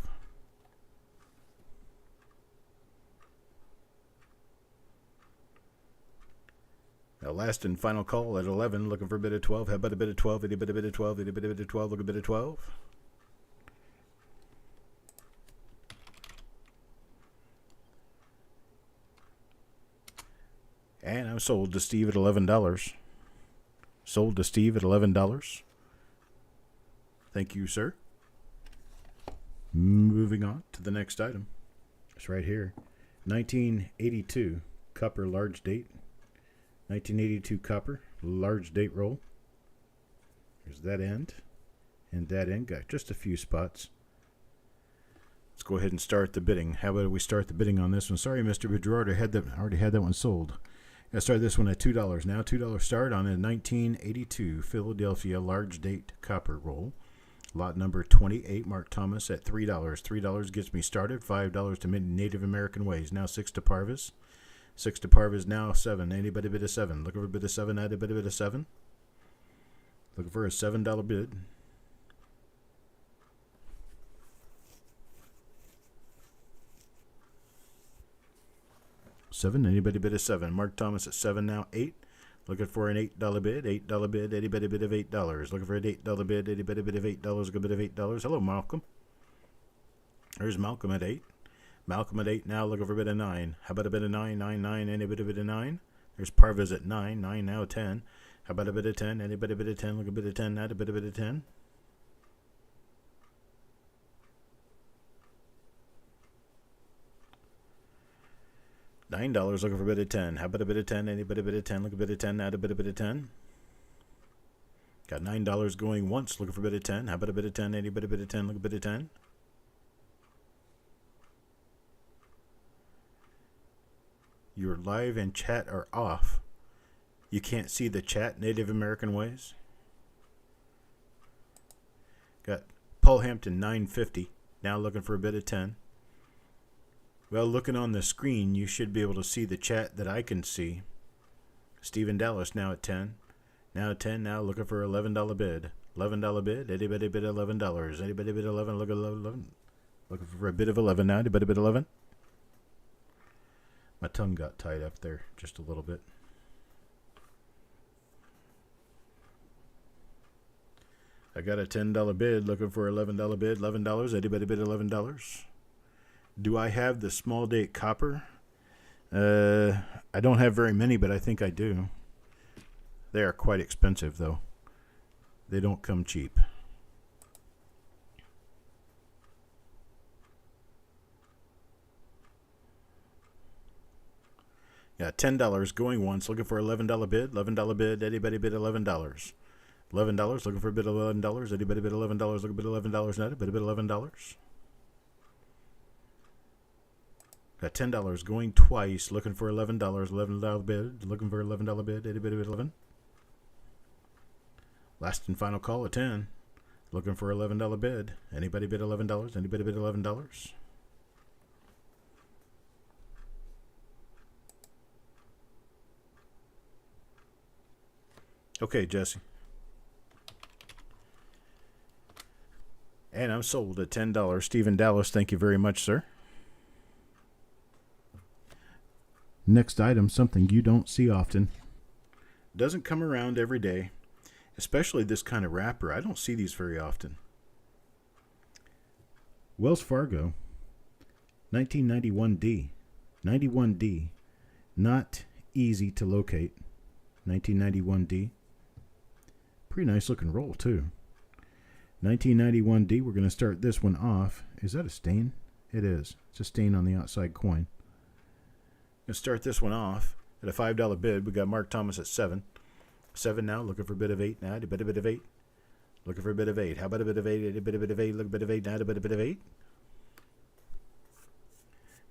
Now last and final call at 11, looking for a bit of 12. How about a bit of 12? Itty bit of 12, itty bit of 12, look a bit of 12. And I'm sold to Steve at $11. Sold to Steve at $11. Thank you, sir. Moving on to the next item. It's right here. 1982 copper large date. 1982 copper large date roll. Here's that end and that end. Got just a few spots. Let's go ahead and start the bidding. How about we start the bidding on this one? Sorry, Mr. Boudreau, I already had that one sold. I started this one at $2 now. $2 start on a 1982 Philadelphia large date copper roll. Lot number 28, Mark Thomas at $3. $3 gets me started. $5 to Native American ways. Now 6 to Parvis. 6 to Parvis now 7. Anybody bid a 7? Looking for a bid of 7. Add a bit of 7. Looking for a $7 bid. $7. Anybody bid a 7? Mark Thomas at 7 now. 8. Looking for an $8 bid. $8 bid. Anybody bid of $8? Looking for an $8 bid. Anybody bid of $8? Look a bid of $8. Hello, Malcolm. There's Malcolm at 8. Malcolm at 8 now, looking for a bid of 9. How about a bid of 9? 9, 9, anybody bid of 9? There's Parvis at 9. 9 now 10. How about a bid of 10? Anybody bid of 10? Look a bid of 10 now, a bid of 10. $9 looking for a bid of 10. How about a bid of 10? Anybody bid of 10? Look a bid of 10 now, a bid of 10. Got $9 going once, looking for a bid of 10. How about a bid of 10? Anybody bid of 10? Look a bid of 10. Your live and chat are off. You can't see the chat, Native American ways. Got Paul Hampton 950. Now looking for a bid of 10. Well, looking on the screen, you should be able to see the chat that I can see. Stephen Dallas now at 10. Now at 10. Now looking for $11 bid. $11 bid. Anybody bid $11? Anybody bid 11? Look at 11. Looking for a bid of 11 now. Anybody bid 11? My tongue got tied up there just a little bit. I got a $10 bid, looking for $11 bid. $11. Anybody bid $11? Do I have the small date copper? I don't have very many, but I think I do. They are quite expensive, though. They don't come cheap. Yeah, $10 going once, looking for $11 bid. $11 bid. Anybody bid $11? $11 looking for a bid of $11. Anybody bid $11? Look a bid $11 now. Anybody bid $11? Got $10 going twice, looking for $11. $11 bid. Looking for $11 bid. Anybody bid 11? Last and final call at 10. Looking for $11 bid. Anybody bid $11? Anybody bid $11? Okay, Jesse. And I'm sold at $10. Stephen Dallas, thank you very much, sir. Next item, something you don't see often. Doesn't come around every day, especially this kind of wrapper. I don't see these very often. Wells Fargo, 1991D. 91D. Not easy to locate. 1991D. Pretty nice looking roll, too. 1991D, we're going to start this one off. Is that a stain? It is. It's a stain on the outside coin. Going to start this one off at a $5 bid. We got Mark Thomas at 7. 7 now, looking for a bit of 8 now. A bit of 8. Looking for a bit of 8. How about a bit of 8? A bit of 8. Look a bit of 8 now. A bit of 8.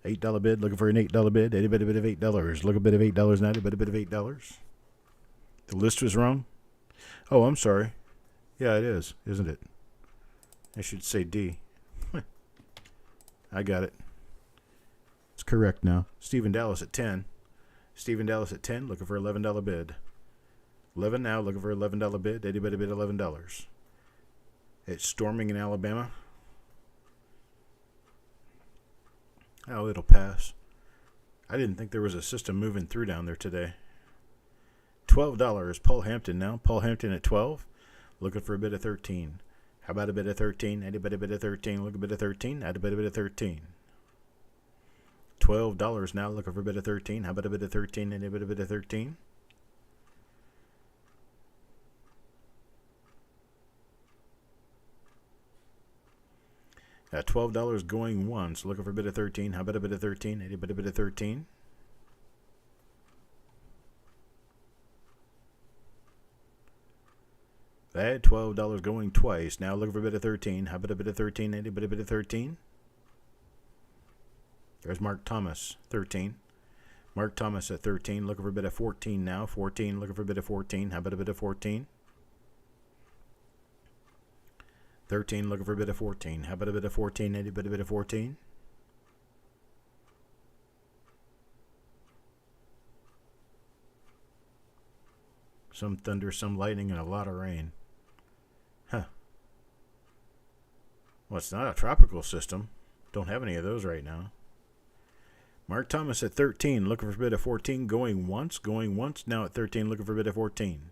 $8 bid. Looking for an $8 bid. A bit of $8. Look a bit of $8 now. A bit of $8. The list was wrong. Oh, I'm sorry. Yeah, it is, isn't it? I should say D. I got it. It's correct now. Stephen Dallas at 10. Stephen Dallas at 10, looking for $11 bid. 11 now, looking for $11 bid. Anybody bid $11. It's storming in Alabama. Oh, it'll pass. I didn't think there was a system moving through down there today. $12. Paul Hampton now. Paul Hampton at 12. Looking for a bit of 13. How about a bit of 13? Anybody bit of 13? Look a bit of 13. Add a bit of 13. $12 now. Looking for a bit of 13. How about a bit of 13? Anybody bit of 13? At $12 going once. Looking for a bit of 13. How about a bit of 13? Anybody bit of 13? That $12 going twice. Now looking for a bit of 13. How about a bit of 13? Anybody bit of 13? There's Mark Thomas, 13. Mark Thomas at 13. Looking for a bit of 14 now. 14. Looking for a bit of 14. How about a bit of 14? 13. Looking for a bit of 14. How about a bit of 14? Anybody bit of 14? Some thunder, some lightning, and a lot of rain. Huh. Well, it's not a tropical system. Don't have any of those right now. Mark Thomas at 13, looking for a bit of 14, going once. Now at 13, looking for a bit of 14.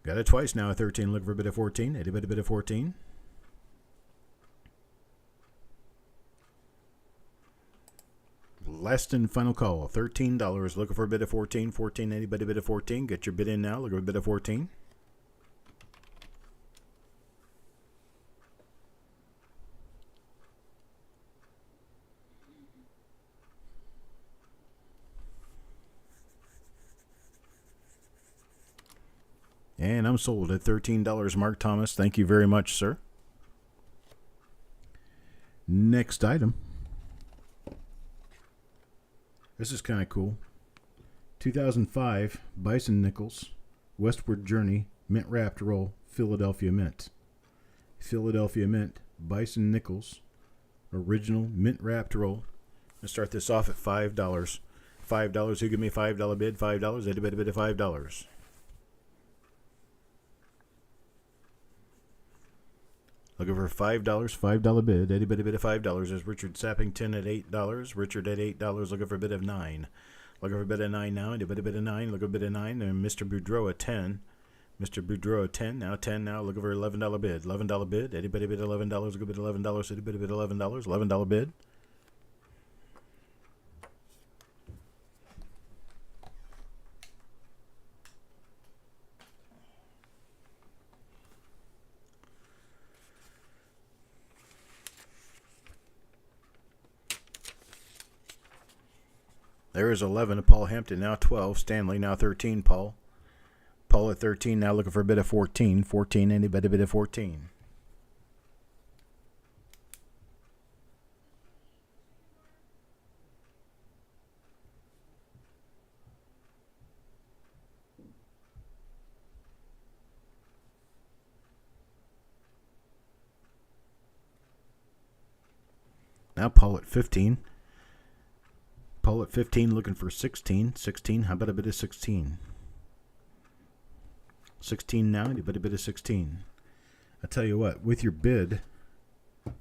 Got it twice now at 13, looking for a bit of 14. A bit of 14. Last and final call, $13. Looking for a bit of 14. 14, anybody bid of 14? Get your bid in now. Look for a bit of 14. And I'm sold at $13, Mark Thomas. Thank you very much, sir. Next item. This is kind of cool. 2005 Bison Nickels, Westward Journey, Mint Wrapped Roll, Philadelphia Mint. Philadelphia Mint, Bison Nickels, original Mint Wrapped Roll. Let's start this off at $5. $5. Who give me $5 bid? $5. Anybody bid of $5? Looking for $5, $5 bid. Anybody bid of $5? There's Richard Sappington at $8. Richard at $8, looking for a bid of 9. Looking for a bid of 9 now. Anybody bid of 9? Look for a bid of 9. And Mr. Boudreau at 10. Mr. Boudreau at 10. Now 10 now. Looking for $11 bid. $11 bid. Anybody bid $11? Look a bid $11. Anybody bid $11? $11 bid. There is 11 of Paul Hampton, now 12. Stanley, now 13, Paul. Paul at 13, now looking for a bit of 14. 14, anybody bid of 14? Now Paul at 15. Paul at 15 looking for 16. 16, how about a bit of 16? 16 now, anybody bid of 16? I tell you what, with your bid, how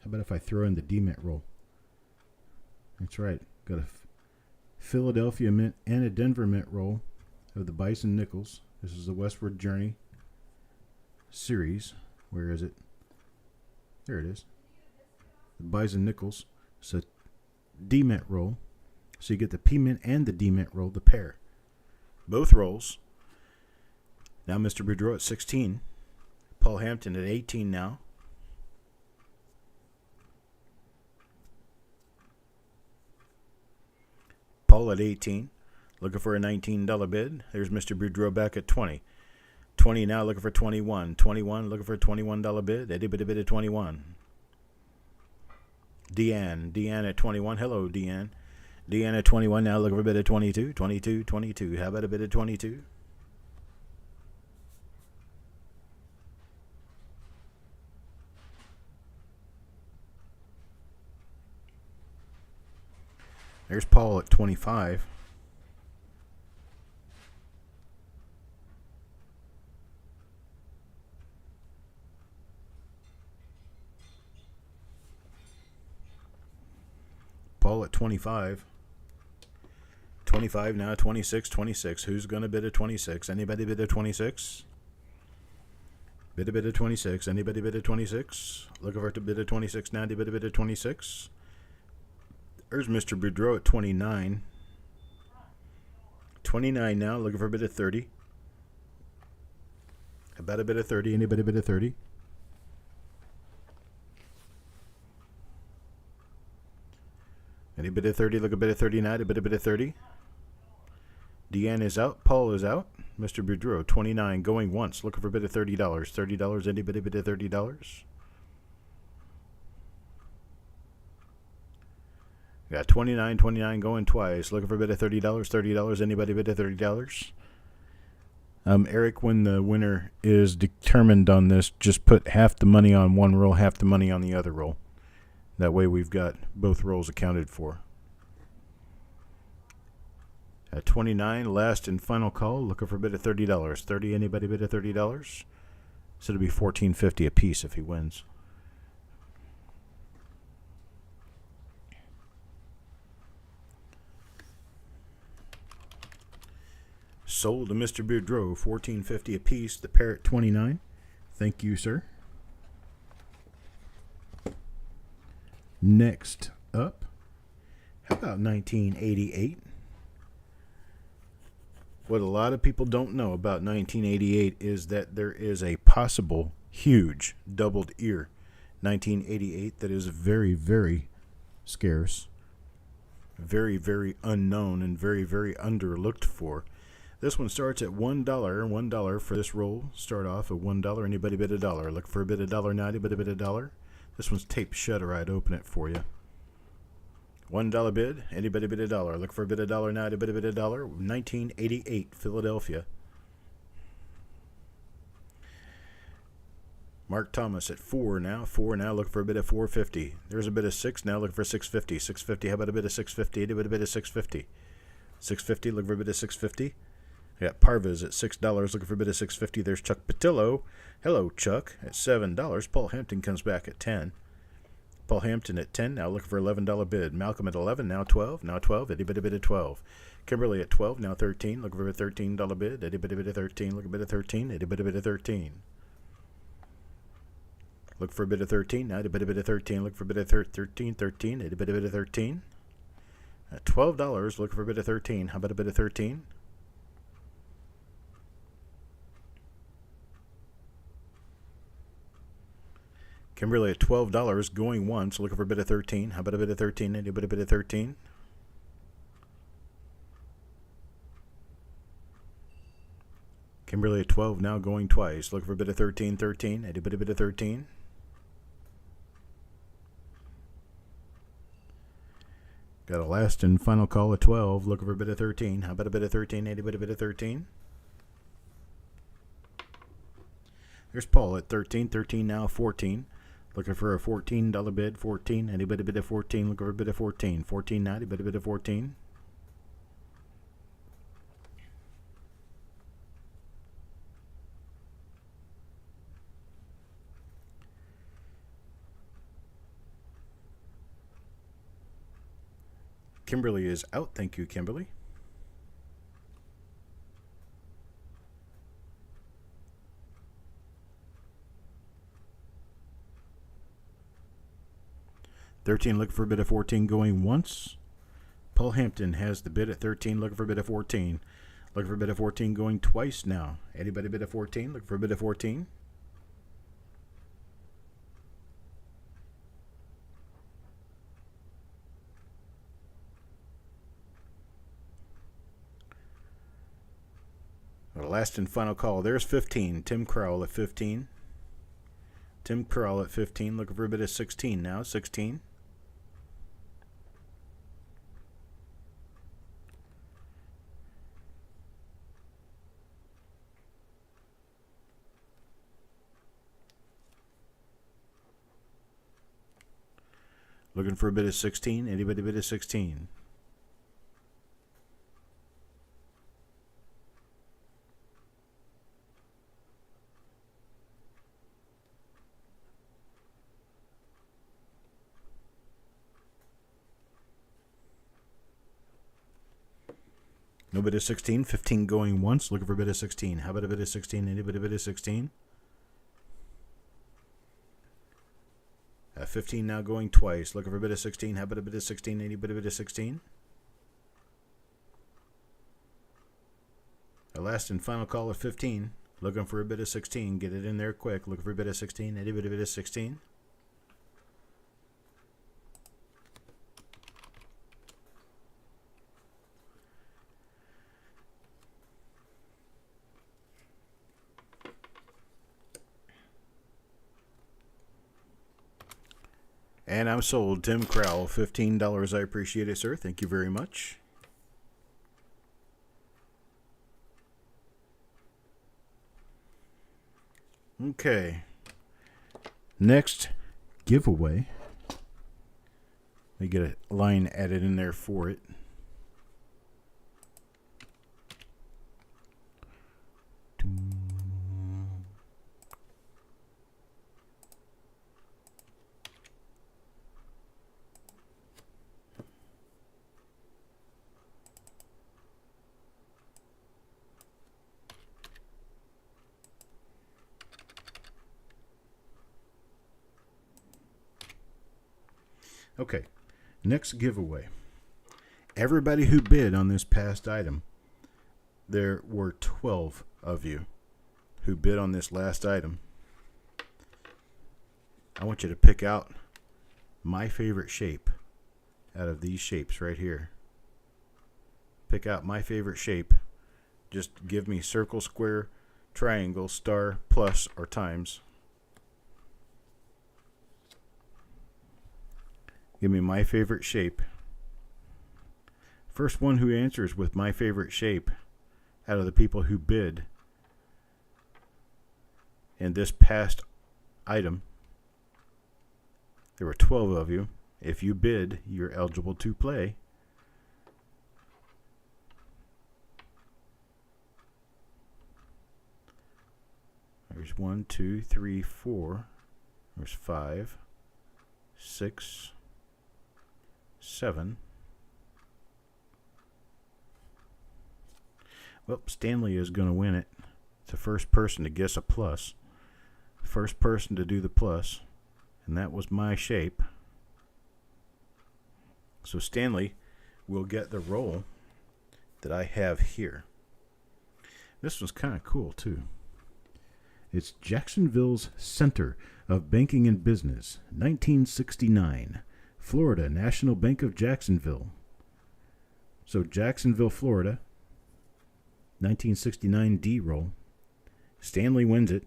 about if I throw in the D-Mint roll? That's right, got a Philadelphia Mint and a Denver Mint roll of the Bison Nickels. This is the Westward Journey series. Where is it? There it is. The Bison Nickels. It's a D-Mint roll. So you get the P-mint and the D-mint roll, the pair. Both rolls. Now Mr. Boudreau at 16. Paul Hampton at 18 now. Paul at 18. Looking for a $19 bid. There's Mr. Boudreau back at 20. 20 now, looking for 21. 21, looking for a $21 bid. Anybody bid at 21? Deanne at 21. Hello, Deanne. Deanne at 21 now, looking for a bid at 22. 22, 22. How about a bid at 22? There's Paul at 25. Paul at 25. 25 now, 26, 26. Who's going to bid at 26? Anybody bid at 26? Bid a bid at 26. Anybody bid at 26? Looking for it to bid at 26 now. Anybody bid at 26? There's Mr. Boudreau at 29. 29 now, looking for a bid at 30. About a bid at 30. Anybody bid at 30? Any bid at 30, look a bid at 39, a bid at 30. Deanne is out, Paul is out. Mr. Boudreau, 29, going once, looking for a bid at $30. $30, anybody bid at $30? Got 29, 29 going twice, looking for a bid at $30. $30, anybody bid at $30? Eric, when the winner is determined on this, just put half the money on one roll, half the money on the other roll. That way we've got both rolls accounted for. At 29, last and final call, looking for a bid at $30. 30, anybody bid at $30? So it'll be $14.50 a piece if he wins. Sold to Mr. Boudreau, $14.50 a piece. The pair at 29. Thank you, sir. Next up, how about 1988? What a lot of people don't know about 1988 is that there is a possible huge doubled ear 1988 that is very, very scarce, very, very unknown, and very, very underlooked for. This one starts at $1. $1 for this roll. Start off at $1. Anybody bid $1? Look for a bid $1.90. Anybody bid $1? This one's taped shut, or I'd open it for you. $1 bid. Anybody bid $1? Look for a bid $1.90. Anybody bid $1? 1988, Philadelphia. Mark Thomas at 4 now. 4 now. Look for a bid of $4.50. There's a bid of 6 now. Look for $6.50. $6.50. How about a bid of $6.50? Anybody bid of $6.50? $6.50. Look for a bid of $6.50. I got Parvez at $6. Looking for a bid of $6.50. There's Chuck Patillo. Hello, Chuck. At $7. Paul Hampton comes back at 10. Paul Hampton at 10. Now looking for $11 bid. Malcolm at 11. Now 12. Now 12. Anybody bid at 12. Kimberly at 12. Now 13. Looking for a $13 bid. Anybody bid at 13. Look a bid at 13. Anybody bid at 13. Look for a bid of 13. Now anybody bid at 13. Look for a bid of 13. 13. Anybody bid at 13. At $12. Looking for a bid of 13. How about a bid of 13? Kimberly at $12, going once, looking for a bid of 13. How about a bid of 13? Anybody bid of 13? Kimberly at 12, now going twice, looking for a bid of 13. 13. Anybody bid of 13? Got a last and final call at 12, looking for a bid of 13. How about a bid of 13? Anybody bid of 13? There's Paul at 13. 13 now, 14. Looking for a $14 bid. 14. Anybody bid at 14? Looking for a bid of 14. 14 now. Anybody bid at 14? Kimberly is out. Thank you, Kimberly. $13 looking for a bid of 14 going once. Paul Hampton has the bid at 13, looking for a bid of 14. Looking for a bid of 14 going twice now. Anybody bid of 14? Looking for a bid of 14. The last and final call. There's 15. Tim Crowell at 15. Tim Crowell at 15. Looking for a bid of 16 now. 16. Looking for a bid of 16. Anybody bid of 16? No bid of 16. 15 going once. Looking for a bid of 16. How about a bid of 16? Anybody bid of 16? 15 now going twice. Looking for a bid of 16. How about a bid of 16? Anybody bid of 16? Our last and final call of 15. Looking for a bid of 16. Get it in there quick. Looking for a bid of 16. Anybody bid of 16? And I'm sold. Tim Crowell, $15. I appreciate it, sir. Thank you very much. Okay. Next giveaway. Let me get a line added in there for it. Okay, next giveaway. Everybody who bid on this past item, there were 12 of you who bid on this last item. I want you to pick out my favorite shape out of these shapes right here. Pick out my favorite shape. Just give me circle, square, triangle, star, plus, or times. Give me my favorite shape. First one who answers with my favorite shape out of the people who bid in this past item. There were 12 of you. If you bid, you're eligible to play. There's 1, 2, 3, 4. There's 5, 6, 7. Well, Stanley is going to win it. It's the first person to guess a plus. First person to do the plus. And that was my shape. So Stanley will get the roll that I have here. This one's kind of cool, too. It's Jacksonville's Center of Banking and Business, 1969. Florida, National Bank of Jacksonville. So Jacksonville, Florida, 1969 D roll. Stanley wins it.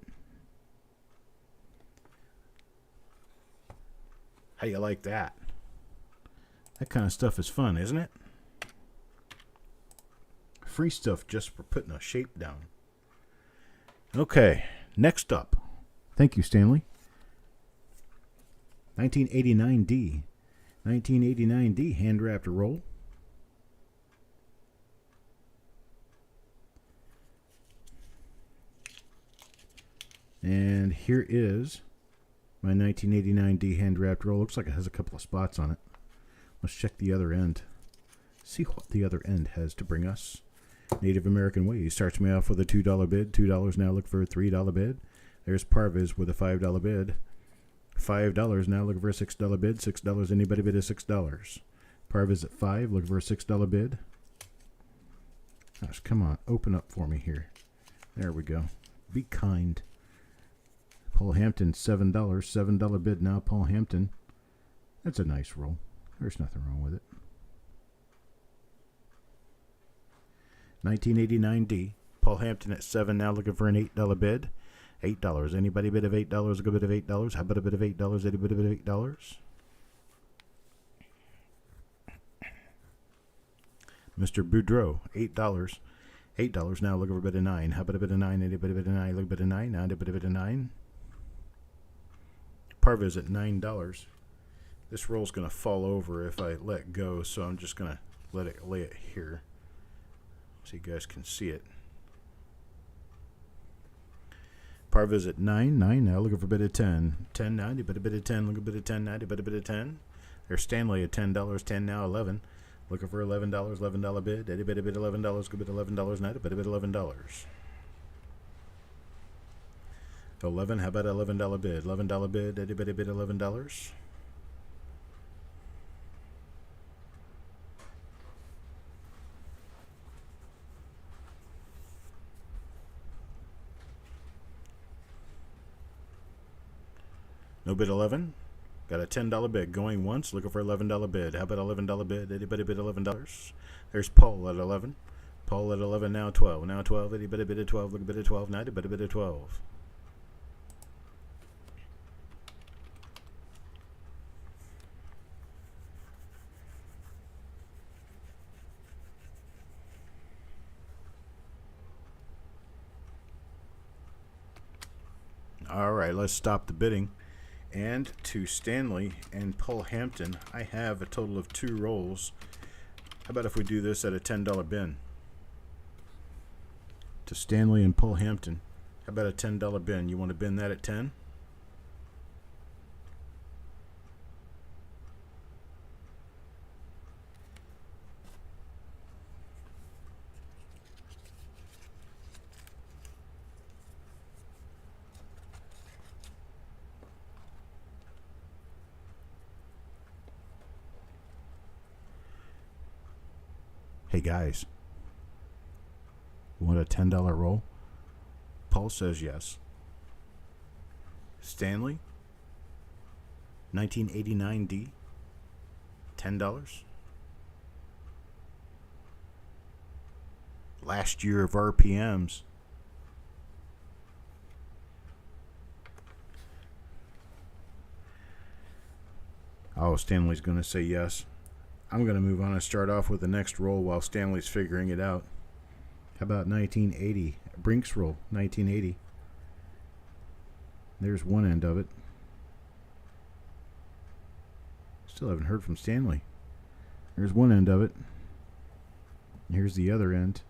How you like that? That kind of stuff is fun, isn't it? Free stuff just for putting a shape down. Okay, next up. Thank you, Stanley. 1989 D. 1989 D, hand-wrapped roll. And here is my 1989 D hand-wrapped roll. Looks like it has a couple of spots on it. Let's check the other end. See what the other end has to bring us. Native American Way starts me off with a $2 bid. $2 now look for a $3 bid. There's Parviz with a $5 bid. $5 now looking for a $6 bid. $6, anybody bid a $6. Par visit 5, looking for a $6 bid. Gosh, come on, open up for me here. There we go. Be kind. Paul Hampton, $7. $7 bid now, Paul Hampton. That's a nice roll. There's nothing wrong with it. 1989D. Paul Hampton at 7 now, looking for an $8 bid. $8. Anybody bid of $8? A good bid of $8. How about a bid of $8? Any bid of $8? Mr. Boudreau, $8. $8 now, looking for a bid of 9. How about a bid of 9? Anybody bid of 9? Look a bid of 9. Now a bid of 9. Par visit $9. This roll's going to fall over if I let go, so I'm just going to let it lay it here so you guys can see it. Par visit 9. 9 now, looking for a bid of 10. 10 now, but a bid of 10. Look a bid of 10 now, but a bid of 10. There's Stanley at $10. 10 now, 11. Looking for $11. $11 bid. Eddie bid a bid $11. Good bid $11 now, but a bid $11. 11. How about $11 bid? $11 bid. Eddie bid a bid $11. No bid 11. Got a $10 bid going once, looking for $11 bid. How about $11 bid? Anybody bid $11? There's Paul at 11. Paul at 11 now 12. Now 12. Anybody bid at 12? Look a bid at 12. Now anybody bid at 12. All right, let's stop the bidding. And to Stanley and Paul Hampton, I have a total of 2 rolls. How about if we do this at a $10 bin? To Stanley and Paul Hampton, how about a $10 bin? You want to bin that at 10? Hey guys, want a $10 roll? Paul says yes. Stanley, 1989D, $10. Last year of RPMs. Oh, Stanley's going to say yes. I'm going to move on and start off with the next roll while Stanley's figuring it out. How about 1980? Brinks roll, 1980. There's one end of it. Still haven't heard from Stanley. There's one end of it. Here's the other end.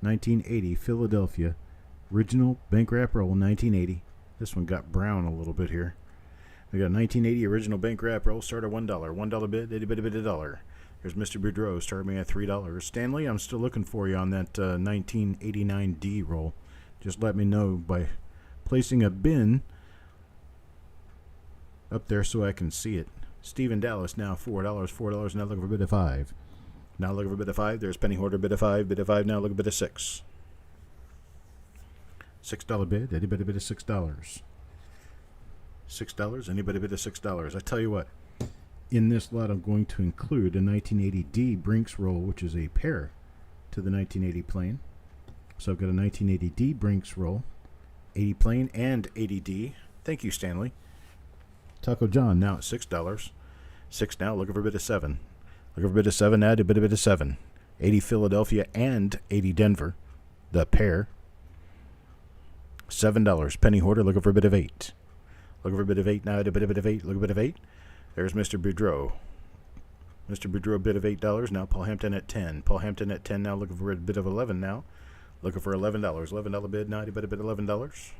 1980, Philadelphia. Original bank wrap roll, 1980. This one got brown a little bit here. We got 1980 original bank wrap roll, start at $1. $1 bid, anybody bid $1. There's Mr. Boudreau, starting at $3. Stanley, I'm still looking for you on that 1989D roll. Just let me know by placing a bin up there so I can see it. Stephen Dallas, now $4. $4, now looking for a bid of 5. Now looking for a bid of 5. There's Penny Hoarder, bid of 5. Bid of 5, now looking for a bid of 6. $6 bid, anybody bid of $6. $6, anybody bid of $6. I tell you what. In this lot, I'm going to include a 1980D Brinks roll, which is a pair to the 1980 plain. So I've got a 1980D Brinks roll, 80 plain and 80D. Thank you, Stanley. Taco John now at $6. 6 now, looking for a bid of 7. Looking for a bid of 7 now, a bid of 7. 80 Philadelphia and 80 Denver, the pair. $7. Penny Hoarder, looking for a bid of 8. Looking for a bid of 8 now, a bid of 8. Look a bid of 8. There's Mr. Boudreau. Mr. Boudreau, bid of $8. Now Paul Hampton at 10. Paul Hampton at 10 now, looking for a bid of 11 now. Looking for $11. $11 bid now, a bid of $11.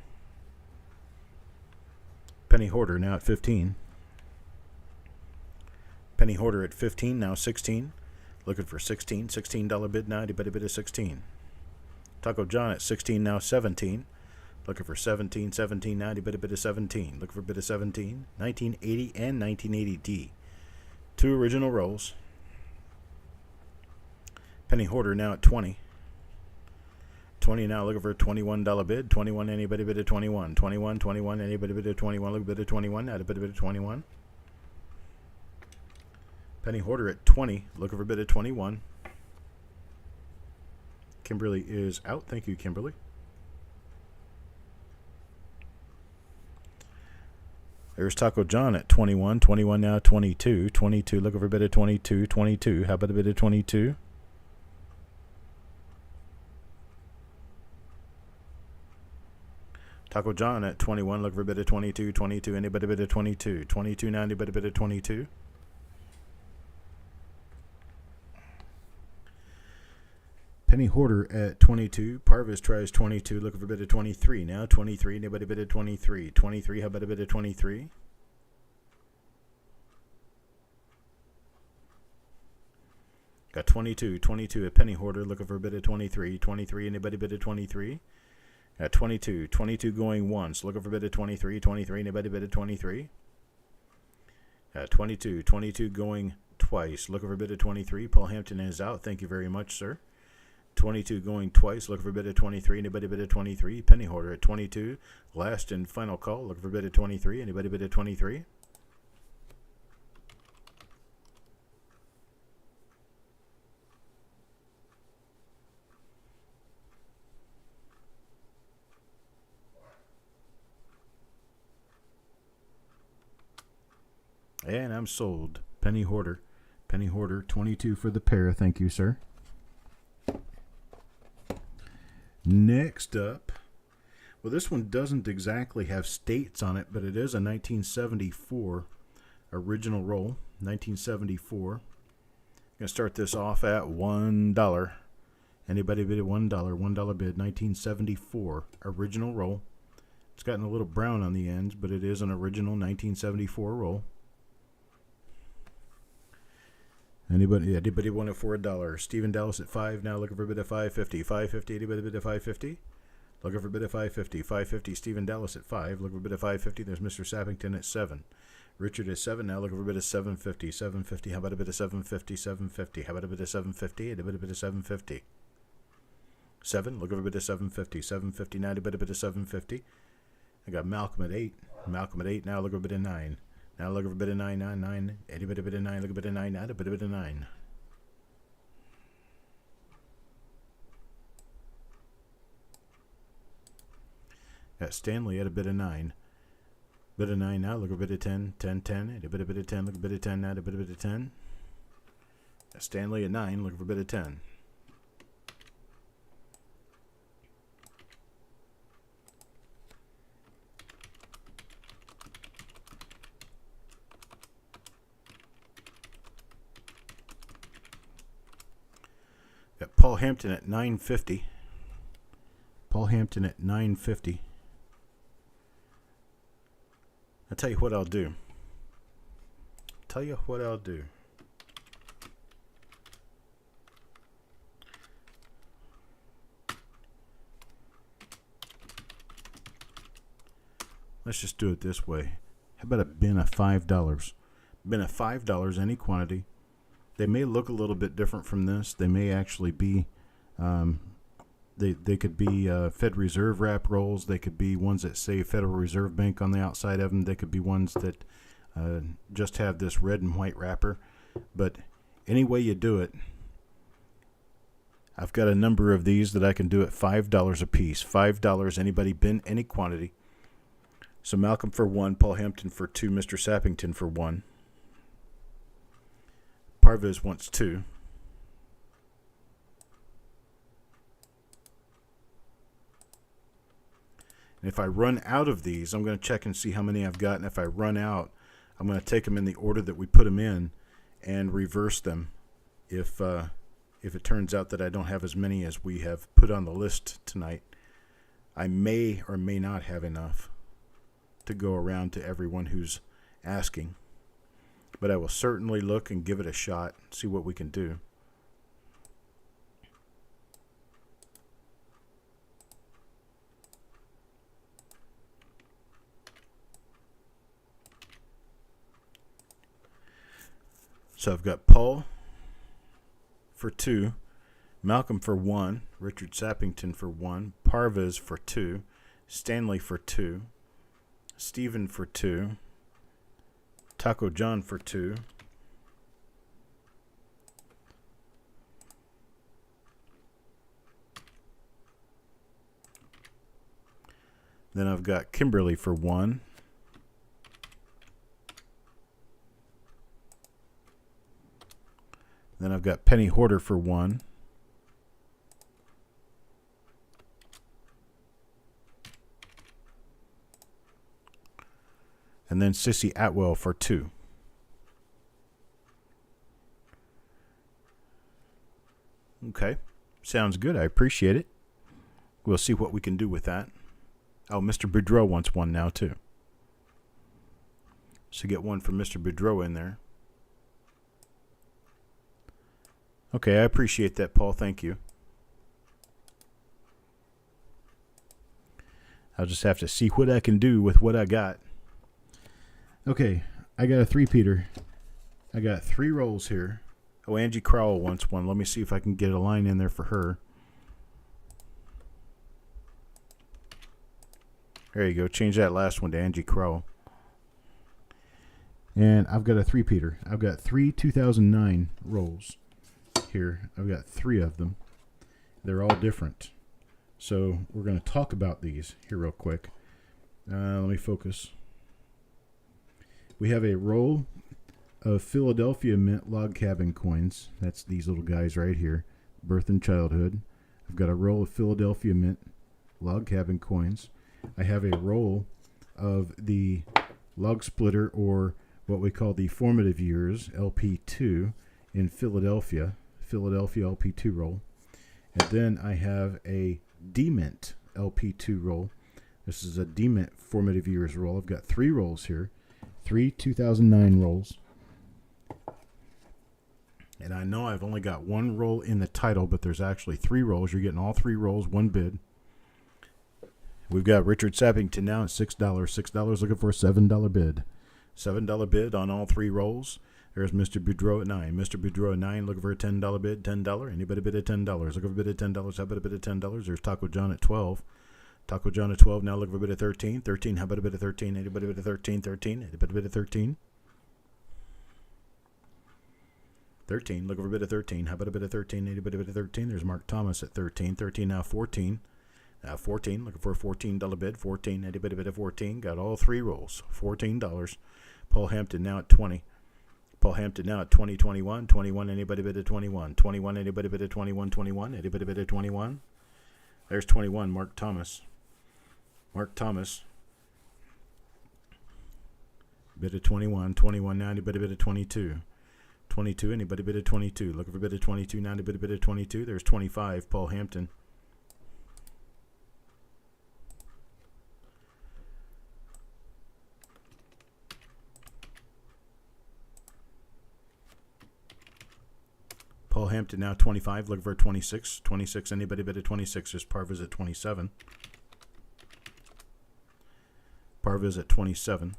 Penny Hoarder now at 15. Penny Hoarder at 15, now 16. Looking for 16. $16 bid now, a bid of 16. Taco John at 16, now 17. Looking for 17, 17, 90, bid of 17. Looking for a bid of 17. 1980 and 1980D. 2 original rolls. Penny hoarder now at 20. 20 now, looking for a $21 bid. 21, anybody bid at 21. 21, 21, anybody bid at 21. Look a bid at 21, add a bid at 21. Penny hoarder at 20, looking for a bid at 21. Kimberly is out. Thank you, Kimberly. There's Taco John at 21. 21 now, 22. 22, looking for a bid at 22. 22, how about a bid at 22? Taco John at 21, looking for a bid at 22. 22, anybody bid at 22? 22 now, anybody bid at 22? Penny hoarder at 22. Parvis tries 22, looking for a bid at 23. Now 23, anybody bid at 23? 23, how about a bid at 23? Got 22. 22 at Penny hoarder, looking for a bid at 23. 23, anybody bid at 23? Got 22. 22 going once, looking for a bid at 23. 23, anybody bid at 23? 22. 22 going twice, looking for a bid at 23. Paul Hampton is out. Thank you very much, sir. 22 going twice, looking for a bid at 23. Anybody bid at 23? Penny hoarder at 22. Last and final call, looking for a bid at 23. Anybody bid at 23? And I'm sold. Penny hoarder. Penny hoarder, 22 for the pair. Thank you, sir. Next up, well, this one doesn't exactly have states on it, but it is a 1974 original roll. 1974. I'm going to start this off at $1. Anybody bid at $1? $1 bid. 1974 original roll. It's gotten a little brown on the ends, but it is an original 1974 roll. Anybody want it for $1? Stephen Dallas at 5 now, looking for a bid at $5.50. $5.50, anybody bid at $5.50? Looking for a bid at $5.50. $5.50, Stephen Dallas at 5, looking for a bid at $5.50. There's Mr. Sappington at 7. Richard at 7 now, looking for a bid at $7.50. $7.50, how about a bid at $7.50? $7.50, how about a bid at $7.50? And a bid at $7.50. 7, looking for a bid at $7.50. $7.50 now, a bid at $7.50. I got Malcolm at 8. Malcolm at 8 now, looking for a bid at 9. Now look for a bit of 9, 9, 9. Anybody bit of 9, look a bit of 9, add a bit of 9. Got Stanley at a bit of 9. Bit of 9 now, look a bit of 10, 10, 10. Add a bit of 10, look a bit of 10, add a bit of 10. Got Stanley at 9, looking for a bit of 10. Got Paul Hampton at $9.50. Paul Hampton at $9.50. I'll tell you what I'll do. Let's just do it this way. How about a bin of $5? Bin of $5, any quantity. They may look a little bit different from this. They may actually be, they could be Fed Reserve wrap rolls. They could be ones that say Federal Reserve Bank on the outside of them. They could be ones that just have this red and white wrapper. But any way you do it, I've got a number of these that I can do at $5 a piece. $5, anybody bin, any quantity. So Malcolm for 1, Paul Hampton for 2, Mr. Sappington for 1. Parvis wants 2. And if I run out of these, I'm going to check and see how many I've got. And if I run out, I'm going to take them in the order that we put them in and reverse them if it turns out that I don't have as many as we have put on the list tonight. I may or may not have enough to go around to everyone who's asking. But I will certainly look and give it a shot, see what we can do. So I've got Paul for 2, Malcolm for 1. Richard Sappington for 1. Parvez for 2. Stanley for 2. Stephen for 2. Taco John for 2. Then I've got Kimberly for 1. Then I've got Penny Hoarder for 1. And then Sissy Atwell for 2. Okay. Sounds good. I appreciate it. We'll see what we can do with that. Oh, Mr. Boudreau wants 1 now, too. So get 1 from Mr. Boudreau in there. Okay, I appreciate that, Paul. Thank you. I'll just have to see what I can do with what I got. Okay, I got a 3-peater. I got 3 rolls here. Oh, Angie Crowell wants 1. Let me see if I can get a line in there for her. There you go. Change that last one to Angie Crowell. And I've got a 3-peater. I've got 3 2009 rolls here. I've got 3 of them. They're all different. So we're going to talk about these here real quick. Let me focus. We have a roll of Philadelphia Mint log cabin coins. That's these little guys right here. Birth and childhood. I've got a roll of Philadelphia Mint log cabin coins. I have a roll of the log splitter, or what we call the formative years, LP2 in Philadelphia LP2 roll. And then I have a D-Mint LP2 roll. This is a D-Mint formative years roll. I've got 3 rolls here. 3 2009 rolls. And I know I've only got 1 roll in the title, but there's actually 3 rolls. You're getting all 3 rolls, 1 bid. We've got Richard Sappington now at $6. $6 looking for a $7 bid. $7 bid on all 3 rolls. There's Mr. Boudreau at 9. Mr. Boudreau at 9 looking for a $10 bid. $10. Anybody bid at $10? Looking for a bid at $10. How about a bid at $10? There's Taco John at 12. Taco John at 12. Now looking for a bid at 13. 13. How about a bid at 13? Anybody bid at 13? 13. Anybody bid at 13? 13. Looking for a bid at 13. How about a bid at 13? Anybody bid at 13? There's Mark Thomas at 13. 13 now 14. Now 14. Looking for a $14 bid. 14. Anybody bid at 14? Got all 3 rolls. $14. Paul Hampton now at 20. Paul Hampton now at 20, 21. 21. Anybody bid at 21? 21. Anybody bid at 21? 21. Anybody bid at 21? There's 21. Mark Thomas. Mark Thomas. Bid at 21. 21 now. Anybody bid at 22? 22. Anybody bid at 22? Looking for bid at 22 now. Anybody bid at 22? There's 25. Paul Hampton. Paul Hampton now 25. Looking for 26. 26. Anybody bid at 26? There's Parvez at 27. Parvez at 27.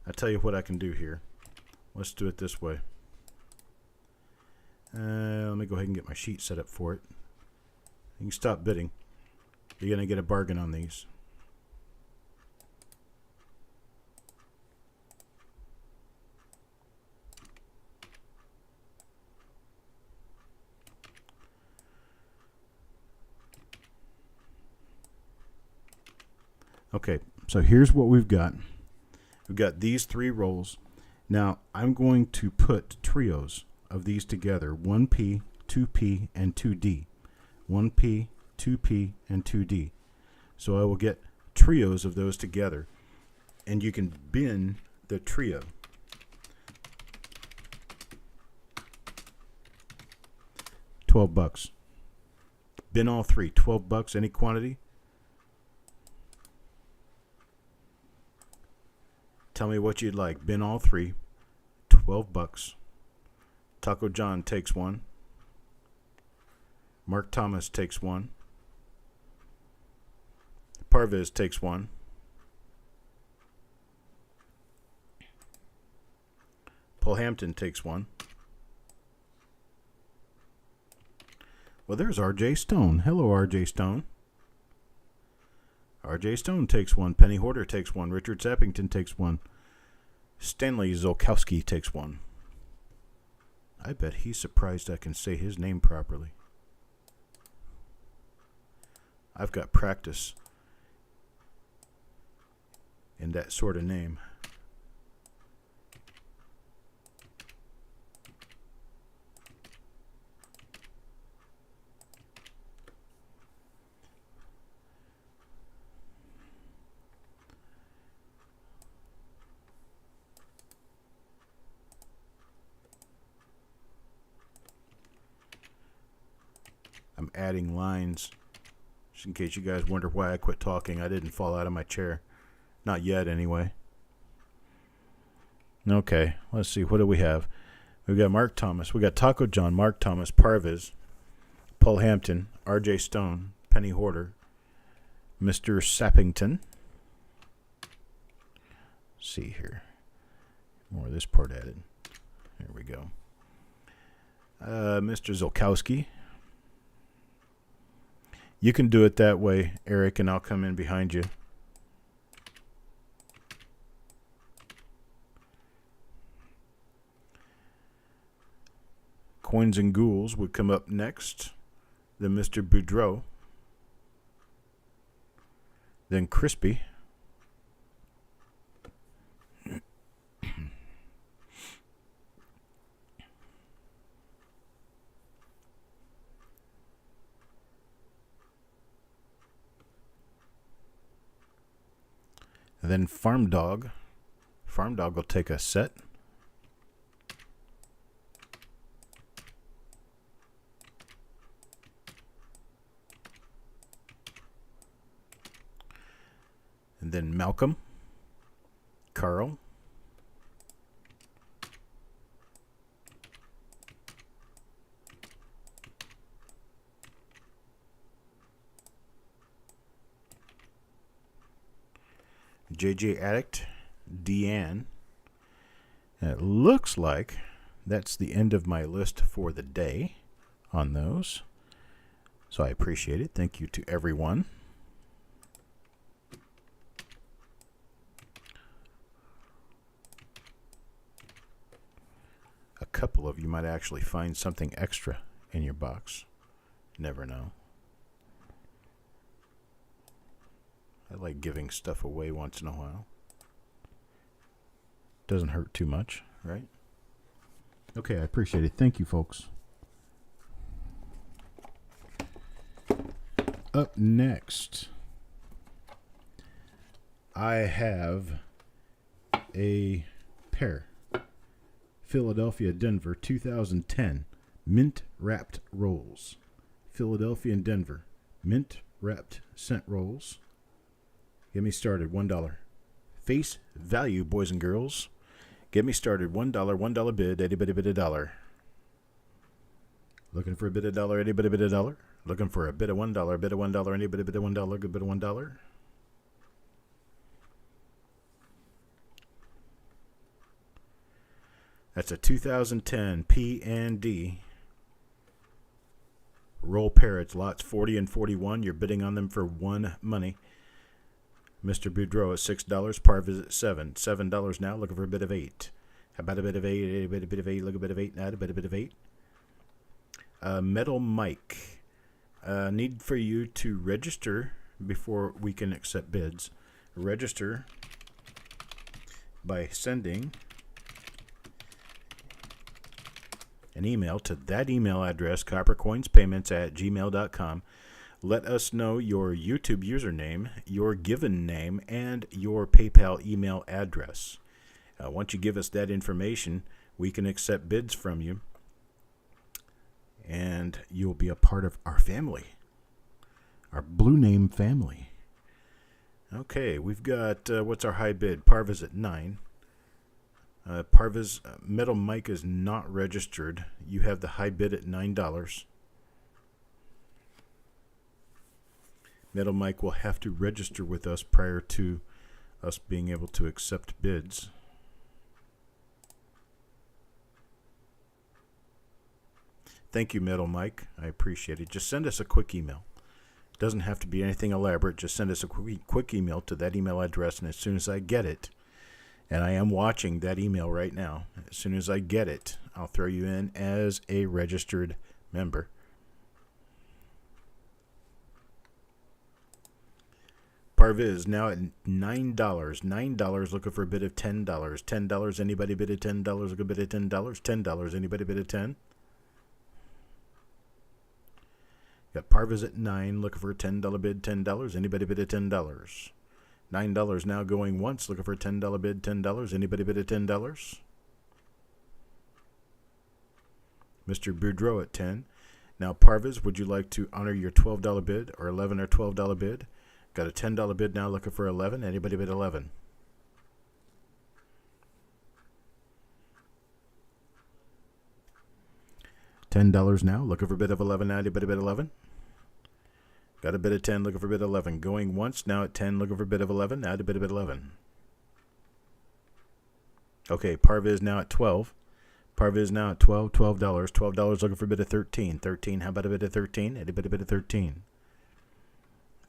I tell you what I can do here. Let's do it this way. Let me go ahead and get my sheet set up for it. You can stop bidding. You're going to get a bargain on these. Okay, so here's what we've got. We've got these 3 rolls. Now, I'm going to put trios of these together. 1P, 2P, and 2D. 1P, 2P, and 2D. So I will get trios of those together. And you can bin the trio. $12. Bin all 3. $12, any quantity. Tell me what you'd like. Bin all 3. $12. Taco John takes 1. Mark Thomas takes 1. Parvez takes 1. Paul Hampton takes one. Well, there's R.J. Stone. Hello, R.J. Stone. R.J. Stone takes one. Penny Hoarder takes one. Richard Sappington takes one. Stanley Zolkowski takes one. I bet he's surprised I can say his name properly. I've got practice in that sort of name. I'm adding lines. Just in case you guys wonder why I quit talking, I didn't fall out of my chair. Not yet, anyway. Okay, let's see. What do we have? We got Mark Thomas. We got Taco John, Mark Thomas, Parviz, Paul Hampton, R.J. Stone, Penny Hoarder, Mr. Sappington. Let's see here. More of this part added. There we go. Mr. Zolkowski. You can do it that way, Eric, and I'll come in behind you. Coins and Ghouls would come up next. Then Mr. Boudreau. Then Crispy. And then Farm Dog. Farm Dog will take a set. And then Malcolm. Carl. JJ Addict, Deanne. And it looks like that's the end of my list for the day on those. So I appreciate it. Thank you to everyone. A couple of you might actually find something extra in your box. Never know. I like giving stuff away once in a while. Doesn't hurt too much, right? Okay, I appreciate it. Thank you, folks. Up next, I have a pair. Philadelphia, Denver, 2010. Mint wrapped rolls. Philadelphia and Denver. Mint wrapped scent rolls. Get me started, $1. Face value, boys and girls. Get me started, $1 bid, anybody bid $1. Looking for a bid $1, anybody bid $1. Looking for a bid of $1, bid of $1, anybody bid $1, good bid of $1. That's a 2010 P&D roll parrots, lots 40 and 41. You're bidding on them for $1 money. Mr. Boudreau at $6. Par visit $7. $7 now. Looking for a bit of $8. How about a bit of $8? A bit of $8. Look a bit of $8 now. A bit of $8. Metal Mike. Need for you to register before we can accept bids. Register by sending an email to that email address, coppercoinspayments@gmail.com. Let us know your YouTube username, your given name, and your PayPal email address. Once you give us that information, we can accept bids from you, and you'll be a part of our family, our Blue Name family. Okay, we've got, what's our high bid? Parviz at 9. Parviz, Metal Mike is not registered. You have the high bid at $9. Metal Mike will have to register with us prior to us being able to accept bids. Thank you, Middle Mike. I appreciate it. Just send us a quick email. It doesn't have to be anything elaborate. Just send us a quick email to that email address, and as soon as I get it, and I am watching that email right now, as soon as I get it, I'll throw you in as a registered member. Parviz now at $9. $9 looking for a bid of $10. $10. Anybody bid of $10? Look a bid of $10. $10. Anybody bid of 10? Got Parviz at 9 looking for a $10 bid. $10. Anybody bid of $10? $9 now going once looking for a $10 bid. $10. Anybody bid of $10? Mr. Boudreau at 10. Now Parviz, would you like to honor your $12 bid or $11 or $12 bid? Got a $10 bid now looking for 11. Anybody bid 11? $10 now looking for a bid of 11. Anybody bid 11? Got a bid of 10 looking for a bid of 11. Going once now at 10 looking for a bid of 11. Now a bid of 11. Okay, Parviz now at 12. Parviz now at $12. $12 looking for a bid of 13. 13. How about a bid of 13? Anybody bid of 13?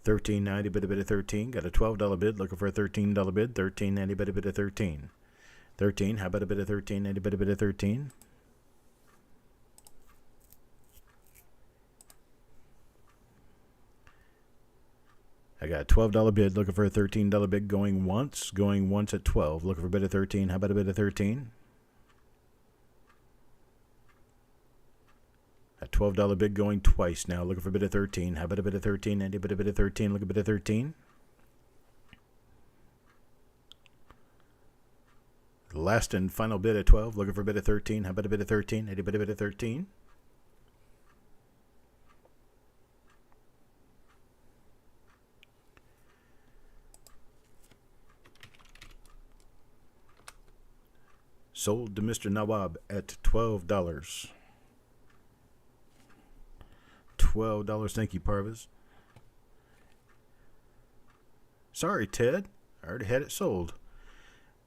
13, now anybody bid of 13. Got a $12 bid looking for a $13 bid. 13, anybody bid of 13. 13, how about a bid of 13? Anybody bid of 13? I got a $12 bid looking for a $13 bid going once at 12. Looking for a bid of 13. How about a bid of 13? A $12 bid going twice now. Looking for a bid of 13. How about a bid of 13? Anybody bid of 13? Look a bid of 13. Last and final bid at 12. Looking for a bid of 13. How about a bid of 13? Anybody bid of 13? Sold to Mr. Nawab at $12. $12. Thank you, Parviz. Sorry, Ted. I already had it sold.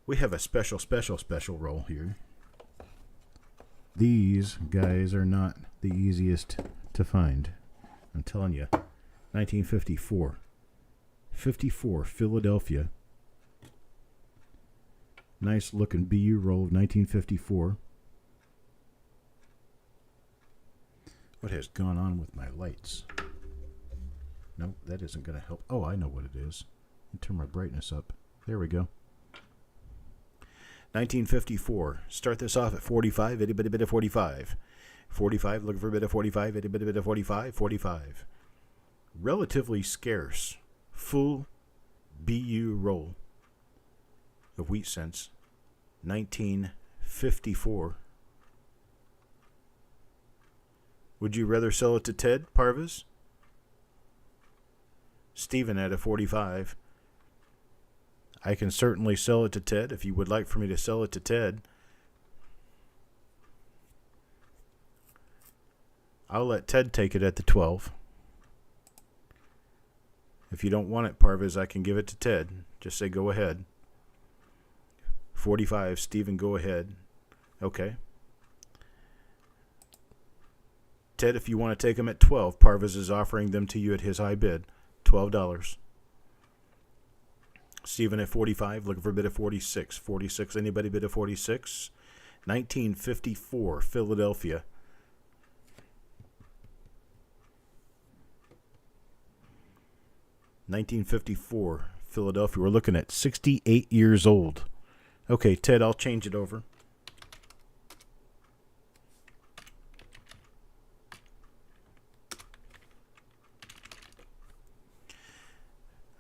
We have a special roll here. These guys are not the easiest to find. I'm telling you. 1954. 54, Philadelphia. Nice looking BU roll of 1954. What has gone on with my lights? No, that isn't going to help. Oh, I know what it is. Turn my brightness up. There we go. 1954. Start this off at 45. Anybody bid of 45? 45. Looking for a bid of 45. Anybody bid of 45? 45. Relatively scarce. Full BU roll of wheat cents. 1954. Would you rather sell it to Ted, Parviz? Stephen at a 45. I can certainly sell it to Ted if you would like for me to sell it to Ted. I'll let Ted take it at the 12. If you don't want it, Parviz, I can give it to Ted. Just say go ahead. 45, Stephen, go ahead. Okay. Ted, if you want to take them at 12, Parviz is offering them to you at his high bid, $12. Stephen at 45, looking for a bid of 46. 46, anybody bid of 46? 1954, Philadelphia. $1954, Philadelphia. We're looking at 68 years old. Okay, Ted, I'll change it over.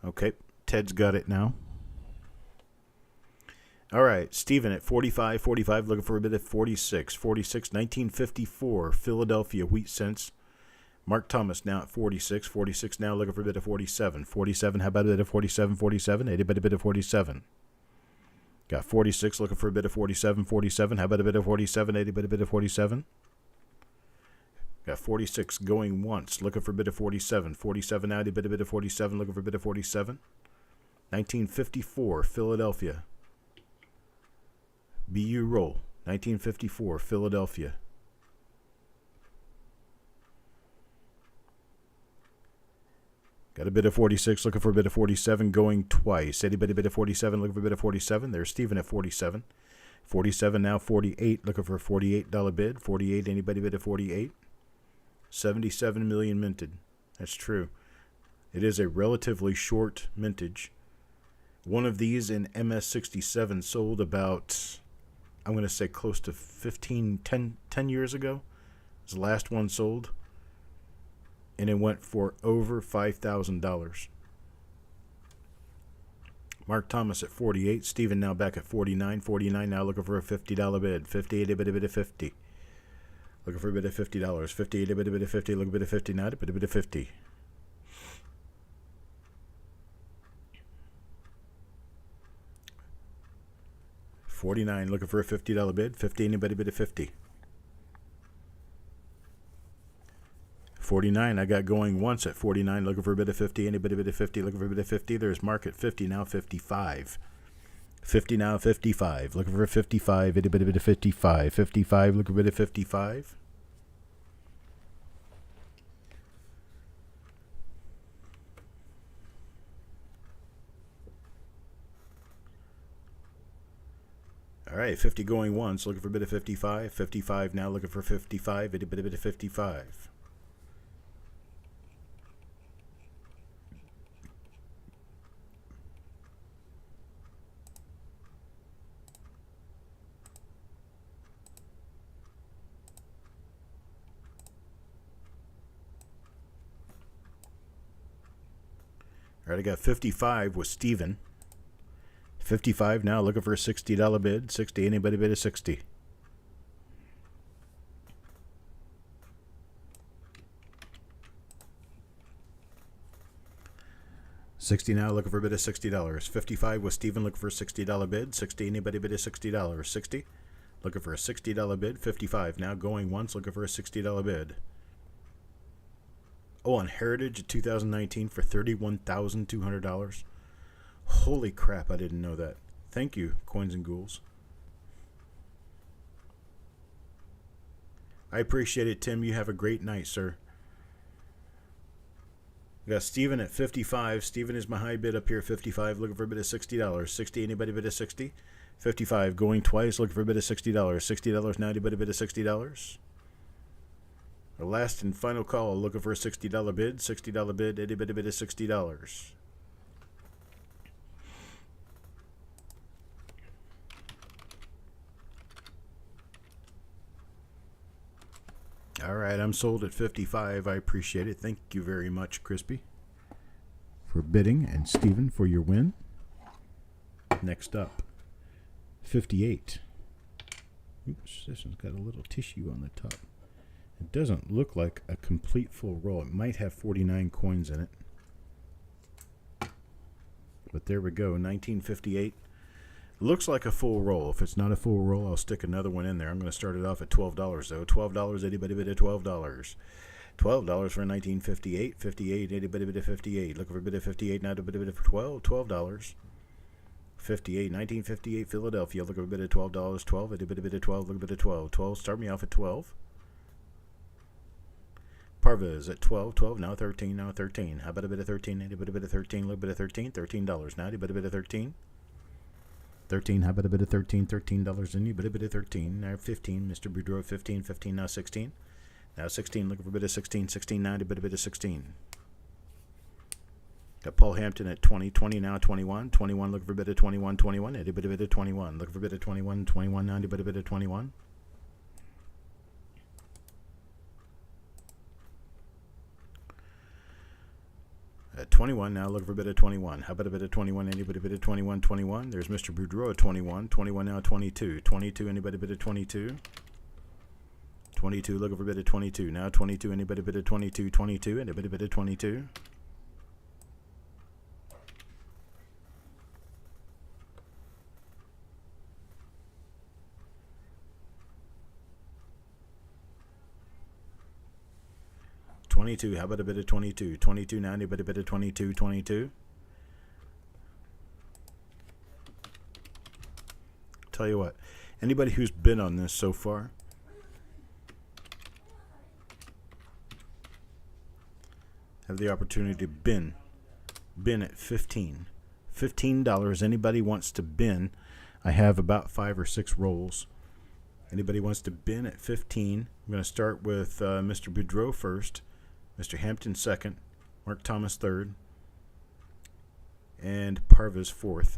Okay, Ted's got it now. All right, Stephen at 45, looking for a bid of 46. 46, 1954, Philadelphia wheat cents. Mark Thomas now at 46. 46 now looking for a bid of 47. 47, how about a bid of 47? 47, anybody bid of 47? Got 46 looking for a bid of 47. 47, how about a bid of 47? Anybody bid of 47? Got 46 going once, looking for a bid of 47. 47 now, a bid of 47, looking for a bid of 47. 1954, Philadelphia. BU roll, 1954, Philadelphia. Got a bid of 46, looking for a bid of 47, going twice. Anybody bid of 47, looking for a bid of 47? There's Steven at 47. 47 now, 48, looking for a $48 bid. 48, anybody bid of 48? 77 million minted. That's true. It is a relatively short mintage. One of these in MS67 sold about, I'm going to say close to 10 years ago. It was the last one sold. And it went for over $5,000. Mark Thomas at 48. Steven now back at 49. 49 now looking for a $50 bid. 50, a bid of 50. Looking for a bid of $50. 50, a bid of 50. Looking for a bid of 50 now, a bid of 50. $49 looking for a $50 bid. 50, anybody bid of 50. 49, I got going once at 49, looking for a bid of 50, anybody bid of 50, looking for a bid of 50. There's Mark at 50, now 55. 50 now, 55, looking for a 55, anybody bid of 55. 55, looking for a bid of 55. All right, 50 going once, looking for a bid of 55. 55 now, looking for 55, a bid of 55. All right, I got 55 with Steven. 55 now, looking for a $60 bid. 60, anybody bid a 60. $60 now, looking for a bid of $60. 55 with Steven, looking for a $60 bid. 60, anybody bid a $60. 60, looking for a $60 bid. 55 now, going once, looking for a $60 bid. Oh, on Heritage 2019 for $31,200. Holy crap, I didn't know that. Thank you, Coins and Ghouls. I appreciate it, Tim. You have a great night, sir. We got Steven at 55. Steven is my high bid up here, 55. Looking for a bid of $60. 60, anybody bid of 60? 55, going twice, looking for a bid of $60. $60 now, anybody bid of $60? The last and final call, looking for a $60 bid. $60 bid, anybody bid of $60. All right, I'm sold at 55. I appreciate it. Thank you very much, Crispy, for bidding, and Steven for your win. Next up, 58. Oops, this one's got a little tissue on the top. It doesn't look like a complete full roll. It might have 49 coins in it. But there we go, 1958. Looks like a full roll. If it's not a full roll, I'll stick another one in there. I'm going to start it off at $12, though. $12, anybody bid at $12. $12 for 1958. 58, anybody bid at 58. Looking for a bid at 58 now to bid at $12. $12. 58, 1958, Philadelphia. Looking for a bid at $12. 12, anybody bid at 12. Look a bid at 12. 12, start me off at 12. Parvez at 12. 12, now 13. Now 13. How about a bit of 13? Anybody bid at 13? Look a bit of 13. $13 now. Anybody bid at 13? 13, how about a bit of 13? $13 in you, but a bit of 13. Now 15, Mr. Boudreau, 15, 15, now 16. Now 16, looking for a bit of 16, 16, now a bit of 16. Got Paul Hampton at 20, 20, now 21, 21, looking for a bit of 21, 21, a bit of 21, looking for a bit of 21, 21, now a bit of 21. At 21 now, looking for a bit of 21. How about a bit of 21? Anybody bit of 21? 21. There's Mr. Boudreau at 21. 21 now, 22. 22. Anybody bit of 22? 22. Looking for a bit of 22. Now 22. Anybody bit of 22? 22. Anybody bit of 22? $22. How about a bit of 22? 22 now. Anybody bit of 22? 22. Tell you what, anybody who's been on this so far, have the opportunity to bin bin at 15. $15. Anybody wants to bin? I have about 5 or 6 rolls. Anybody wants to bin at 15? I'm going to start with Mr. Boudreau first, Mr. Hampton second, Mark Thomas third, and Parvis fourth.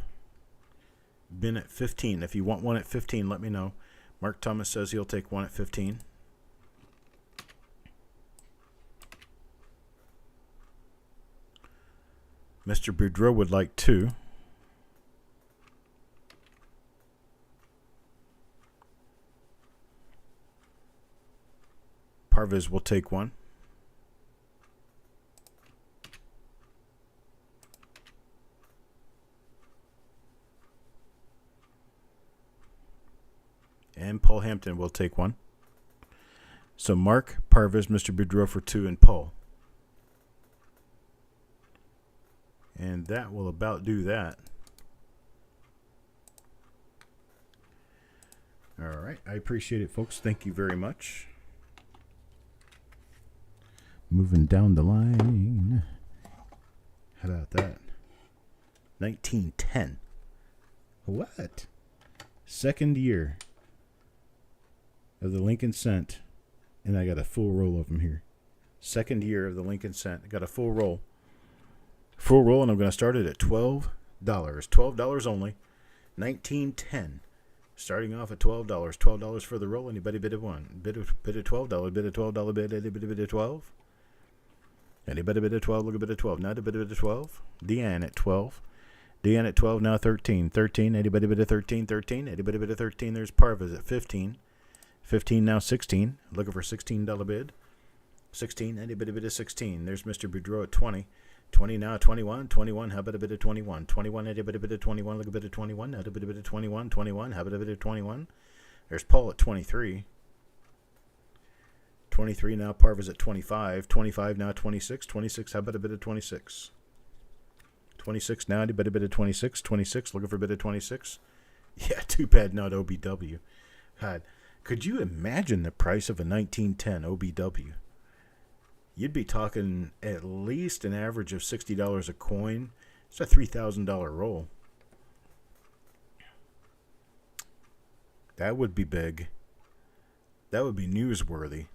Bin at 15. If you want one at 15, let me know. Mark Thomas says he'll take one at 15. Mr. Boudreau would like 2. Parvis will take 1. And Paul Hampton will take 1. So Mark, Parvis, Mr. Boudreau for 2, and Paul. And that will about do that. All right. I appreciate it, folks. Thank you very much. Moving down the line. How about that? 1910. What? Second year of the Lincoln Cent. And I got a full roll of them here. Second year of the Lincoln Cent. I got a full roll. Full roll, and I'm going to start it at $12. $12 only. 1910. Starting off at $12. $12 for the roll. Anybody bid of 1? Bid of $12. Bid of $12. Bid of 12. Anybody bid of 12? Look at bid of 12. Now to bid of 12. Deanne at 12. Deanne at 12. Now 13. 13. Anybody bid of 13? 13. Anybody bid of 13? There's Parvis at 15. 15 now 16. Looking for $16 bid. 16. Anybody bid of 16? There's Mr. Boudreau at 20. 20 now 21. 21. How about a bit of 21? 21. Anybody bid of 21? Look at a bit of 21. Now to bid of 21. 21. How about a bit of 21? There's Paul at 23. 23 now. Parvis at 25. 25 now 26. 26. How about a bit of 26? 26 now. Anybody bid of 26? 26. Looking for a bit of 26. Yeah, too bad not OBW. God, could you imagine the price of a 1910 OBW? You'd be talking at least an average of $60 a coin. It's a $3,000 roll. That would be big. That would be newsworthy.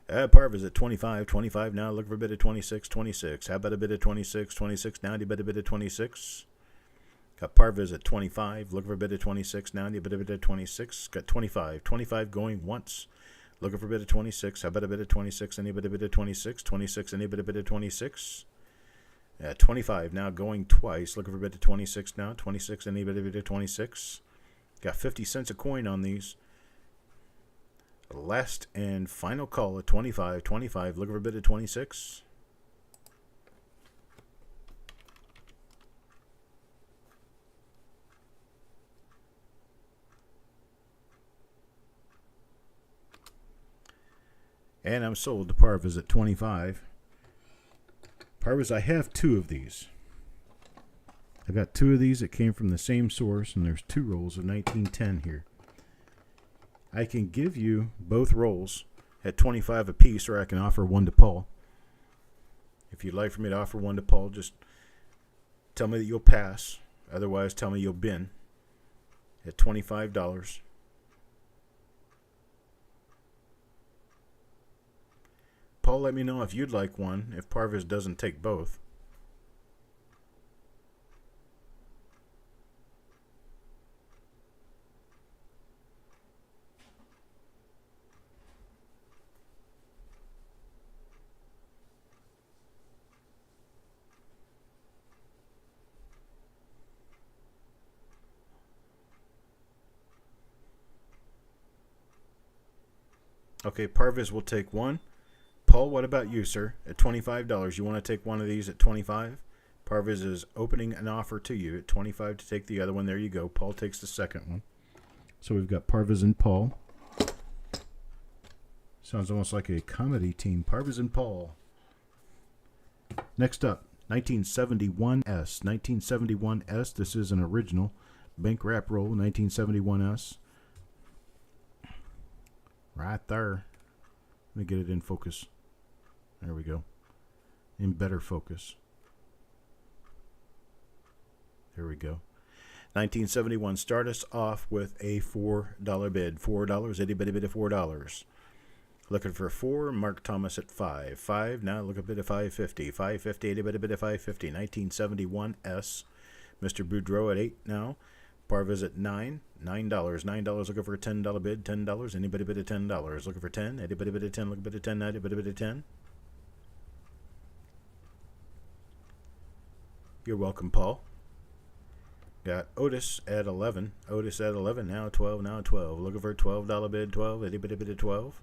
Parvis at 25. 25 now. Look for a bit of 26. 26. How about a bit of 26? 26 now. Do you bet a bit of 26? Got Parvis at 25. Looking for a bit of 26 now. Do you bet a bit of 26? Got 25. 25 going once. Looking for a bit of 26. How about a bit of 26? Anybody bit of 26? 26. Anybody bit of 26? 25 now going twice. Looking for a bit of 26 now. 26. Anybody bit of 26? Got 50 cents a coin on these. Last and final call at 25. 25. Looking for a bit of 26. And I'm sold to Parvis at 25. Parvis, I have 2 of these. I got 2 of these that came from the same source, and there's 2 rolls of 1910 here. I can give you both rolls at 25 apiece, or I can offer one to Paul. If you'd like for me to offer one to Paul, just tell me that you'll pass. Otherwise, tell me you'll bin at $25. Paul, let me know if you'd like one, if Parvis doesn't take both. Okay, Parvis will take one. Paul, what about you, sir? At $25, you want to take one of these at 25? Parvis is opening an offer to you at 25 to take the other one. There you go. Paul takes the second one. So we've got Parvis and Paul. Sounds almost like a comedy team. Parvis and Paul. Next up, 1971S. 1971S. This is an original bank wrap roll. 1971S. Right there. Let me get it in focus. There we go. In better focus. Here we go. 1971, start us off with a $4 bid. $4, itty-bitty bit of $4. Looking for 4, Mark Thomas at 5. 5, now look a bit of 550. 550, itty-bitty bit of 550. 1971 S. Mr. Boudreau at 8 now. Parvis at 9. $9. $9 looking for a $10 bid. $10, anybody bid of $10. Looking for 10. Anybody bid of 10. Look a bit of 10. Anybody bid of 10. You're welcome, Paul. Got Otis at 11. Otis at 11. Now 12. Now 12. Looking for a $12 bid. 12. Anybody bid of 12.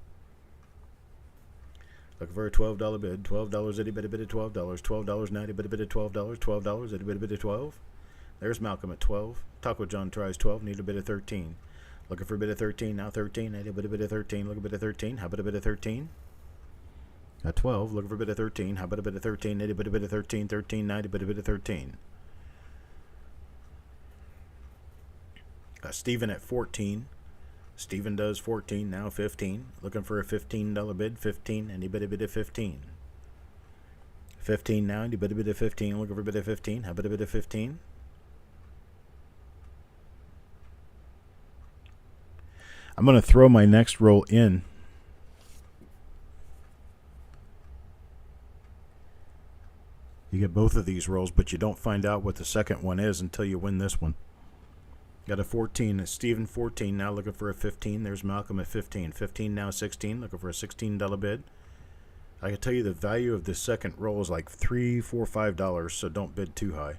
Looking for a $12 bid. $12. Anybody bid of $12. $12. Now anybody bid of $12. $12. Anybody bid of 12. There's Malcolm at 12. Taco John tries 12. Need a bit of 13. Looking for a bit of 13. Now 13. Need a bit of 13. Look a bit of 13. How about a bit of 13? Got 12. Looking for a bit of 13. How about a bit of 13? Need a bit of 13. 13. Now a bit of 13. Got Stephen at 14. Stephen does 14. Now 15. Looking for a $15 bid. 15. Anybody bid of 15? 15 now. Anybody bid of 15? Looking for a bit of 15. How about a bit of 15? I'm going to throw my next roll in. You get both of these rolls, but you don't find out what the second one is until you win this one. Got a 14. Stephen 14. Now looking for a 15. There's Malcolm at 15. 15 now 16. Looking for a $16 bid. I can tell you the value of this second roll is like $3, $4, $5, so don't bid too high.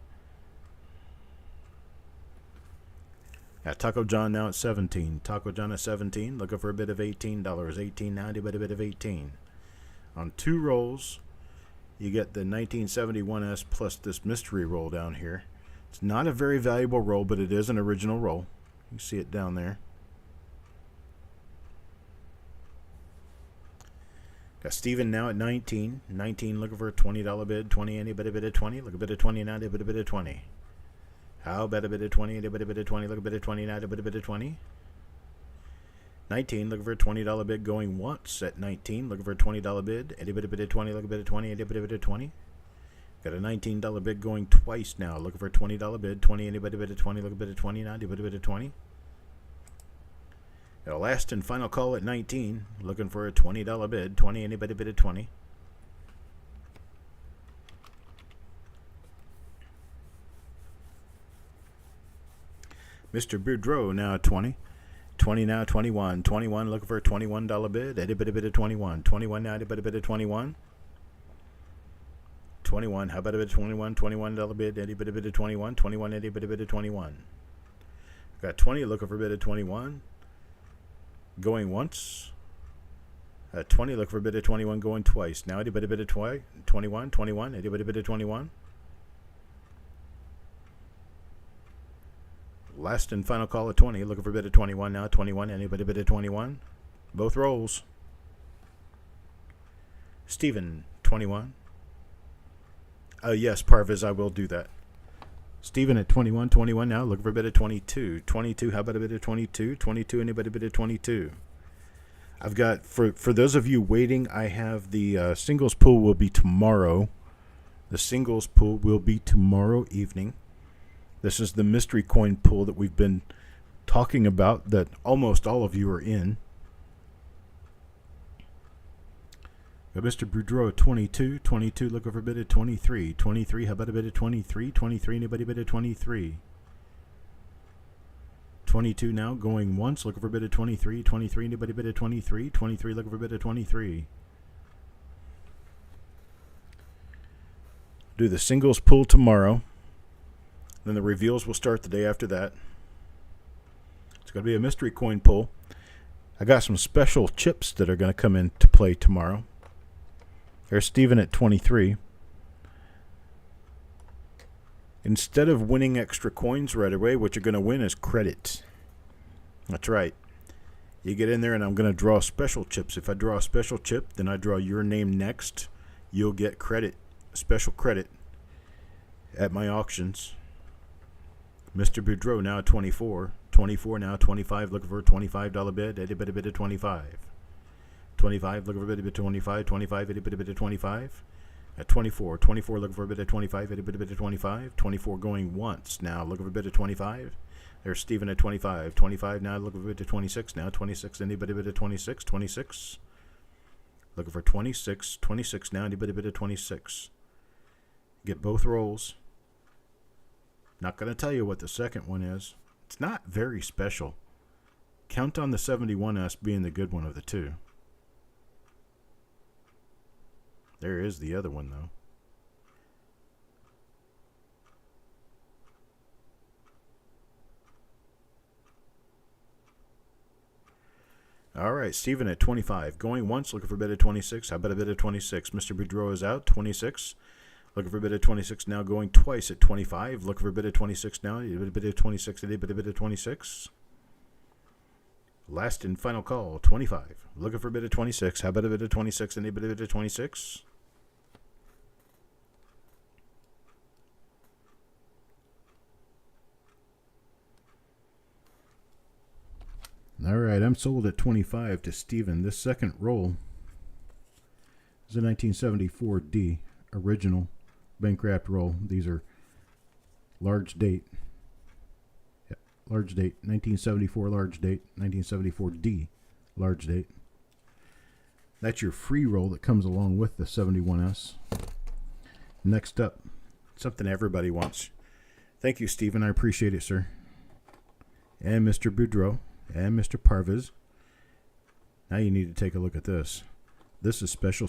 Got Taco John now at 17. Taco John at 17. Looking for a bid of $18. 18 now, a bit of 18. On 2 rolls, you get the 1971S plus this mystery roll down here. It's not a very valuable roll, but it is an original roll. You see it down there. Got Steven now at 19. 19 looking for a $20 bid. 20, anybody bid of 20? Look a bit of 20 now, a bit of 20. How about a bit of 20? A bit of 20. Look a bit of 20 now, a bit of 20. 19 looking for a $20 bid going once at 19. Looking for a $20 bid. Any bit of 20. Look a bit of 20. Any bit of 20. Got a $19 bid going twice now. Looking for a $20 bid. 20. Anybody bid of 20. Look a bit of 20 now. A bit of 20. Got a last and final call at 19. Looking for a $20 bid. 20. Anybody bid of 20. Mr. Boudreau now at 20. 20 now, 21. 21 looking for a $21 bid. Any bit of 21. 21 now, any bit of 21. 21. How about a bit of 21? $21 bid. Any bit of 21. 21. Any bit of 21. Got 20 looking for a bit of 21. Going once. 20 looking for a bit of 21 going twice. Now any bit of 21. 21. Any bit of 21. Last and final call at 20. Looking for a bit of 21 now. 21. Anybody bid of 21? Both rolls. Stephen, 21. Yes, Parviz, I will do that. Stephen at 21. 21 now. Looking for a bit of 22. 22. How about a bit of 22? 22. Anybody bid of 22? I've got, for those of you waiting, I have the singles pool will be tomorrow. The singles pool will be tomorrow evening. This is the mystery coin pool that we've been talking about that almost all of you are in. Got Mr. Boudreau at 22. 22, looking for a bit of 23. 23, how about a bit of 23? 23, anybody bid of 23? 22 now, going once, looking for a bit of 23. 23, anybody bid of 23? 23, looking for a bit of 23. Do the singles pool tomorrow. Then the reveals will start the day after that. It's going to be a mystery coin pull. I got some special chips that are going to come into play tomorrow. There's Stephen at 23. Instead of winning extra coins right away, what you're going to win is credits. That's right. You get in there and I'm going to draw special chips. If I draw a special chip, then I draw your name next. You'll get credit, special credit at my auctions. Mr. Boudreau now at 24. 24 now, 25, looking for a $25 bid. Any bit of 25. 25, looking for a bit of 25. 25, any bit of 25. At 24. 24 looking for a bid at 25. At a bid at 25. 24 going once. Now looking for a bid at 25. There's Stephen at 25. 25 now looking for a bid at 26. Now 26. Anybody bid at 26? 26. Looking for 26. 26 now. Anybody bid at 26? Get both rolls. Not going to tell you what the second one is. It's not very special. Count on the 71S being the good one of the two. There is the other one, though. All right, Stephen at 25. Going once, looking for a bid at 26. How about a bid at 26? Mr. Boudreau is out, 26. Looking for a bid at 26 now, going twice at 25. Looking for a bid at 26 now. A bid at 26, a bid at 26. Last and final call, 25. Looking for a bid at 26. How about a bid at 26 and a bid at 26? All right, I'm sold at 25 to Steven. This second roll is a 1974D original bank wrapped roll. These are large date. Yeah, large date. 1974 large date. 1974D large date. That's your free roll that comes along with the 71S. Next up, something everybody wants. Thank you, Steven. I appreciate it, sir. And Mr. Boudreau. And Mr. Parvez. Now you need to take a look at this. This is special.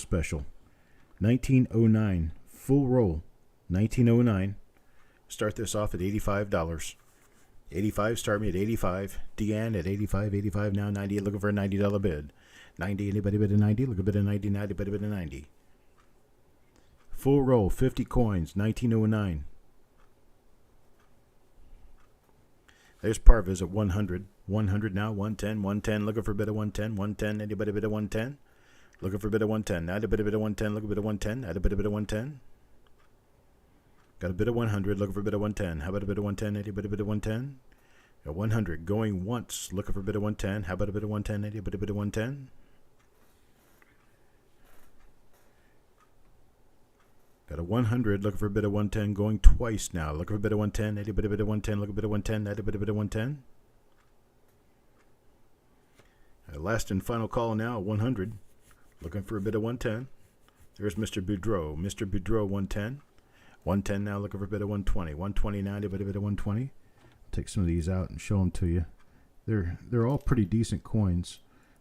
1909. Full roll. 1909. Start this off at $85. 85. Start me at 85. Deanne at 85. 85 now. 90. Looking for a $90 bid. 90. Anybody bid a 90? Look a bid a 90. 90. Bid a 90. Full roll. 50 coins. 1909. There's Parvez at 100. 100 now. 110. 110. Looking for a bid of 110. 110. Anybody bid of 110? Looking for a bid of 110. Now a bid of 110. Look a bid of 110. Add a bid of 110. Got a bid of 100. Looking for a bid of 110. How about a bid of 110? Anybody bid of 110? Got 100. Going once. Looking for a bid of 110. How about a bid of 110? Anybody bid of 110? Got a 100, looking for a bid of 110, going twice now. Looking for a bid of 110, anybody bid of 110, look a bid of 110, anybody bid of 110. Last and final call now, 100. Looking for a bid of 110. There's Mr. Boudreau. Mr. Boudreau, 110. 110 now, looking for a bid of 120. 120 now, anybody bid of 120. I'll take some of these out and show them to you. They're all pretty decent coins.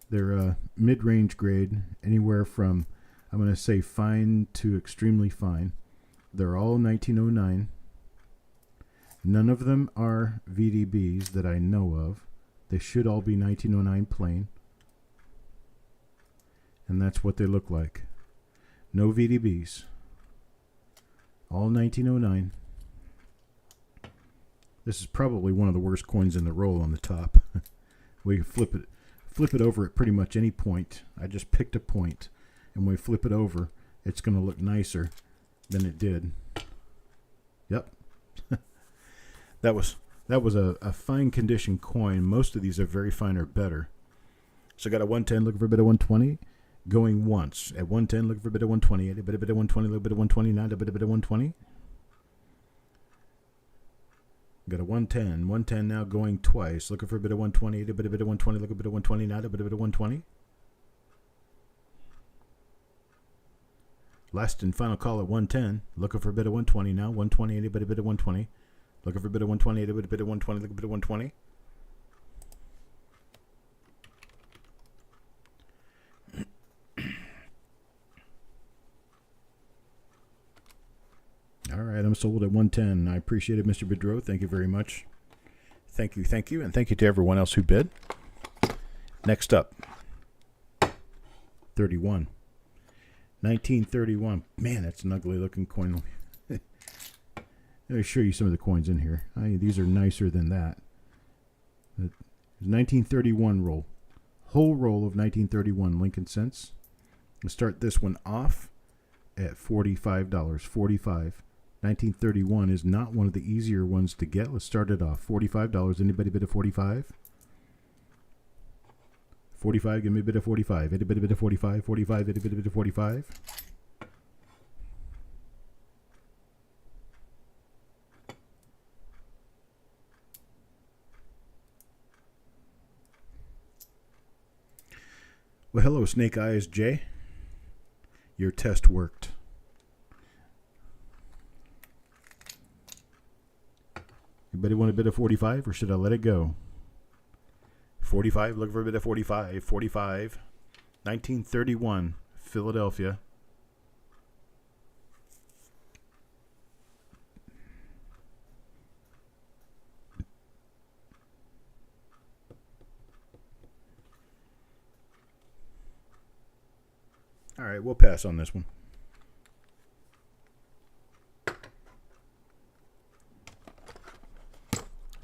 They're mid-range grade, anywhere from, I'm going to say, fine to extremely fine. They're all 1909. None of them are VDBs that I know of. They should all be 1909 plain. And that's what they look like. No VDBs. All 1909. This is probably one of the worst coins in the roll on the top. We flip it over at pretty much any point. I just picked a point. And when we flip it over, it's going to look nicer than it did. Yep. That was a fine condition coin. Most of these are very fine or better. So got a 110, looking for a bit of 120. Going once. At 110, looking for a bit of 120. A bit of 120, a little bit of 120. Now a bit of 120. Got a 110. 110 now going twice. Looking for a bit of 120. A bit of 120. Look a bit of 120. Now a bit of 120. Last and final call at 110. Looking for a bit of 120 now. 120. Anybody bid of 120? Looking for a bit of 120. Anybody bid of 120? Look a bit of 120. All right, I'm sold at 110. I appreciate it, Mr. Boudreau. Thank you very much. Thank you, and thank you to everyone else who bid. Next up, 31. 1931. Man, that's an ugly looking coin. Let me show you some of the coins in here. These are nicer than that. The 1931 roll. Whole roll of 1931 Lincoln cents. Let's start this one off at $45. 45. 1931 is not one of the easier ones to get. Let's start it off. $45. Anybody bid of 45? 45, give me a bit of 45. Anybody bid of 45? 45, anybody bid of 45? Well, hello, Snake Eyes Jay. Your test worked. Anybody want a bit of 45, or should I let it go? 45, looking for a bit of 45. 45, 1931, Philadelphia. All right, we'll pass on this one.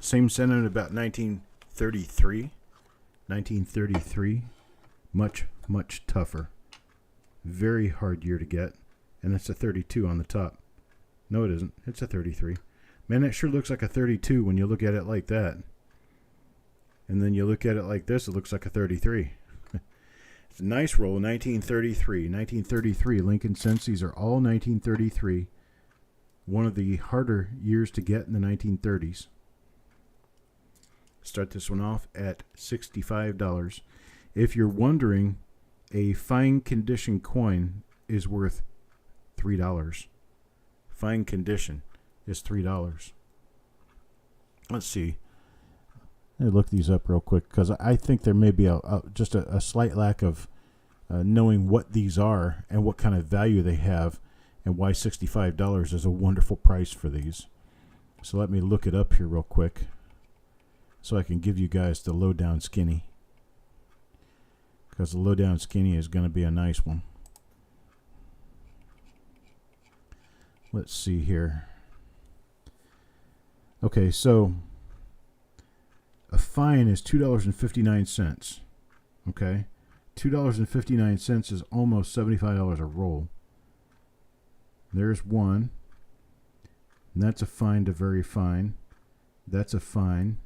Same sentiment about 1933. 1933, much, much tougher. Very hard year to get. And it's a 32 on the top. No, it isn't. It's a 33. Man, it sure looks like a 32 when you look at it like that. And then you look at it like this, it looks like a 33. It's a nice roll, 1933. 1933, Lincoln cents. These are all 1933. One of the harder years to get in the 1930s. Start this one off at $65. If you're wondering, a fine condition coin is worth $3. Fine condition is $3. Let's see. Let me look these up real quick, because I think there may be just a slight lack of knowing what these are and what kind of value they have, and why $65 is a wonderful price for these. So let me look it up here real quick, so I can give you guys the lowdown skinny, because the lowdown skinny is going to be a nice one. Let's see here. Okay, so a fine is $2.59. Okay, $2.59 is almost $75 a roll. There's one. And that's a fine to very fine. That's a fine.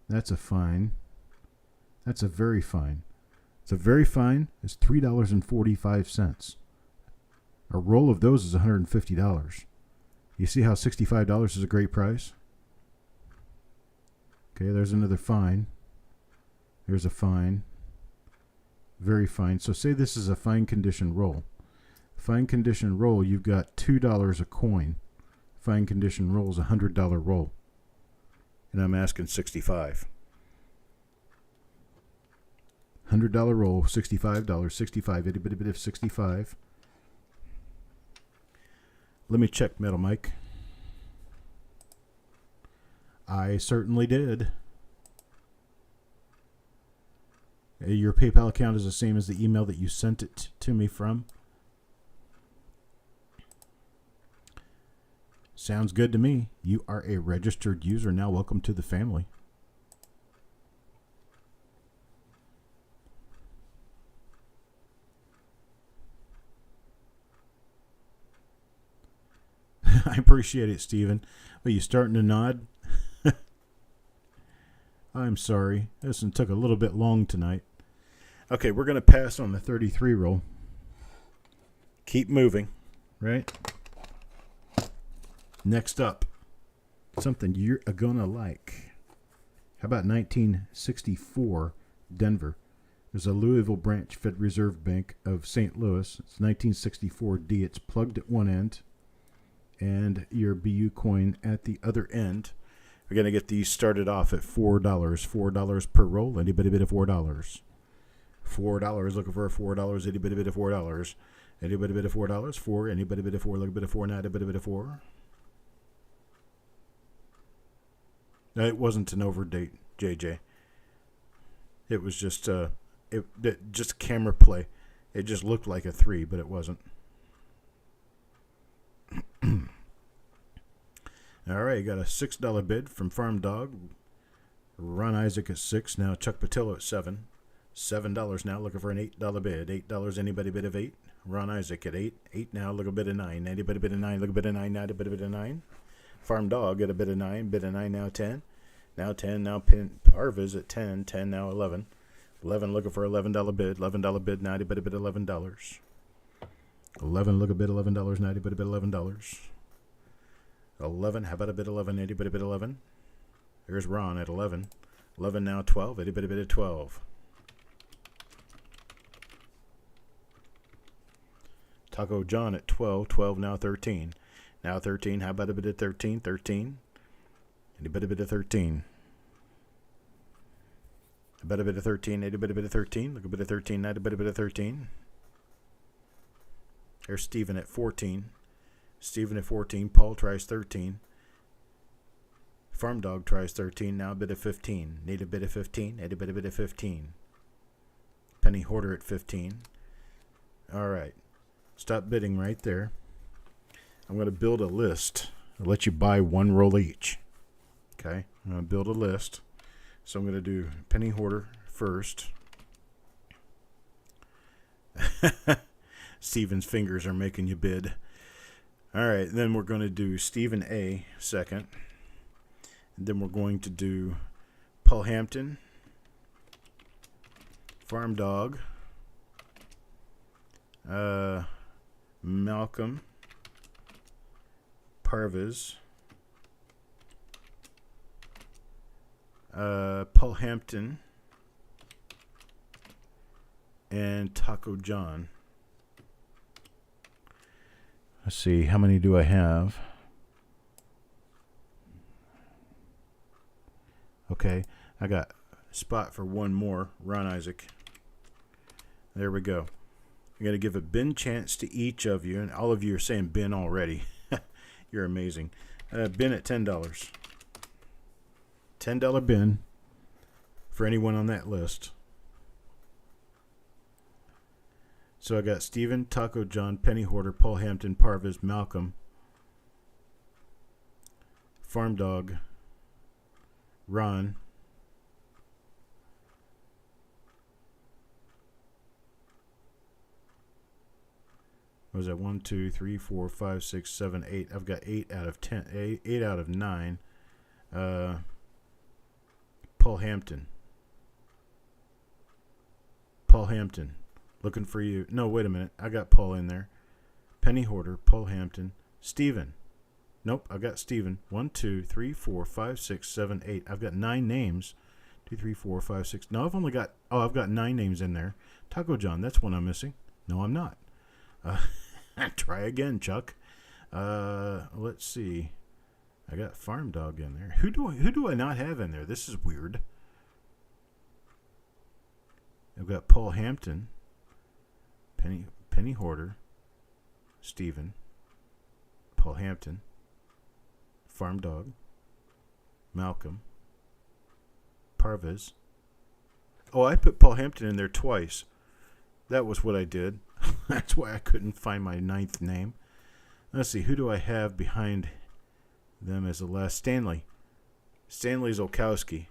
That's a fine. That's a very fine. So very fine is $3.45. A roll of those is $150. You see how $65 is a great price? Okay, there's another fine. There's a fine. Very fine. So say this is a fine condition roll. Fine condition roll, you've got $2 a coin. Fine condition roll is a $100 roll. And I'm asking 65. $100 roll, $65, 65, itty bitty bit of 65. Let me check, Metal Mike. I certainly did. Your PayPal account is the same as the email that you sent it to me from. Sounds good to me. You are a registered user now. Welcome to the family. I appreciate it, Steven. Are you starting to nod? I'm sorry. This one took a little bit long tonight. Okay, we're going to pass on the 33 roll. Keep moving, right? Next up, something you're going to like. How about 1964, Denver? There's a Louisville branch, Fed Reserve Bank of St. Louis. It's 1964D. It's plugged at one end, and your BU coin at the other end. We're going to get these started off at $4. $4 per roll. Anybody bid at $4? $4. Looking for a $4. Anybody bid at $4? Anybody bid at $4? 4. Anybody bid at 4? Look a bit of 4 now. Anybody bid at 4? No, it wasn't an overdate, JJ. It was just just camera play. It just looked like a 3, but it wasn't. All right, you got a $6 bid from Farm Dog. Ron Isaac at 6. Now Chuck Patillo at 7. $7 now, looking for an $8 bid. $8, anybody bid of 8? Ron Isaac at 8. 8 now, look a bit of 9. Anybody bid of 9? Look a bit of 9 now, anybody bid of 9? Farm Dog at a bit of 9. Bid of 9 now, 10. Now 10, now Parvis at 10. 10 now, 11. 11 looking for $11 bid. $11 bid now, anybody bid $11. 11 look a bid $11 now, anybody bid $11. 11, how about a bid 11? Anybody bid 11? There's Ron at 11. 11 now, 12. Anybody bid at 12? Taco John at 12. 12 now 13. Now 13. How about a bit of 13? 13. And a bit of 13. A bit of 13. A bit of 13. Look, a bit of 13. Now a bit of 13. There's Stephen at 14. Stephen at 14. Paul tries 13. Farm Dog tries 13. Now a bit of 15. Need a bit of 15. Need a bit of 15. Penny Hoarder at 15. All right. Stop bidding right there. I'm going to build a list. I'll let you buy one roll each. Okay. I'm going to build a list. So I'm going to do Penny Hoarder first. Steven's fingers are making you bid. All right. Then we're going to do Stephen A. second. And then we're going to do Paul Hampton, Farm Dog, Malcolm, Parviz, Paul Hampton, and Taco John. Let's see, how many do I have? Okay, I got a spot for one more. Ron Isaac. There we go. I'm going to give a bin chance to each of you, and all of you are saying bin already. You're amazing. Bin at $10. $10 bin for anyone on that list. So I got Stephen, Taco John, Penny Hoarder, Paul Hampton, Parviz, Malcolm, Farm Dog, Ron, what was that? 1, 2, 3, 4, 5, 6, 7, 8. I've got 8 out of 10. 8 out of 9. Paul Hampton. Paul Hampton. Looking for you. No, wait a minute. I got Paul in there. Penny Hoarder, Paul Hampton, Stephen. Nope, I got Stephen. 1, 2, 3, 4, 5, 6, 7, 8. I've got 9 names. 2, 3, 4, 5, 6. No, I've only got, I've got 9 names in there. Taco John, that's one I'm missing. No, I'm not. Try again, Chuck. Let's see. I got Farm Dog in there. Who do I not have in there? This is weird. I've got Paul Hampton, Penny Hoarder, Stephen, Paul Hampton, Farm Dog, Malcolm, Parviz. Oh, I put Paul Hampton in there twice. That was what I did. That's why I couldn't find my 9th name. Let's see, who do I have behind them as the last? Stanley. Stanley Zolkowski.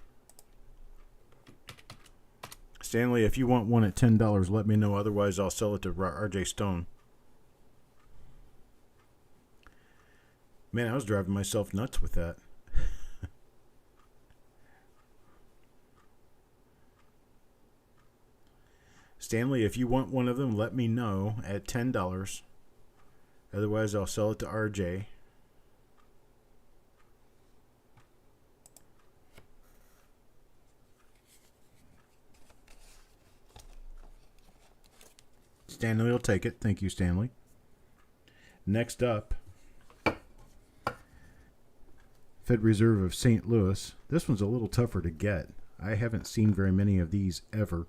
Stanley, if you want one at $10, let me know. Otherwise, I'll sell it to RJ Stone. Man, I was driving myself nuts with that. Stanley, if you want one of them, let me know at $10. Otherwise, I'll sell it to RJ. Stanley will take it. Thank you, Stanley. Next up, Fed Reserve of St. Louis. This one's a little tougher to get. I haven't seen very many of these ever.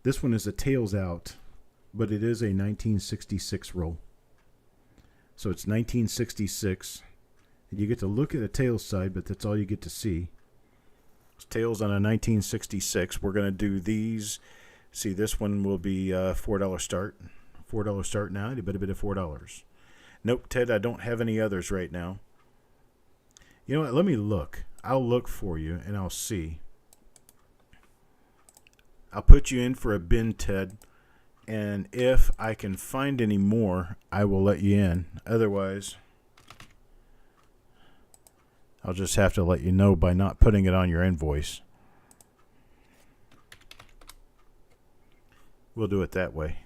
This one is a tails out, but it is a 1966 roll. So it's 1966. And you get to look at the tails side, but that's all you get to see. It's tails on a 1966. We're going to do these. See, this one will be $4 start. $4 start now. A bit of $4. Nope, Ted, I don't have any others right now. You know what? Let me look. I'll look for you, and I'll see. I'll put you in for a bin, Ted, and if I can find any more, I will let you in. Otherwise, I'll just have to let you know by not putting it on your invoice. We'll do it that way.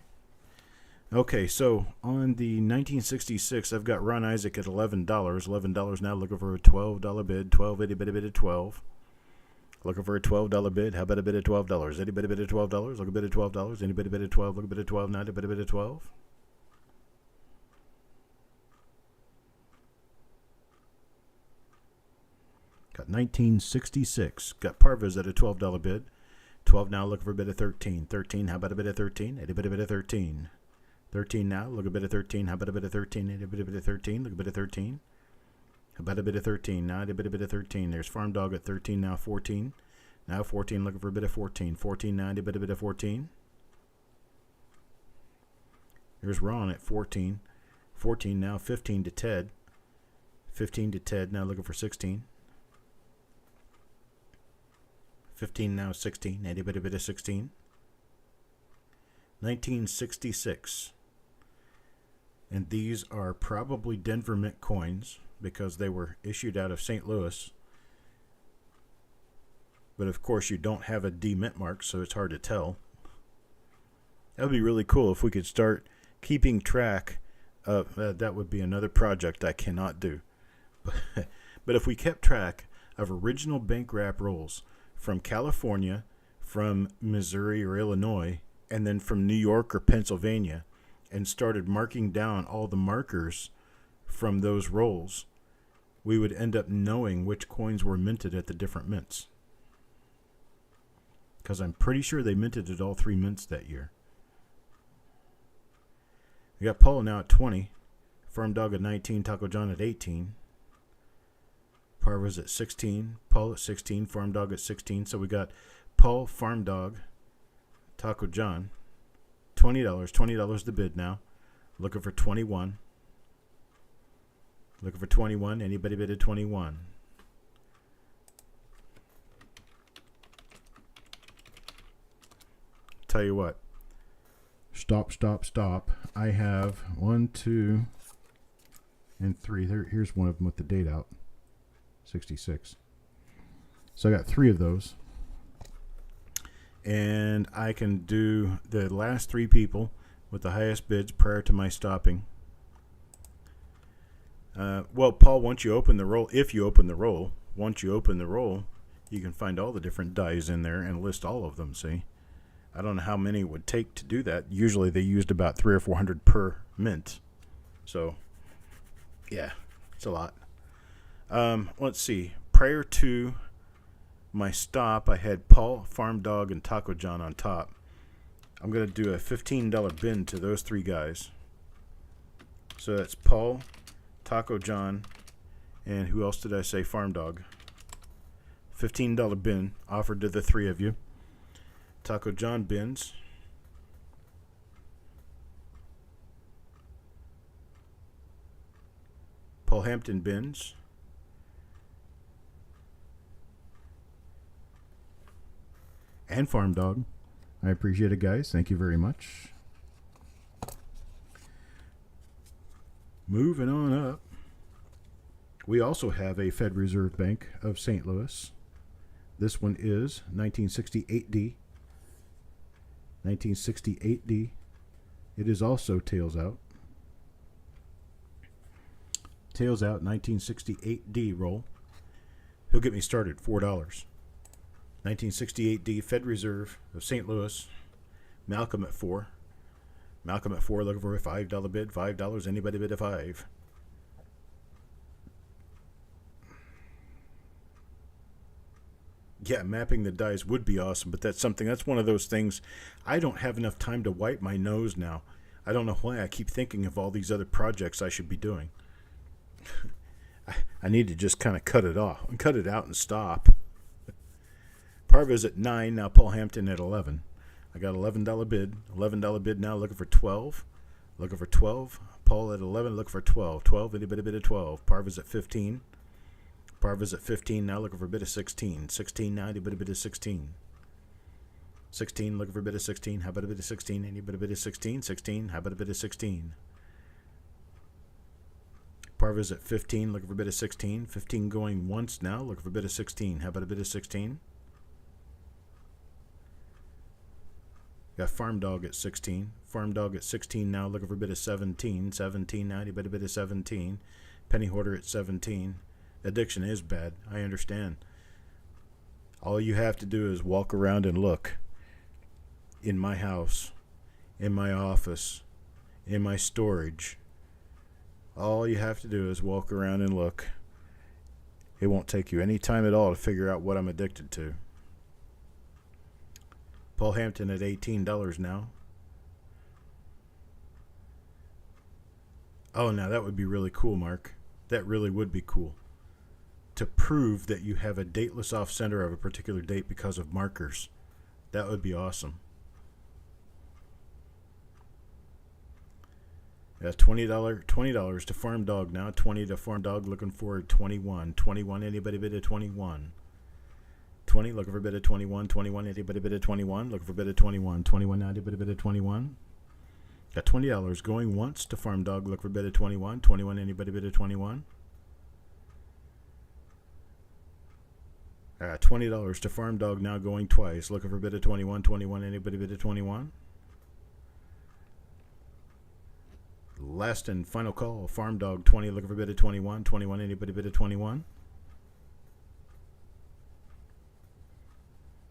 Okay, so on the 1966, I've got Ron Isaac at $11. $11 now, looking for a $12 bid. 12, itty bitty bit of 12. Looking for a $12 bid. How about a bid of $12? Any bit of $12? Look a bit of $12. Any bit of $12? Look a bit of 12 now. A bit of $12. Got 1966. Got Parvas at a $12 bid. 12 now, looking for a bid of 13. 13, how about a bid of 13? At a bit of 13. 13 now, look a bit of 13. How about a bit of 13? At a bit of 13. Look a bit of 13. How about a bit of 13? Now at a bit of 13. There's Farm Dog at 13 now, 14. Now 14, looking for a bit of 14. 14 now, at a bit of 14. There's Ron at 14. 14 now, 15 to Ted. 15 to Ted, now looking for 16. 15 now, 16. At a bit of 16. 1966. And these are probably Denver Mint coins because they were issued out of St. Louis. But of course, you don't have a D mint mark, so it's hard to tell. That would be really cool if we could start keeping track of that. Would be another project I cannot do. But if we kept track of original bank wrap rolls from California, from Missouri or Illinois, and then from New York or Pennsylvania, and started marking down all the markers from those rolls, we would end up knowing which coins were minted at the different mints. Because I'm pretty sure they minted at all three mints that year. We got Paul now at 20. Farm Dog at 19. Taco John at 18. Parvas at 16. Paul at 16. Farm Dog at 16. So we got Paul, Farm Dog, Taco John. $20. $20 the bid now. Looking for 21. Looking for 21. Anybody bid at 21? Tell you what. Stop, stop, stop. I have 1, 2, and 3. Here's one of them with the date out. 66. So I got 3 of those. And I can do the last 3 people with the highest bids prior to my stopping. Well, Paul, once you open the roll, if you open the roll, once you open the roll, you can find all the different dies in there and list all of them, see? I don't know how many it would take to do that. Usually they used about 300 or 400 per mint. So, yeah, it's a lot. Let's see. Prior to my stop, I had Paul, Farm Dog, and Taco John on top. I'm going to do a $15 bin to those 3 guys. So that's Paul, Taco John, and who else did I say? Farm Dog. $15 bin offered to the 3 of you. Taco John bins. Paul Hampton bins. And Farm Dog. I appreciate it, guys. Thank you very much. Moving on up. We also have a Fed Reserve Bank of St. Louis. This one is 1968D. 1968D. It is also tails out. Tails out 1968D roll. He'll get me started. $4. 1968D Fed Reserve of St. Louis. Malcolm at 4. Malcolm at 4 looking for a $5 bid. $5. Anybody bid a 5? Yeah, mapping the dies would be awesome, but that's one of those things. I don't have enough time to wipe my nose now. I don't know why I keep thinking of all these other projects I should be doing. I need to just kind of cut it out and stop. Parva's at 9, now Paul Hampton at 11. I got $11 bid. $11 bid now, looking for 12. Looking for 12. Paul at 11, looking for 12. 12, anybody bid of 12. Parva's at 15. Parva's at 15 now, looking for a bid of 16. 16 now, anybody bid of 16. 16, looking for a bid of 16. How about a bid of 16? Anybody bid of 16? 16, how about a bid of 16? Parva's at 15, looking for a bid of 16. 15 going once now, looking for a bid of 16. How about a bid of 16? Got Farm Dog at 16. Farm Dog at 16 now, looking for a bid of 17. 17 now, anybody bid of 17. Penny Hoarder at 17. Addiction is bad. I understand. All you have to do is walk around and look. In my house, in my office, in my storage. All you have to do is walk around and look. It won't take you any time at all to figure out what I'm addicted to. Paul Hampton at $18 now. Oh, now that would be really cool, Mark. That really would be cool. To prove that you have a dateless off-center of a particular date because of markers. That would be awesome. Yeah, $20 to Farm Dog now. 20 to Farm Dog, looking for 21. 21, anybody bid at 21. 20, looking for a bid at 21. 21, anybody bid at 21. Looking for a bid at 21. 21, now anybody bid at 21. Got $20 going once to Farm Dog, look for a bid at 21. 21, anybody bid at 21. $20 to Farm Dog now going twice, looking for a bid at 21. 21, anybody bid at 21. Last and final call, Farm Dog 20, looking for a bid at 21. 21, anybody bid at 21.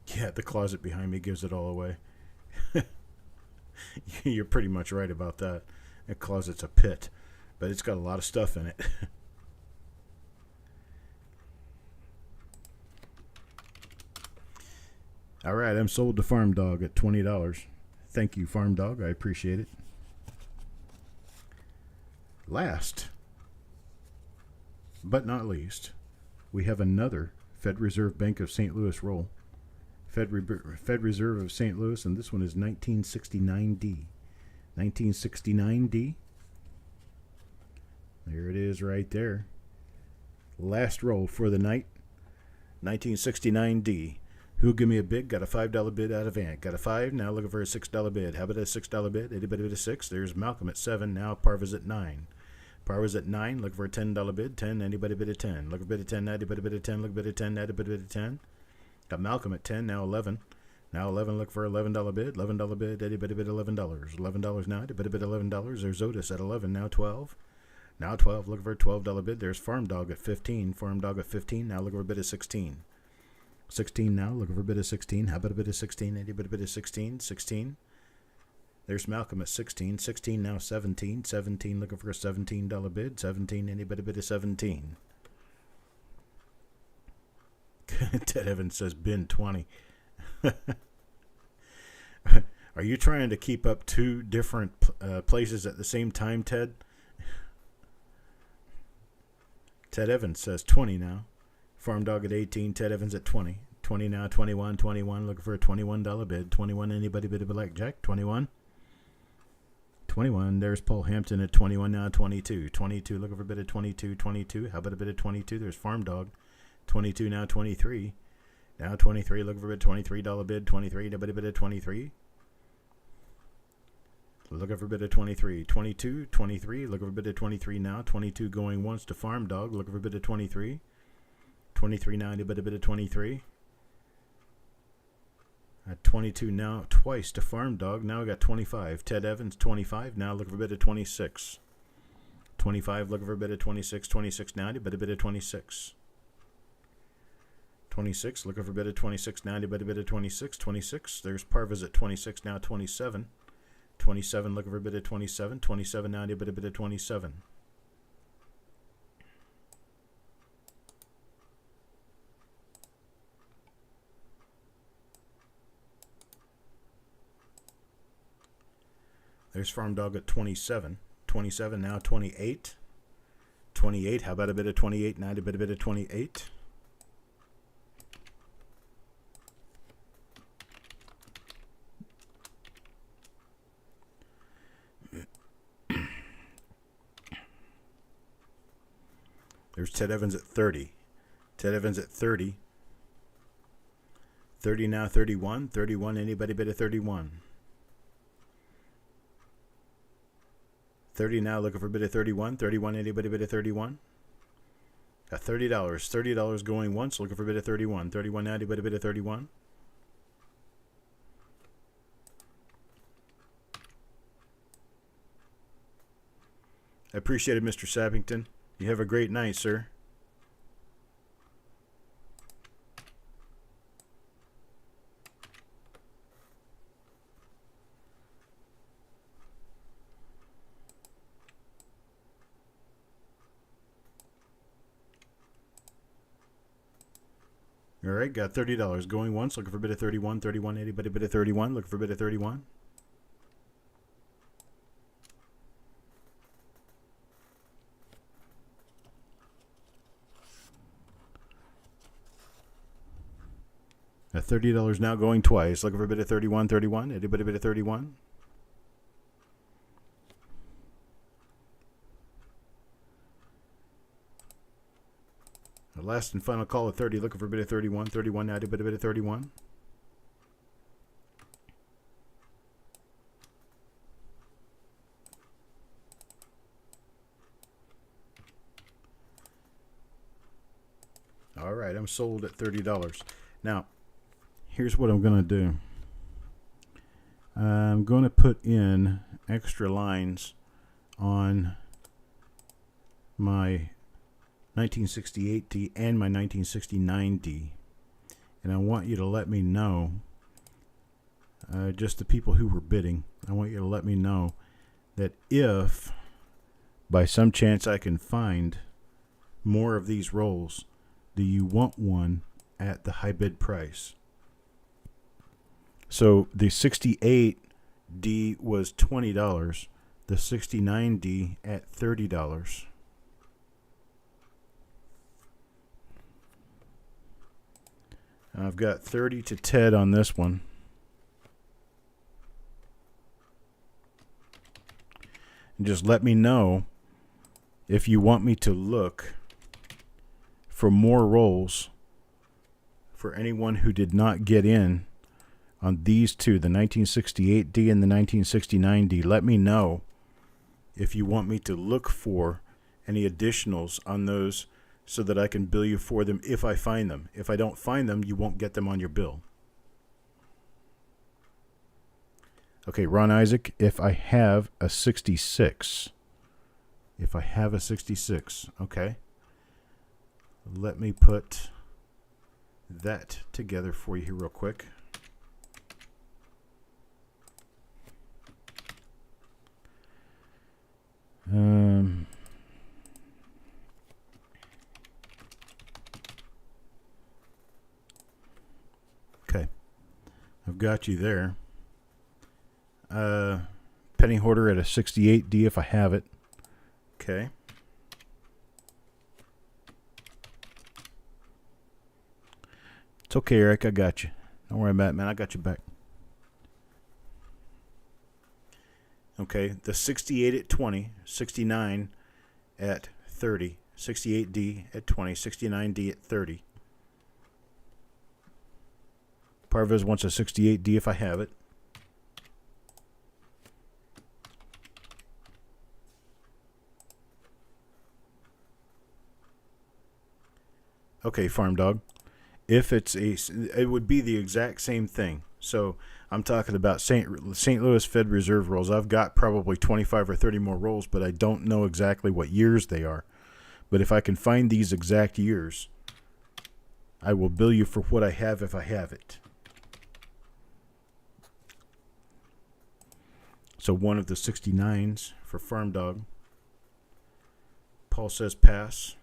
Yeah, the closet behind me gives it all away. You're pretty much right about that. That closet's a pit, but it's got a lot of stuff in it. All right, I'm sold to Farm Dog at $20. Thank you, Farm Dog. I appreciate it. Last, but not least, we have another Fed Reserve Bank of St. Louis roll. Fed Reserve of St. Louis, and this one is 1969D. 1969D. There it is right there. Last roll for the night. 1969D. Who'll give me a bid? Got a $5 bid out of Ant. Got a 5, now looking for a $6 bid. How about a $6 bid? Anybody bid a 6? There's Malcolm at 7, now Parva's at 9. Parva's at 9, looking for a $10 bid. 10, anybody bid a 10. Looking for a bid at 10, anybody bid a 10. Looking for a bid at 10, anybody bid a 10. Got Malcolm at 10, now 11. Now 11, look for $11 bid. $11 bid, anybody bid $11. $11 now, anybody bid $11. There's Otis at 11, now 12. Now 12, looking for a $12 bid. There's Farm Dog at 15. Farm Dog at 15, now looking for a bid of 16. 16 now, looking for a bid of 16. How about a bid of 16? Anybody bid of 16? 16. There's Malcolm at 16. 16 now, 17. 17, looking for a $17 bid. 17, anybody bid of 17? Ted Evans says bin 20. Are you trying to keep up two different places at the same time, Ted? Ted Evans says 20 now. Farm Dog at 18, Ted Evans at 20. 20 now, 21, 21, looking for a $21 bid. 21, anybody bid a blackjack? 21. 21, there's Paul Hampton at 21 now, 22. 22, looking for a bid of 22, 22. How about a bid of 22? There's Farm Dog. 22 now, 23. Now 23, looking for a bid, $23 bid. 23, anybody bid of 23? Looking for a bid of 23. 22, 23, looking for a bid of 23 now. 22 going once to Farm Dog, looking for a bid of 23. 23 now, anybody bid of 23? 22 now, twice to Farm Dog. Now we got 25. Ted Evans, 25. Now looking for a bid of 26. 25, looking for a bid of 26. 26 now, anybody bid of 26? 26, looking for a bid of 26 now, anybody bid of 26? 26, there's Parva's at 26 now, 27. 27, looking for a bid of 27. 27 now, anybody bid of 27? There's Farm Dog at 27. 27 now, 28. 28, how about a bit of 28 now, a bit of 28? There's Ted Evans at 30. Ted Evans at 30. 30 now, 31. 31, anybody bid a 31? 30 now, looking for a bid of 31. 31, anybody bid a 31? Got $30. $30 going once, looking for a bid of 31. 31 now, anybody bid a 31? I appreciate it, Mr. Sappington. You have a great night, sir. All right, got $30 going once. Looking for a bid of 31, 31, anybody bid of 31. Looking for a bid of 31. At $30 now going twice. Looking for a bid of 31, 31. Anybody bid of 31? The last and final call at 30. Looking for a bid of 31, 31. Now anybody bid of 31? All right, I'm sold at $30. Now, here's what I'm going to do. I'm going to put in extra lines on my 1968D and my 1969D. And I want you to let me know, just the people who were bidding, I want you to let me know that if by some chance I can find more of these rolls, do you want one at the high bid price? So the 68D was $20, the 69D at $30. I've got 30 to Ted on this one. And just let me know if you want me to look for more rolls for anyone who did not get in on these two, the 1968D and the 1969D. Let me know if you want me to look for any additionals on those so that I can bill you for them if I find them. If I don't find them, you won't get them on your bill. Okay, Ron Isaac, if I have a 66. If I have a 66, okay. Let me put that together for you here real quick. Okay, I've got you there. Penny Hoarder at a 68D if I have it. Okay. It's okay, Eric. I got you. Don't worry about it, man. I got you back. Okay, the 68 at 20, 69 at 30, 68D at 20, 69D at 30. Parvez wants a 68D if I have it. Okay, Farm Dog. If it's it would be the exact same thing. So I'm talking about St. Louis Fed Reserve rolls. I've got probably 25 or 30 more rolls, but I don't know exactly what years they are. But if I can find these exact years, I will bill you for what I have if I have it. So one of the 69s for Farm Dog. Paul says pass.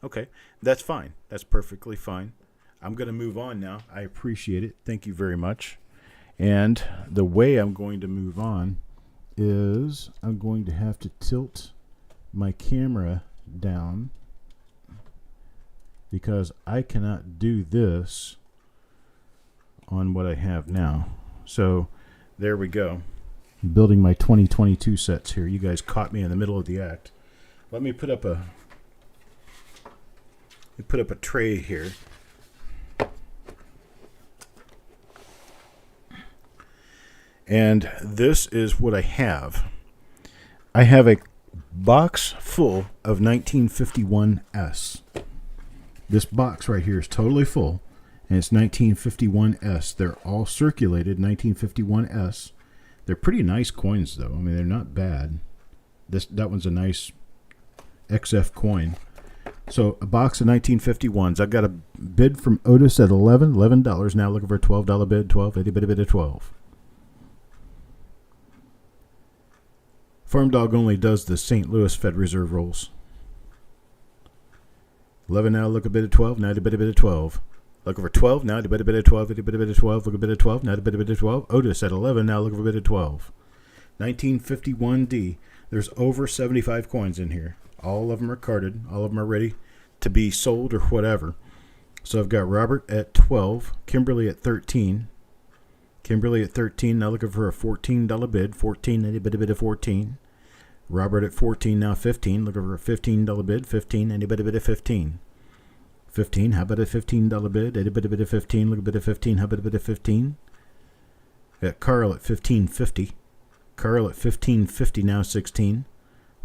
Okay, that's fine. That's perfectly fine. I'm going to move on now. I appreciate it. Thank you very much. And the way I'm going to move on is I'm going to have to tilt my camera down because I cannot do this on what I have now. So there we go. I'm building my 2022 sets here. You guys caught me in the middle of the act. Let me put up a tray here. And this is what I have. I have a box full of 1951S. This box right here is totally full, and it's 1951S. They're all circulated 1951S. They're pretty nice coins, though. I mean, they're not bad. That one's a nice XF coin. So a box of 1951s. I've got a bid from Otis at $11. Now looking for a $12 bid. 12. Anybody bid at 12. Farm Dog only does the St. Louis Fed Reserve rolls. 11 now, look a bid at 12. Now a bid at 12. Looking for 12. Now a bit of 12. A bit of 12. Look a bit of 12. Now a bit of 12. Otis at 11. Now look for a bit of 12. 1951D. There's over 75 coins in here. All of them are carded. All of them are ready to be sold or whatever. So I've got Robert at 12. Kimberly at 13. Kimberly at 13. Now looking for a $14 bid. 14. A bit of 14. Robert at 14. Now 15. Looking for a $15 bid. 15. A bit of 15. 15. How about a $15 bid? A bit of 15. Look a bit of 15. How about a bit of 15? Got Carl at 15.50. Carl at 15.50. Now 16.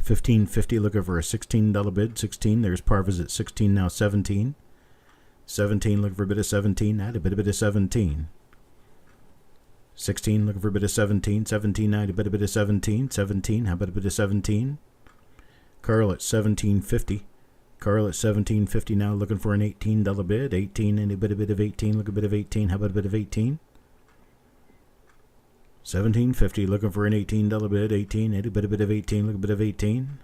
15.50. Looking for a $16 bid. 16. There's Parvas at 16. Now 17. 17. Looking for a bit of 17. Add a bit of 17. 16. Looking for a bit of 17. 17. Now a bit of 17. 17. How about a bit of 17? Carl at 17.50. Carl at 17.50 now looking for an $18 bid. 18 and a bit of 18. Look a bit of 18. How about a bit of 18? 17.50 looking for an $18 bid. 18 and a bit of 18. Look a bit of 18.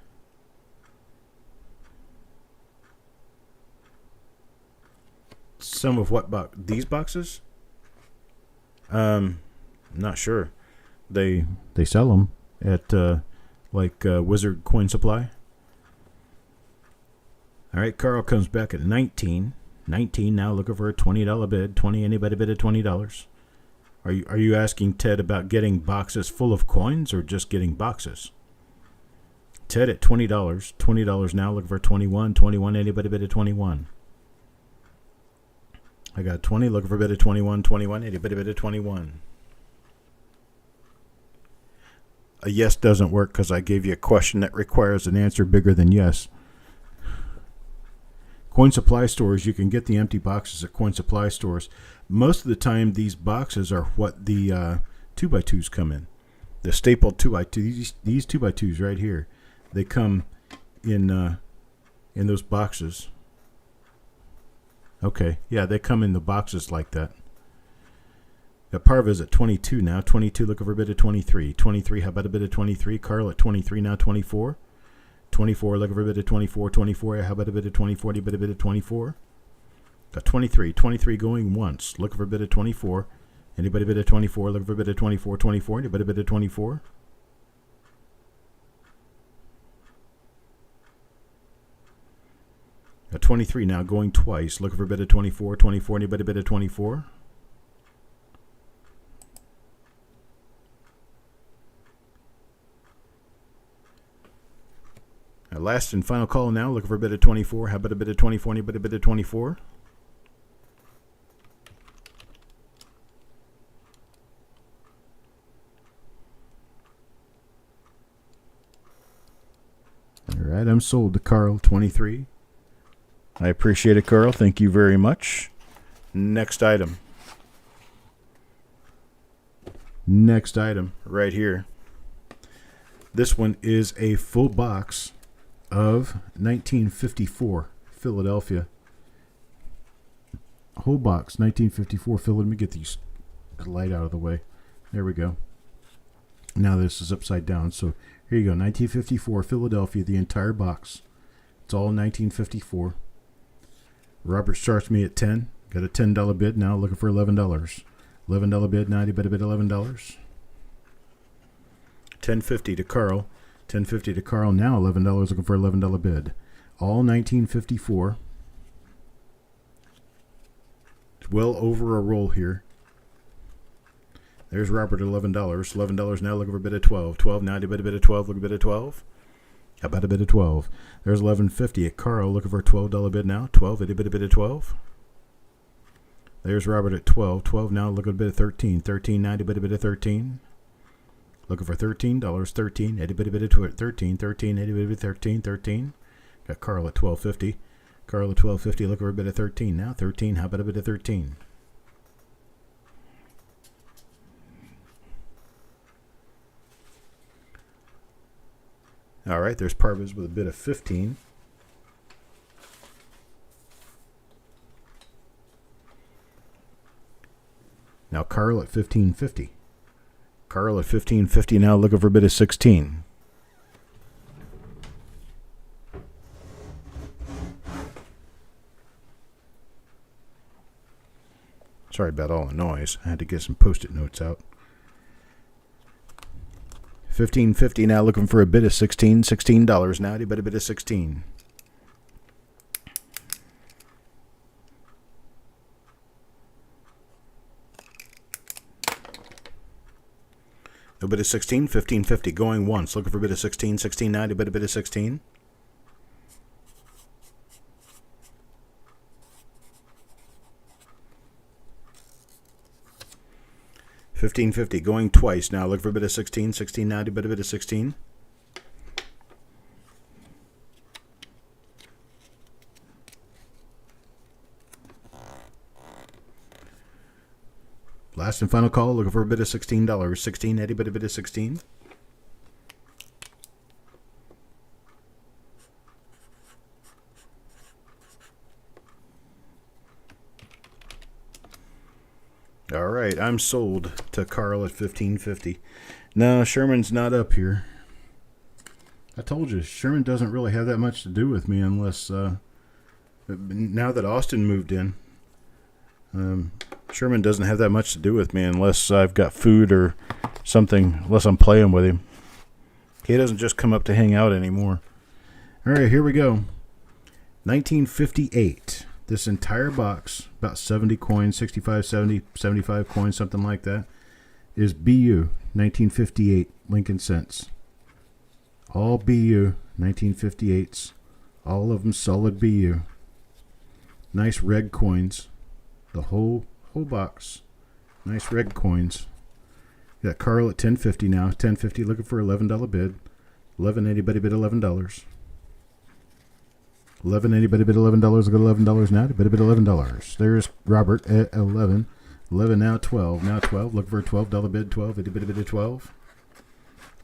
Some of what box? These boxes? Not sure. They sell them at Wizard Coin Supply. All right, Carl comes back at 19. 19 now looking for a $20 bid. 20, anybody bid at $20? Are you asking Ted about getting boxes full of coins or just getting boxes? Ted at $20. $20 now looking for 21. 21, anybody bid at 21? I got 20 looking for a bid at 21. 21, anybody bid at 21? A yes doesn't work because I gave you a question that requires an answer bigger than yes. Coin supply stores, you can get the empty boxes at coin supply stores. Most of the time, these boxes are what the 2x2s come in. The stapled 2x2, these 2x2s right here, they come in those boxes. Okay, yeah, they come in the boxes like that. Got Parva's at 22 now. 22 looking for a bit of 23. 23, how about a bit of 23? Carl at 23 now. 24. 24 looking for a bit of 24. 24, how about a bit of 24? A bit of 24. Got 23. 23 going once. Looking for a bit of 24. Anybody a bit of 24? Looking for a bit of 24. 24. Anybody a bit of 24? Got 23 now going twice. Looking for a bit of 24. 24. Anybody a bit of 24? Last and final call now. Looking for a bit of 24. How about a bit of 24? Anybody a bit of 24? All right, I'm sold to Carl, 23. I appreciate it, Carl. Thank you very much. Next item. Next item right here. This one is a full box of 1954 Philadelphia. Whole box, 1954 Philadelphia. Let me get these light out of the way. There we go. Now this is upside down. So here you go, 1954 Philadelphia, the entire box. It's all 1954. Robert starts me at 10. Got a $10 bid now, looking for $11. $11 bid, 90 bid, a bid $11. 10.50 to Carl. 10.50 to Carl now, $11 looking for $11 bid. All 1954. It's well over a roll here. There's Robert at $11. $11 now looking for a bid of 12. 12 now to bid a bit of 12. Look a bid of 12. How about a bid of 12? There's $11.50 at Carl looking for a $12 bid now. 12 at a bid of 12. There's Robert at 12. 12 now looking at a bid of 13. 13 now to bid a bit of 13. Looking for $13. 13 at a bit of 13. 13 at a bit of 13. 13. Got Carl at $12.50. Carl at $12.50 looking for a bit of 13 now. 13. How about a bit of 13? All right, there's Parvas with a bid of 15. Now Carl at 15.50. Carl at 15.50 now looking for a bid of 16. Sorry about all the noise. I had to get some post-it notes out. 15.50 now, looking for a bid of $16 now. You better bid of 16. No bid of 16, 15.50 going once. Looking for a bid of 16, 16.90, bid of 16. $15.50 going twice now. Look for a bit of 16, 16.90, bid of 16. Last and final call. Looking for a bit of $16, 16.80, bid of 16. All right, I'm sold to Carl at $15.50. No, Sherman's not up here. I told you, Sherman doesn't really have that much to do with me unless, now that Austin moved in, Sherman doesn't have that much to do with me unless I've got food or something, unless I'm playing with him. He doesn't just come up to hang out anymore. All right, here we go. 1958. This entire box, about 70 coins, 65, 70, 75 coins, something like that, is BU 1958 Lincoln cents. All BU 1958s. All of them solid BU. Nice red coins. The whole box. Nice red coins. Got Carl at $10.50 now. $10.50 looking for $11 bid. $11.80, buddy bid $11. $11.80, buddy bid $11. Look at $11 now. Buddy bid $11. There's Robert at 11. 11 now, 12. Now 12. Looking for a $12 bid. 12. Itty bitty bid of 12.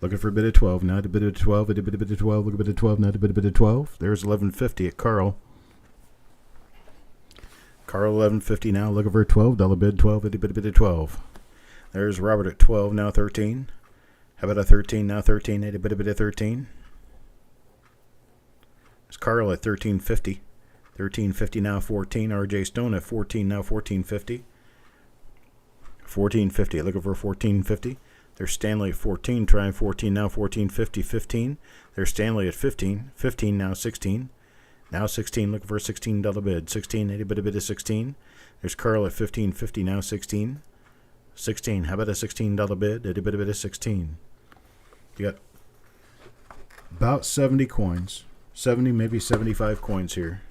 Looking for a bid of 12. Now to bid of 12. Itty bitty bid of 12. Look at bid of 12. Now to bid of 12. There's $11.50 at Carl. Carl $11.50 now. Looking for a $12 bid. 12. Itty bitty bid of 12. There's Robert at 12. Now 13. How about a 13? Now 13. Itty bitty bid of 13. It's Carl at $13.50. $13.50 now 14. RJ Stone at 14 now $14.50. $14.50. Looking for $14.50. There's Stanley at 14. Trying 14 now $14.50. 15. There's Stanley at 15. 15 now 16. Now 16. Looking for a $16 bid. 16. Itty bitty bid of 16. There's Carl at $15.50 now 16. 16. How about a $16 bid? Itty bitty bid of 16. You got about 70 coins. 70, maybe 75 coins here.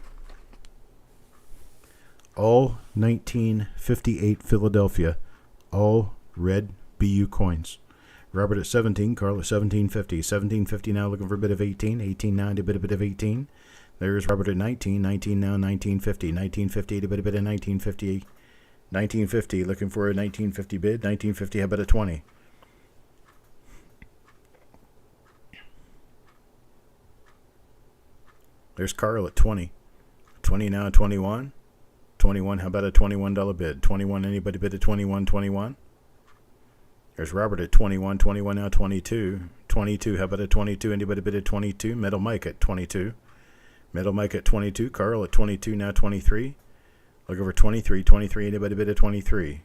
All 1958 Philadelphia. All red BU coins. Robert at 17, Carl at $17.50. $17.50 now looking for a bit of 18. 18.90, bit of 18. There's Robert at 19. 19 now, $19.50. $19.50, a bit of 19.50. $19.50 looking for a $19.50 bid. $19.50, how about a 20? There's Carl at 20. 20 now, 21. 21, how about a $21 bid? 21, anybody bid at 21, 21? There's Robert at 21. 21 now, 22. 22, how about a 22? Anybody bid at 22? Metal Mike at 22. Metal Mike at 22. Carl at 22, now 23. Look over 23. 23, anybody bid at 23?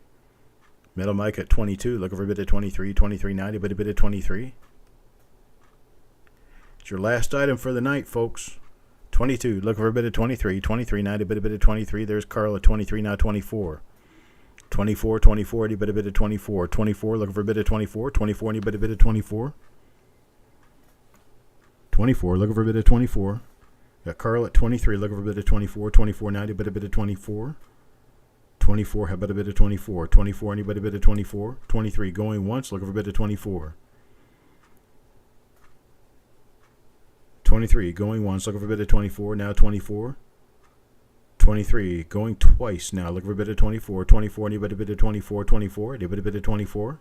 Metal Mike at 22. Look over bid at 23. 23, now anybody bid at 23? It's your last item for the night, folks. 22, look for a bit of 23. 23, now a bit of 23. There's Carl at 23, now 24. 24, 24, a bit of 24. 24, looking for a bit of 24. 24, any bit of 24. 24, looking for a bit of 24. Got Carl at 23, looking for a bit of 24. 24, now a bit of 24. 24, how about a bit of 24? 24, anybody bit of 24. 23, going once, looking for a bit of 24. 23, going once, looking for a bit of 24, now 24. 23, going twice now, looking for a bit of 24. 24, anybody bit of 24. 24, anybody bit of 24.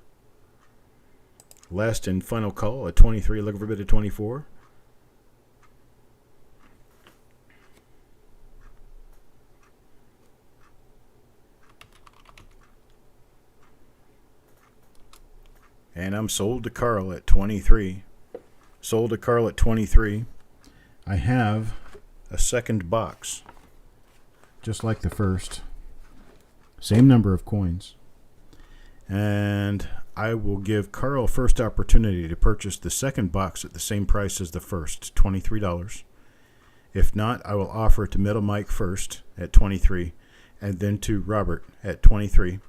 Last and final call at 23, looking for a bit of 24. And I'm sold to Carl at 23. Sold to Carl at 23. I have a second box, just like the first. Same number of coins. And I will give Carl first opportunity to purchase the second box at the same price as the first, $23. If not, I will offer it to Middle Mike first at $23, and then to Robert at $23.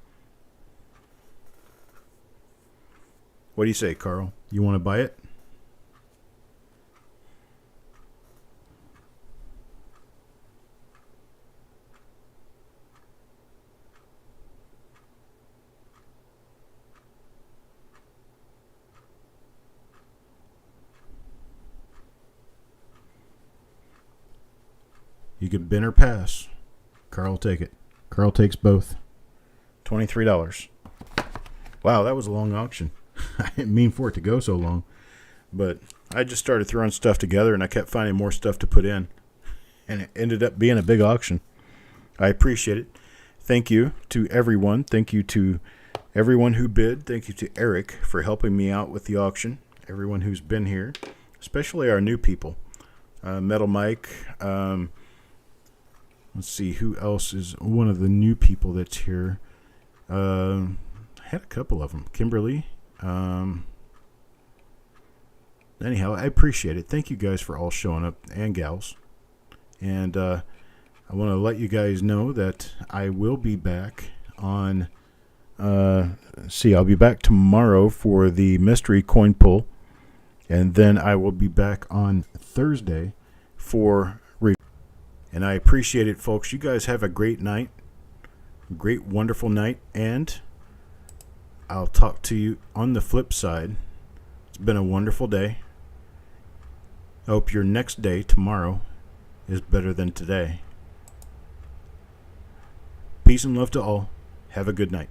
What do you say, Carl? You want to buy it? You can bid or pass. Carl will take it. Carl takes both. $23. Wow, that was a long auction. I didn't mean for it to go so long. But I just started throwing stuff together, and I kept finding more stuff to put in. And it ended up being a big auction. I appreciate it. Thank you to everyone. Thank you to everyone who bid. Thank you to Eric for helping me out with the auction. Everyone who's been here, especially our new people. Metal Mike. Let's see, who else is one of the new people that's here? I had a couple of them. Kimberly. Anyhow, I appreciate it. Thank you guys for all showing up, and gals. And I want to let you guys know that I will be back on, I'll be back tomorrow for the mystery coin pull. And then I will be back on Thursday for... And I appreciate it, folks. You guys have a great night. Great, wonderful night. And I'll talk to you on the flip side. It's been a wonderful day. I hope your next day, tomorrow, is better than today. Peace and love to all. Have a good night.